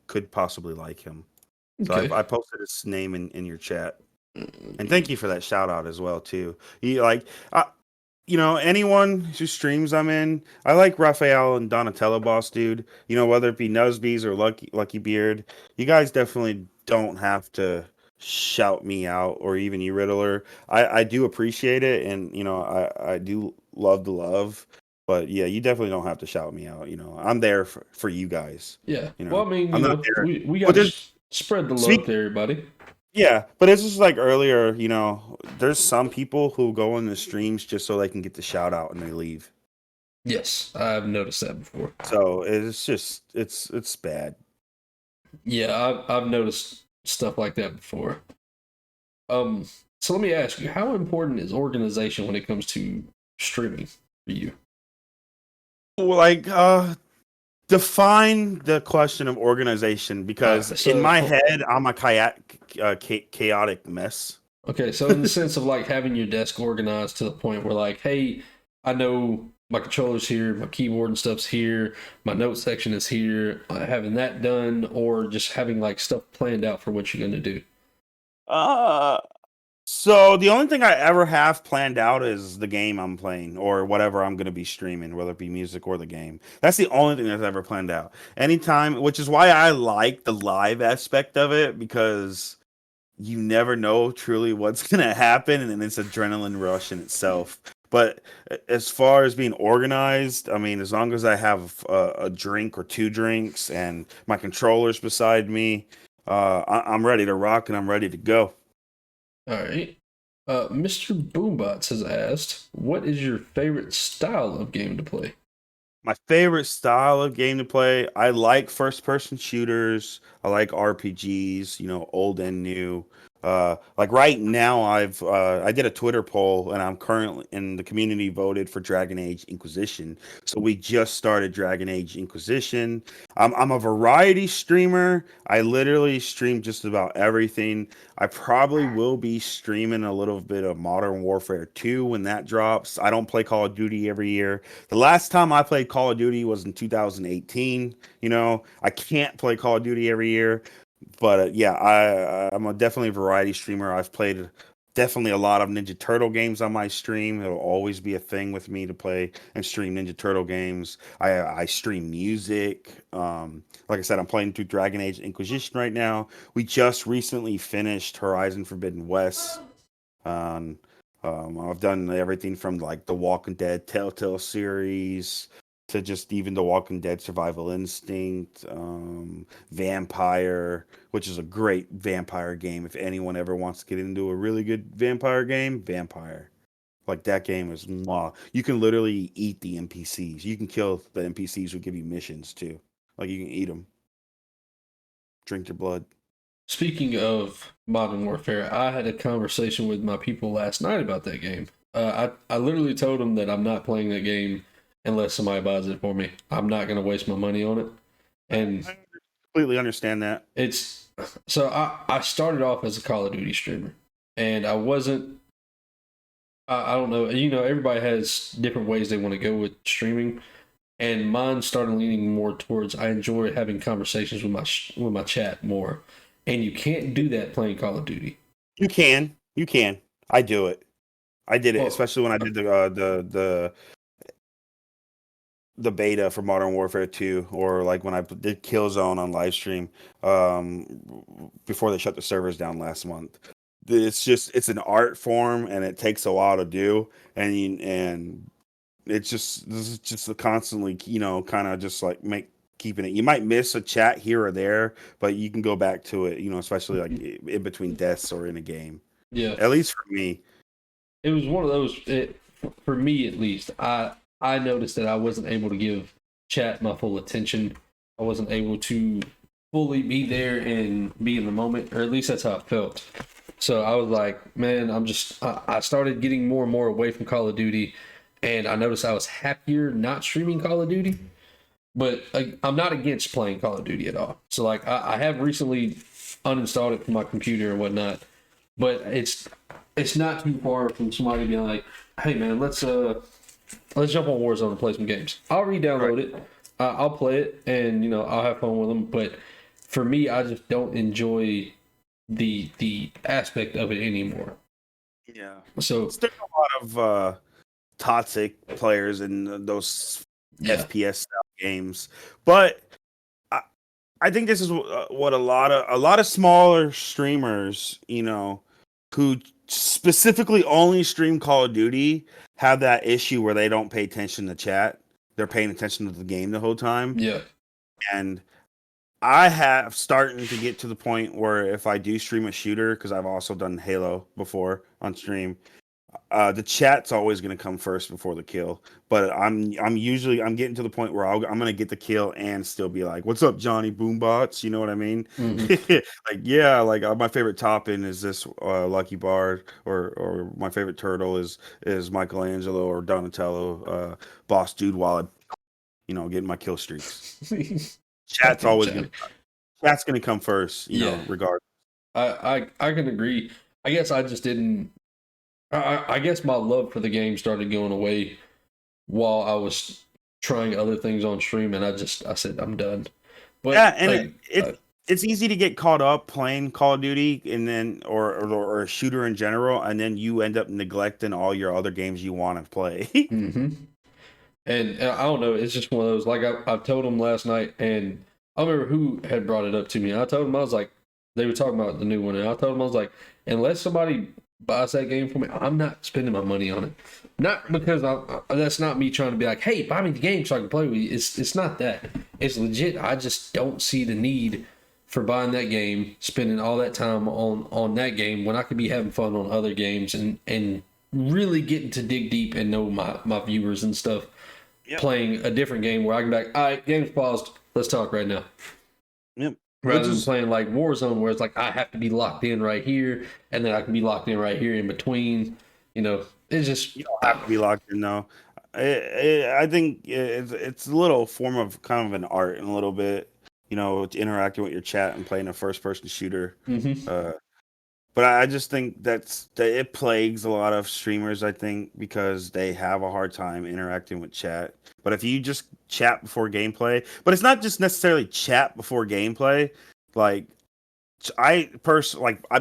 could possibly like him. So Okay. I posted his name in your chat. And thank you for that shout out as well too. Anyone who streams I'm in, I like Raphael and Donatello Boss, dude. Whether it be Nuzbees or Lucky Beard, you guys definitely don't have to shout me out, or even you Riddler. I do appreciate it, and I do love the love. But yeah, you definitely don't have to shout me out. I'm there for you guys. Yeah. You know, Well, I mean, I'm not there. we got to spread the love to everybody. Yeah, but it's just like earlier, there's some people who go in the streams just so they can get the shout out and they leave. Yes, I've noticed that before. So it's just it's bad. Yeah, I've noticed stuff like that before. So let me ask you, how important is organization when it comes to streaming for you? Like, define the question of organization, because in my head, I'm a chaotic mess. Okay, so in the sense of like having your desk organized to the point where like, hey, I know my controller's here, my keyboard and stuff's here, my note section is here, having that done, or just having like stuff planned out for what you're going to do? So the only thing I ever have planned out is the game I'm playing or whatever I'm going to be streaming, whether it be music or the game. That's the only thing that's ever planned out. Anytime, which is why I like the live aspect of it, because you never know truly what's going to happen, and it's adrenaline rush in itself. But as far as being organized, I mean, as long as I have a drink or two drinks and my controller's beside me, I'm ready to rock and I'm ready to go. All right. Mr. Boombots has asked, what is your favorite style of game to play? My favorite style of game to play, I like first-person shooters. I like RPGs, old and new. Like right now, I did a Twitter poll, and I'm currently in the community voted for Dragon Age Inquisition. So we just started Dragon Age Inquisition. I'm a variety streamer. I literally stream just about everything. I probably will be streaming a little bit of Modern Warfare 2 when that drops. I don't play Call of Duty every year. The last time I played Call of Duty was in 2018. I can't play Call of Duty every year. But yeah, I'm definitely a variety streamer. I've played definitely a lot of Ninja Turtle games on my stream. It'll always be a thing with me to play and stream Ninja Turtle games. I stream music. Like I said, I'm playing through Dragon Age Inquisition right now. We just recently finished Horizon Forbidden West. I've done everything from like the Walking Dead Telltale series to just even the Walking Dead Survival Instinct, Vampire, which is a great vampire game. If anyone ever wants to get into a really good vampire game, Vampire. Like that game is mwah. You can literally eat the NPCs. You can kill the NPCs who give you missions too. Like you can eat them. Drink their blood. Speaking of Modern Warfare, I had a conversation with my people last night about that game. I literally told them that I'm not playing that game unless somebody buys it for me. I'm not going to waste my money on it. And I completely understand that. So I started off as a Call of Duty streamer, and I wasn't. I don't know. Everybody has different ways they want to go with streaming, and mine started leaning more towards I enjoy having conversations with my chat more, and you can't do that playing Call of Duty. You can. I do it. I did it, especially when I did the beta for Modern Warfare 2, or like when I did Killzone on live stream before they shut the servers down last month. It's an art form, and it takes a while to do, and this is just constantly, kind of just like keeping it. You might miss a chat here or there, but you can go back to it, especially like in between deaths or in a game. Yeah. At least for me. it was one of those. For me, at least, I noticed that I wasn't able to give chat my full attention. I wasn't able to fully be there and be in the moment, or at least that's how I felt. So I was like, man, I started getting more and more away from Call of Duty, and I noticed I was happier not streaming Call of Duty. But like, I'm not against playing Call of Duty at all. So like, I have recently uninstalled it from my computer and whatnot. But it's not too far from somebody being like, hey man, let's jump on Warzone and play some games. I'll re-download it, I'll play it, and I'll have fun with them. But for me, I just don't enjoy the aspect of it anymore. Yeah. So There's a lot of toxic players in those FPS style games, but I think this is what a lot of smaller streamers, who specifically only stream Call of Duty, have that issue where they don't pay attention to chat. They're paying attention to the game the whole time. Yeah. And I have starting to get to the point where if I do stream a shooter, because I've also done Halo before on stream, the chat's always going to come first before the kill. But I'm getting to the point where I'm going to get the kill and still be like, "What's up, Johnny Boombots?" You know what I mean? Mm-hmm. Like my favorite topping is this Lucky Bar, or my favorite turtle is Michelangelo or Donatello, boss dude. While I, getting my kill streaks. Chat's gonna come first, regardless. I can agree. I guess I just didn't. I guess my love for the game started going away while I was trying other things on stream, and I said I'm done. But yeah, and it's easy to get caught up playing Call of Duty, and then or a shooter in general, and then you end up neglecting all your other games you want to play. Mm-hmm. And I don't know, it's just one of those. Like I told him last night, and I remember who had brought it up to me. And I told him, I was like, they were talking about the new one, and I told him, I was like, unless somebody buys that game for me, I'm not spending my money on it. Not because that's not me trying to be like, hey, buy me the game so I can play with you. It's not that. It's legit. I just don't see the need for buying that game, spending all that time on that game when I could be having fun on other games and really getting to dig deep and know my viewers and stuff. Yep. Playing a different game where I can be like, all right, game's paused. Let's talk right now. Yep. Rather than playing like Warzone, where it's like I have to be locked in right here, and then I can be locked in right here in between. It's just you don't have to be locked in. No, I think it's a little form of kind of an art and a little bit, interacting with your chat and playing a first-person shooter. Mm-hmm. But I just think that it plagues a lot of streamers, I think, because they have a hard time interacting with chat. But if you just chat before gameplay, but it's not just necessarily chat before gameplay. Like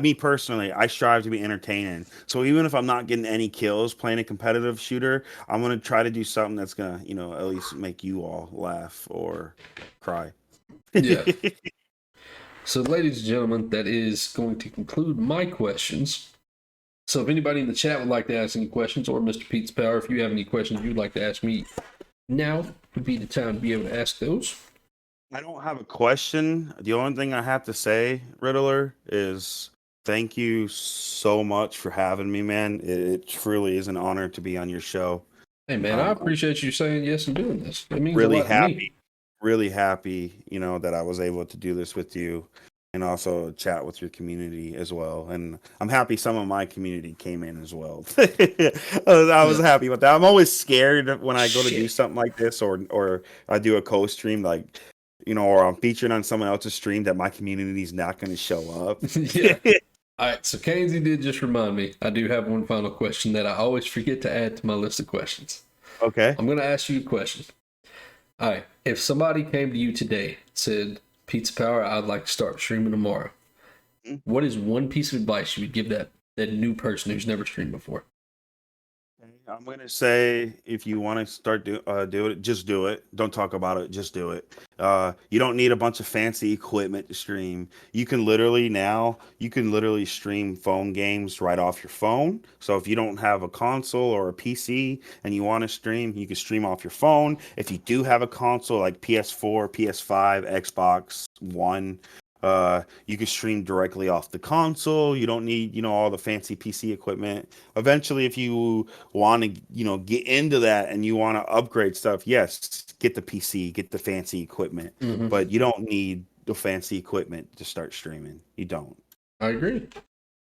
me personally, I strive to be entertaining. So even if I'm not getting any kills playing a competitive shooter, I'm gonna try to do something that's gonna, at least make you all laugh or cry. Yeah. So, ladies and gentlemen, that is going to conclude my questions. So, if anybody in the chat would like to ask any questions, or Mr. PizzaPower, if you have any questions you'd like to ask me, now would be the time to be able to ask those. I don't have a question. The only thing I have to say, Riddler, is thank you so much for having me, man. It truly is an honor to be on your show. Hey, man, I appreciate you saying yes and doing this. It means really a lot happy. to me. Really happy, that I was able to do this with you and also chat with your community as well. And I'm happy some of my community came in as well. I was happy with that. I'm always scared when I go to do something like this or I do a co-stream, like, or I'm featured on someone else's stream that my community is not going to show up. Yeah. All right. So Kainsey did just remind me, I do have one final question that I always forget to add to my list of questions. Okay. I'm going to ask you a question. All right, if somebody came to you today and said, PizzaPower, I'd like to start streaming tomorrow, what is one piece of advice you would give that new person who's never streamed before? I'm going to say, if you want to start doing it, just do it. Don't talk about it. Just do it. You don't need a bunch of fancy equipment to stream. You can literally stream phone games right off your phone. So if you don't have a console or a PC and you want to stream, you can stream off your phone. If you do have a console like PS4, PS5, Xbox One, You can stream directly off the console. You don't need, all the fancy PC equipment. Eventually, if you want to, get into that and you want to upgrade stuff, yes, get the PC, get the fancy equipment. Mm-hmm. But you don't need the fancy equipment to start streaming. You don't. I agree.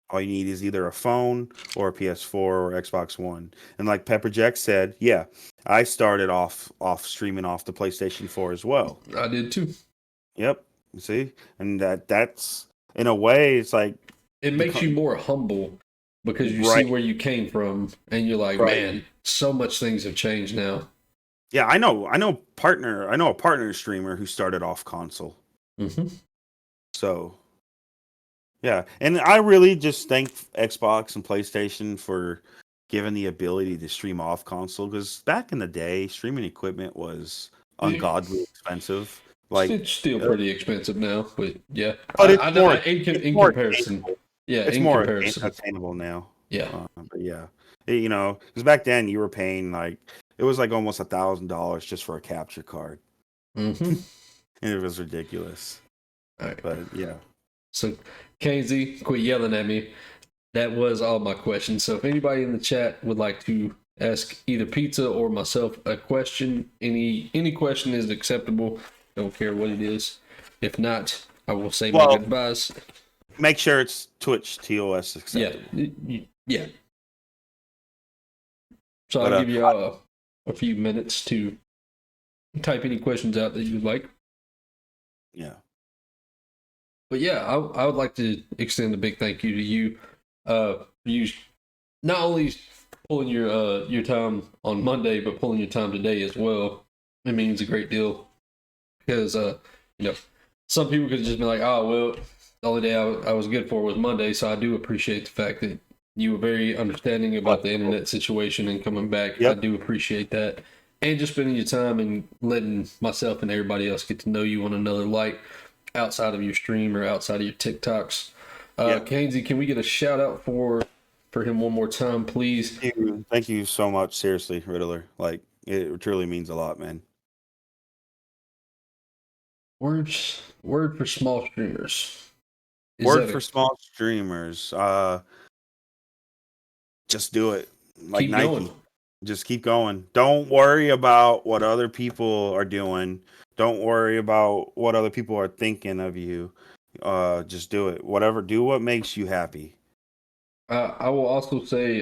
All you need is either a phone or a PS4 or Xbox One. And like Pepper Jack said, yeah, I started off streaming off the PlayStation 4 as well. I did too. Yep. See? And that's in a way it's like it makes you more humble because you see where you came from and you're like, man, so much things have changed now. Yeah, I know a partner streamer who started off console. Mm-hmm. So yeah, and I really just thank Xbox and PlayStation for giving the ability to stream off console, because back in the day, streaming equipment was ungodly expensive. Like, it's still pretty expensive now, but yeah. But it's more in comparison. Attainable. Yeah, it's in more comparison. attainable now. Yeah. But yeah, because back then you were paying it was like almost $1,000 just for a capture card. Mm-hmm. And it was ridiculous. All right. But yeah. So, Casey, quit yelling at me. That was all my questions. So if anybody in the chat would like to ask either Pizza or myself a question, any question is acceptable. Don't care what it is. If not, I will say my goodbyes. Make sure it's Twitch TOS acceptable. Yeah. So I'll give you a few minutes to type any questions out that you'd like. Yeah. But yeah, I would like to extend a big thank you to you. You not only pulling your time on Monday, but pulling your time today as well. It means a great deal, because some people could just be like, oh well, the only day I was good for was Monday. So I do appreciate the fact that you were very understanding about the internet situation and coming back. Yep. I do appreciate that, and just spending your time and letting myself and everybody else get to know you on another light outside of your stream or outside of your TikToks. Kainsey, can we get a shout out for him one more time, please? Thank you so much. Seriously, Riddler. Like, it truly means a lot, man. Word for small streamers. Small streamers. Just do it. Like keep Nike. Going. Just keep going. Don't worry about what other people are doing. Don't worry about what other people are thinking of you. Just do it. Do what makes you happy. I will also say,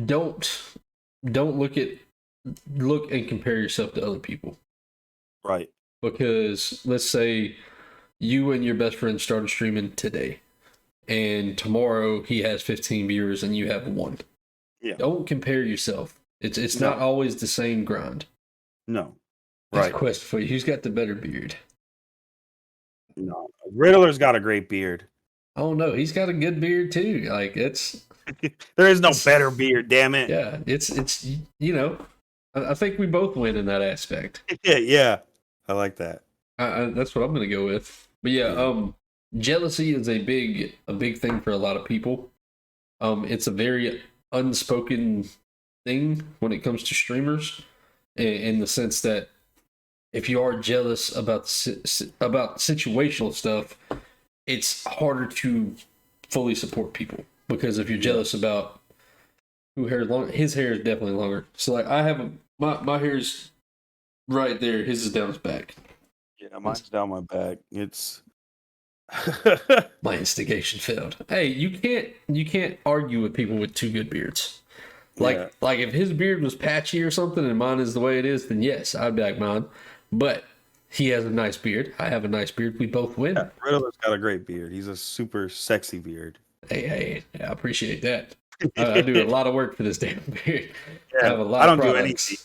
don't look and compare yourself to other people. Right. Because let's say you and your best friend started streaming today, and tomorrow he has 15 viewers and you have 1. Yeah. Don't compare yourself. It's not always the same grind. No. Right. Question for you: who's got the better beard? No, Riddler's got a great beard. Oh no, he's got a good beard too. Like it's there is no better beard, damn it. Yeah, it's I think we both win in that aspect. Yeah, I like that. That's what I'm gonna go with. But yeah, jealousy is a big thing for a lot of people. It's a very unspoken thing when it comes to streamers, in the sense that if you are jealous about situational stuff, it's harder to fully support people, because if you're jealous about who hair long, his hair is definitely longer. So like I have my hair's right there, his is down his back. Yeah, mine's down my back. It's my instigation failed. Hey, you can't argue with people with 2 good beards. Like if his beard was patchy or something and mine is the way it is, then yes, I'd be like mine. But he has a nice beard. I have a nice beard. We both win. Yeah, Riddler's got a great beard. He's a super sexy beard. Hey, I appreciate that. I do a lot of work for this damn beard. Yeah, I have a lot of products. Do anything.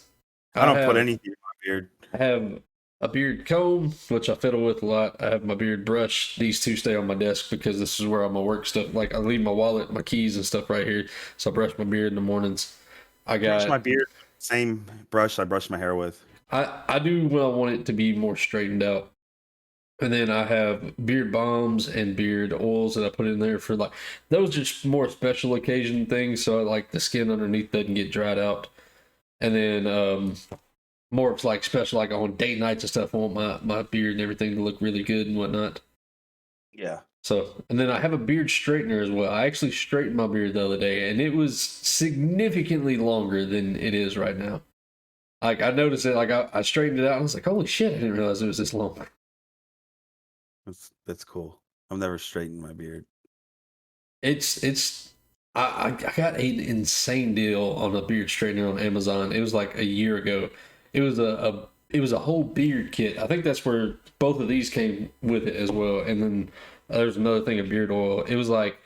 I don't put anything in my beard. I have a beard comb, which I fiddle with a lot. I have my beard brush. These 2 stay on my desk because this is where all my work stuff. Like I leave my wallet, my keys, and stuff right here. So I brush my beard in the mornings. I brush my beard. Same brush I brush my hair with. I do when I want it to be more straightened out. And then I have beard balms and beard oils that I put in there for those are just more special occasion things. So like the skin underneath doesn't get dried out. And then more of like special, like on date nights and stuff. I want my beard and everything to look really good and whatnot. Yeah. So, and then I have a beard straightener as well. I actually straightened my beard the other day, and it was significantly longer than it is right now. Like I noticed it, like I straightened it out, and I was like, "Holy shit! I didn't realize it was this long." That's cool. I've never straightened my beard. It's I got an insane deal on a beard straightener on Amazon. It was like a year ago. It was a whole beard kit. I think that's where both of these came with it as well. And then there's another thing of beard oil. It was like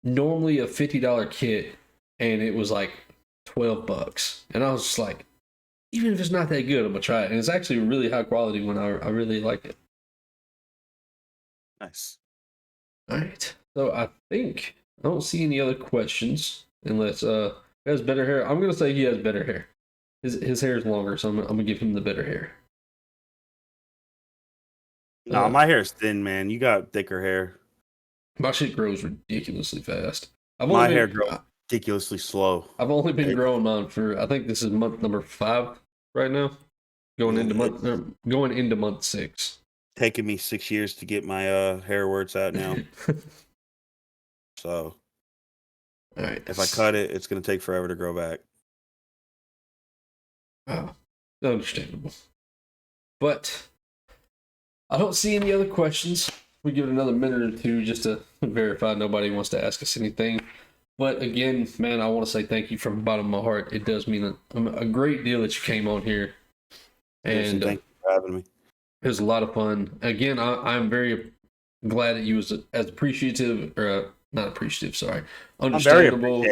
normally a $50 kit, and it was like $12. And I was just like, even if it's not that good, I'm gonna try it. And it's actually really high quality when I really like it. Nice. All right. So I think I don't see any other questions unless he has better hair. I'm gonna say he has better hair. His hair is longer, so I'm gonna give him the better hair. Nah, my hair's thin, man. You got thicker hair. My shit grows ridiculously fast. My hair grows ridiculously slow. I've only been growing mine for, I think this is month number 5 right now. Going into month 6. Taking me 6 years to get my hair where it's at now. So, all right. If I cut it, it's gonna take forever to grow back. Oh, understandable. But I don't see any other questions. We give it another minute or two just to verify nobody wants to ask us anything. But again, man, I want to say thank you from the bottom of my heart. It does mean a great deal that you came on here. And thank you for having me. It was a lot of fun. Again, I'm very glad that you was as appreciative, or not appreciative, sorry. Understandable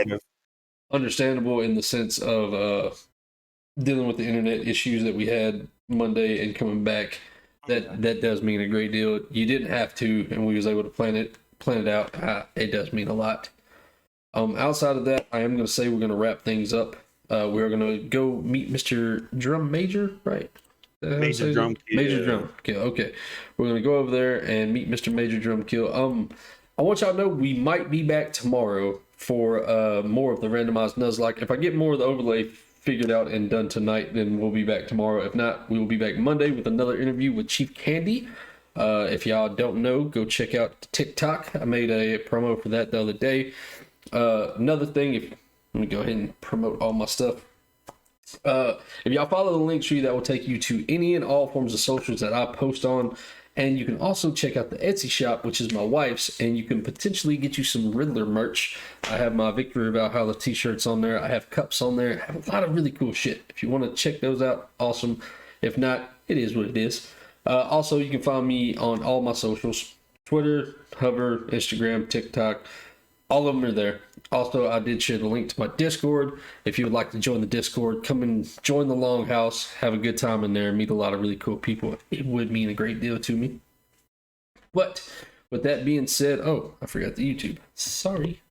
in the sense of dealing with the internet issues that we had Monday and coming back. That does mean a great deal. You didn't have to, and we was able to plan it out. It does mean a lot. Outside of that, I am going to say we're going to wrap things up. We're going to go meet Mr. Drum Major, right? Major Drum Kill. Major Drum Kill. Okay, we're going to go over there and meet Mr. Major Drum Kill. I want y'all to know we might be back tomorrow for more of the randomized Nuzlocke. If I get more of the overlay figured out and done tonight, then we'll be back tomorrow. If not, we will be back Monday with another interview with Chief Candy. If y'all don't know, go check out TikTok. I made a promo for that the other day. Another thing, let me go ahead and promote all my stuff. If y'all follow the link tree, that will take you to any and all forms of socials that I post on. And you can also check out the Etsy shop, which is my wife's, and you can potentially get you some Riddler merch. I have my Victory Valhalla t-shirts on there. I have cups on there. I have a lot of really cool shit. If you want to check those out, awesome. If not, it is what it is. Also, you can find me on all my socials: Twitter, Hover, Instagram, TikTok. All of them are there. Also, I did share the link to my Discord. If you would like to join the Discord, come and join the Longhouse. Have a good time in there. Meet a lot of really cool people. It would mean a great deal to me. But with that being said, I forgot the YouTube. Sorry.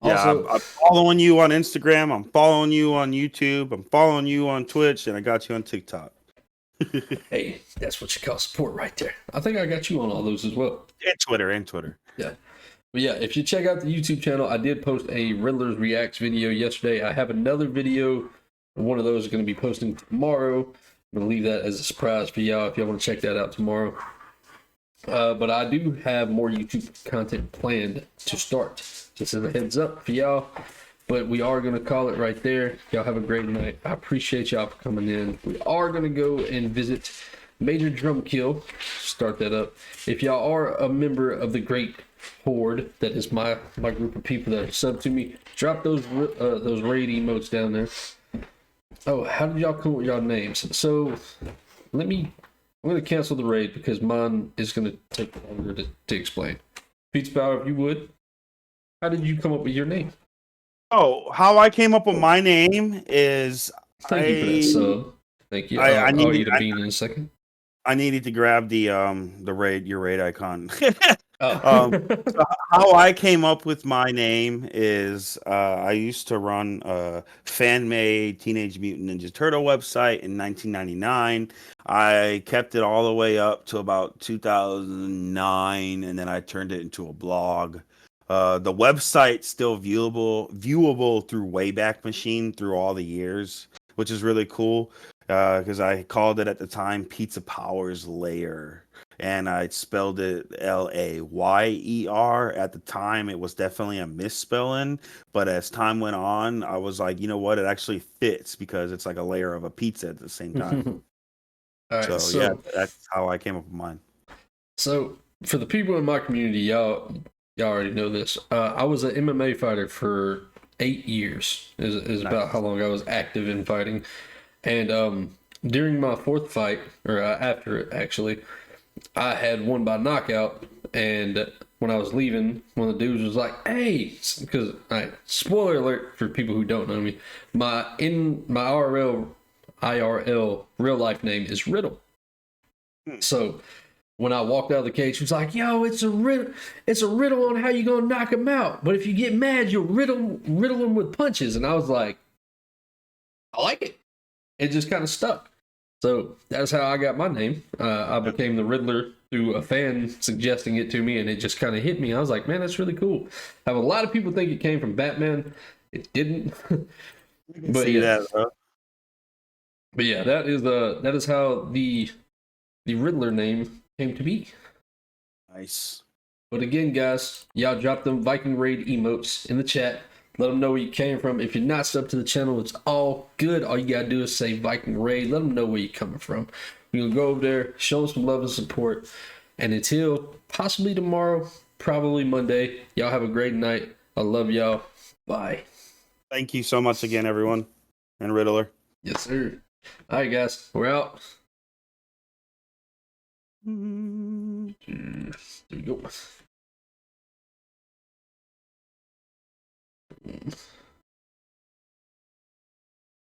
Also, I'm following you on Instagram. I'm following you on YouTube. I'm following you on Twitch, and I got you on TikTok. Hey, that's what you call support right there. I think I got you on all those as well. And Twitter. Yeah. But yeah, if you check out the YouTube channel, I did post a Riddler's Reacts video yesterday. I have another video. One of those is going to be posting tomorrow. I'm going to leave that as a surprise for y'all if y'all want to check that out tomorrow. But I do have more YouTube content planned to start. Just as a heads up for y'all. But we are going to call it right there. Y'all have a great night. I appreciate y'all for coming in. We are going to go and visit Major Drum Kill. Start that up. If y'all are a member of the Great Horde, that is my group of people that are sub to me, drop those raid emotes down there. Oh, how did y'all come up with y'all names? So I'm going to cancel the raid because mine is going to take longer to explain. PizzaPower, if you would, how did you come up with your name? Oh, how I came up with my name is Thank you for that sub. Thank you. I'll eat a bean in a second. I needed to grab your raid icon. Oh. So how I came up with my name is I used to run a fan-made Teenage Mutant Ninja Turtle website in 1999. I kept it all the way up to about 2009, and then I turned it into a blog. The website's still viewable through Wayback Machine through all the years, which is really cool. because I called it at the time Pizza Power's Layer, and I spelled it Layer. At the time, it was definitely a misspelling, but as time went on, I was like, you know what, it actually fits because it's like a layer of a pizza at the same time. All right, So yeah, that's how I came up with mine. So for the people in my community, y'all already know this. I was an MMA fighter for 8 years. Is about how long I was active in fighting. And during my fourth fight, or after it actually, I had won by knockout. And when I was leaving, one of the dudes was like, "Hey," because spoiler alert for people who don't know me, my IRL real life name is Riddle. So when I walked out of the cage, he was like, "Yo, it's a riddle on how you gonna knock him out. But if you get mad, you'll riddle him with punches." And I was like, "I like it." It just kind of stuck. So that's how I got my name. I became the Riddler through a fan suggesting it to me, and it just kind of hit me. I was like, "Man, that's really cool." Have a lot of people think it came from Batman. It didn't. But See that, bro. But yeah, that is how the Riddler name came to be. Nice. But again, guys, y'all drop them Viking Raid emotes in the chat. Let them know where you came from. If you're not subbed to the channel, it's all good. All you gotta do is say Viking Raid. Let them know where you're coming from. We're gonna go over there, show them some love and support. And until possibly tomorrow, probably Monday, y'all have a great night. I love y'all. Bye. Thank you so much again, everyone. And Riddler. Yes, sir. All right, guys, we're out. There we go.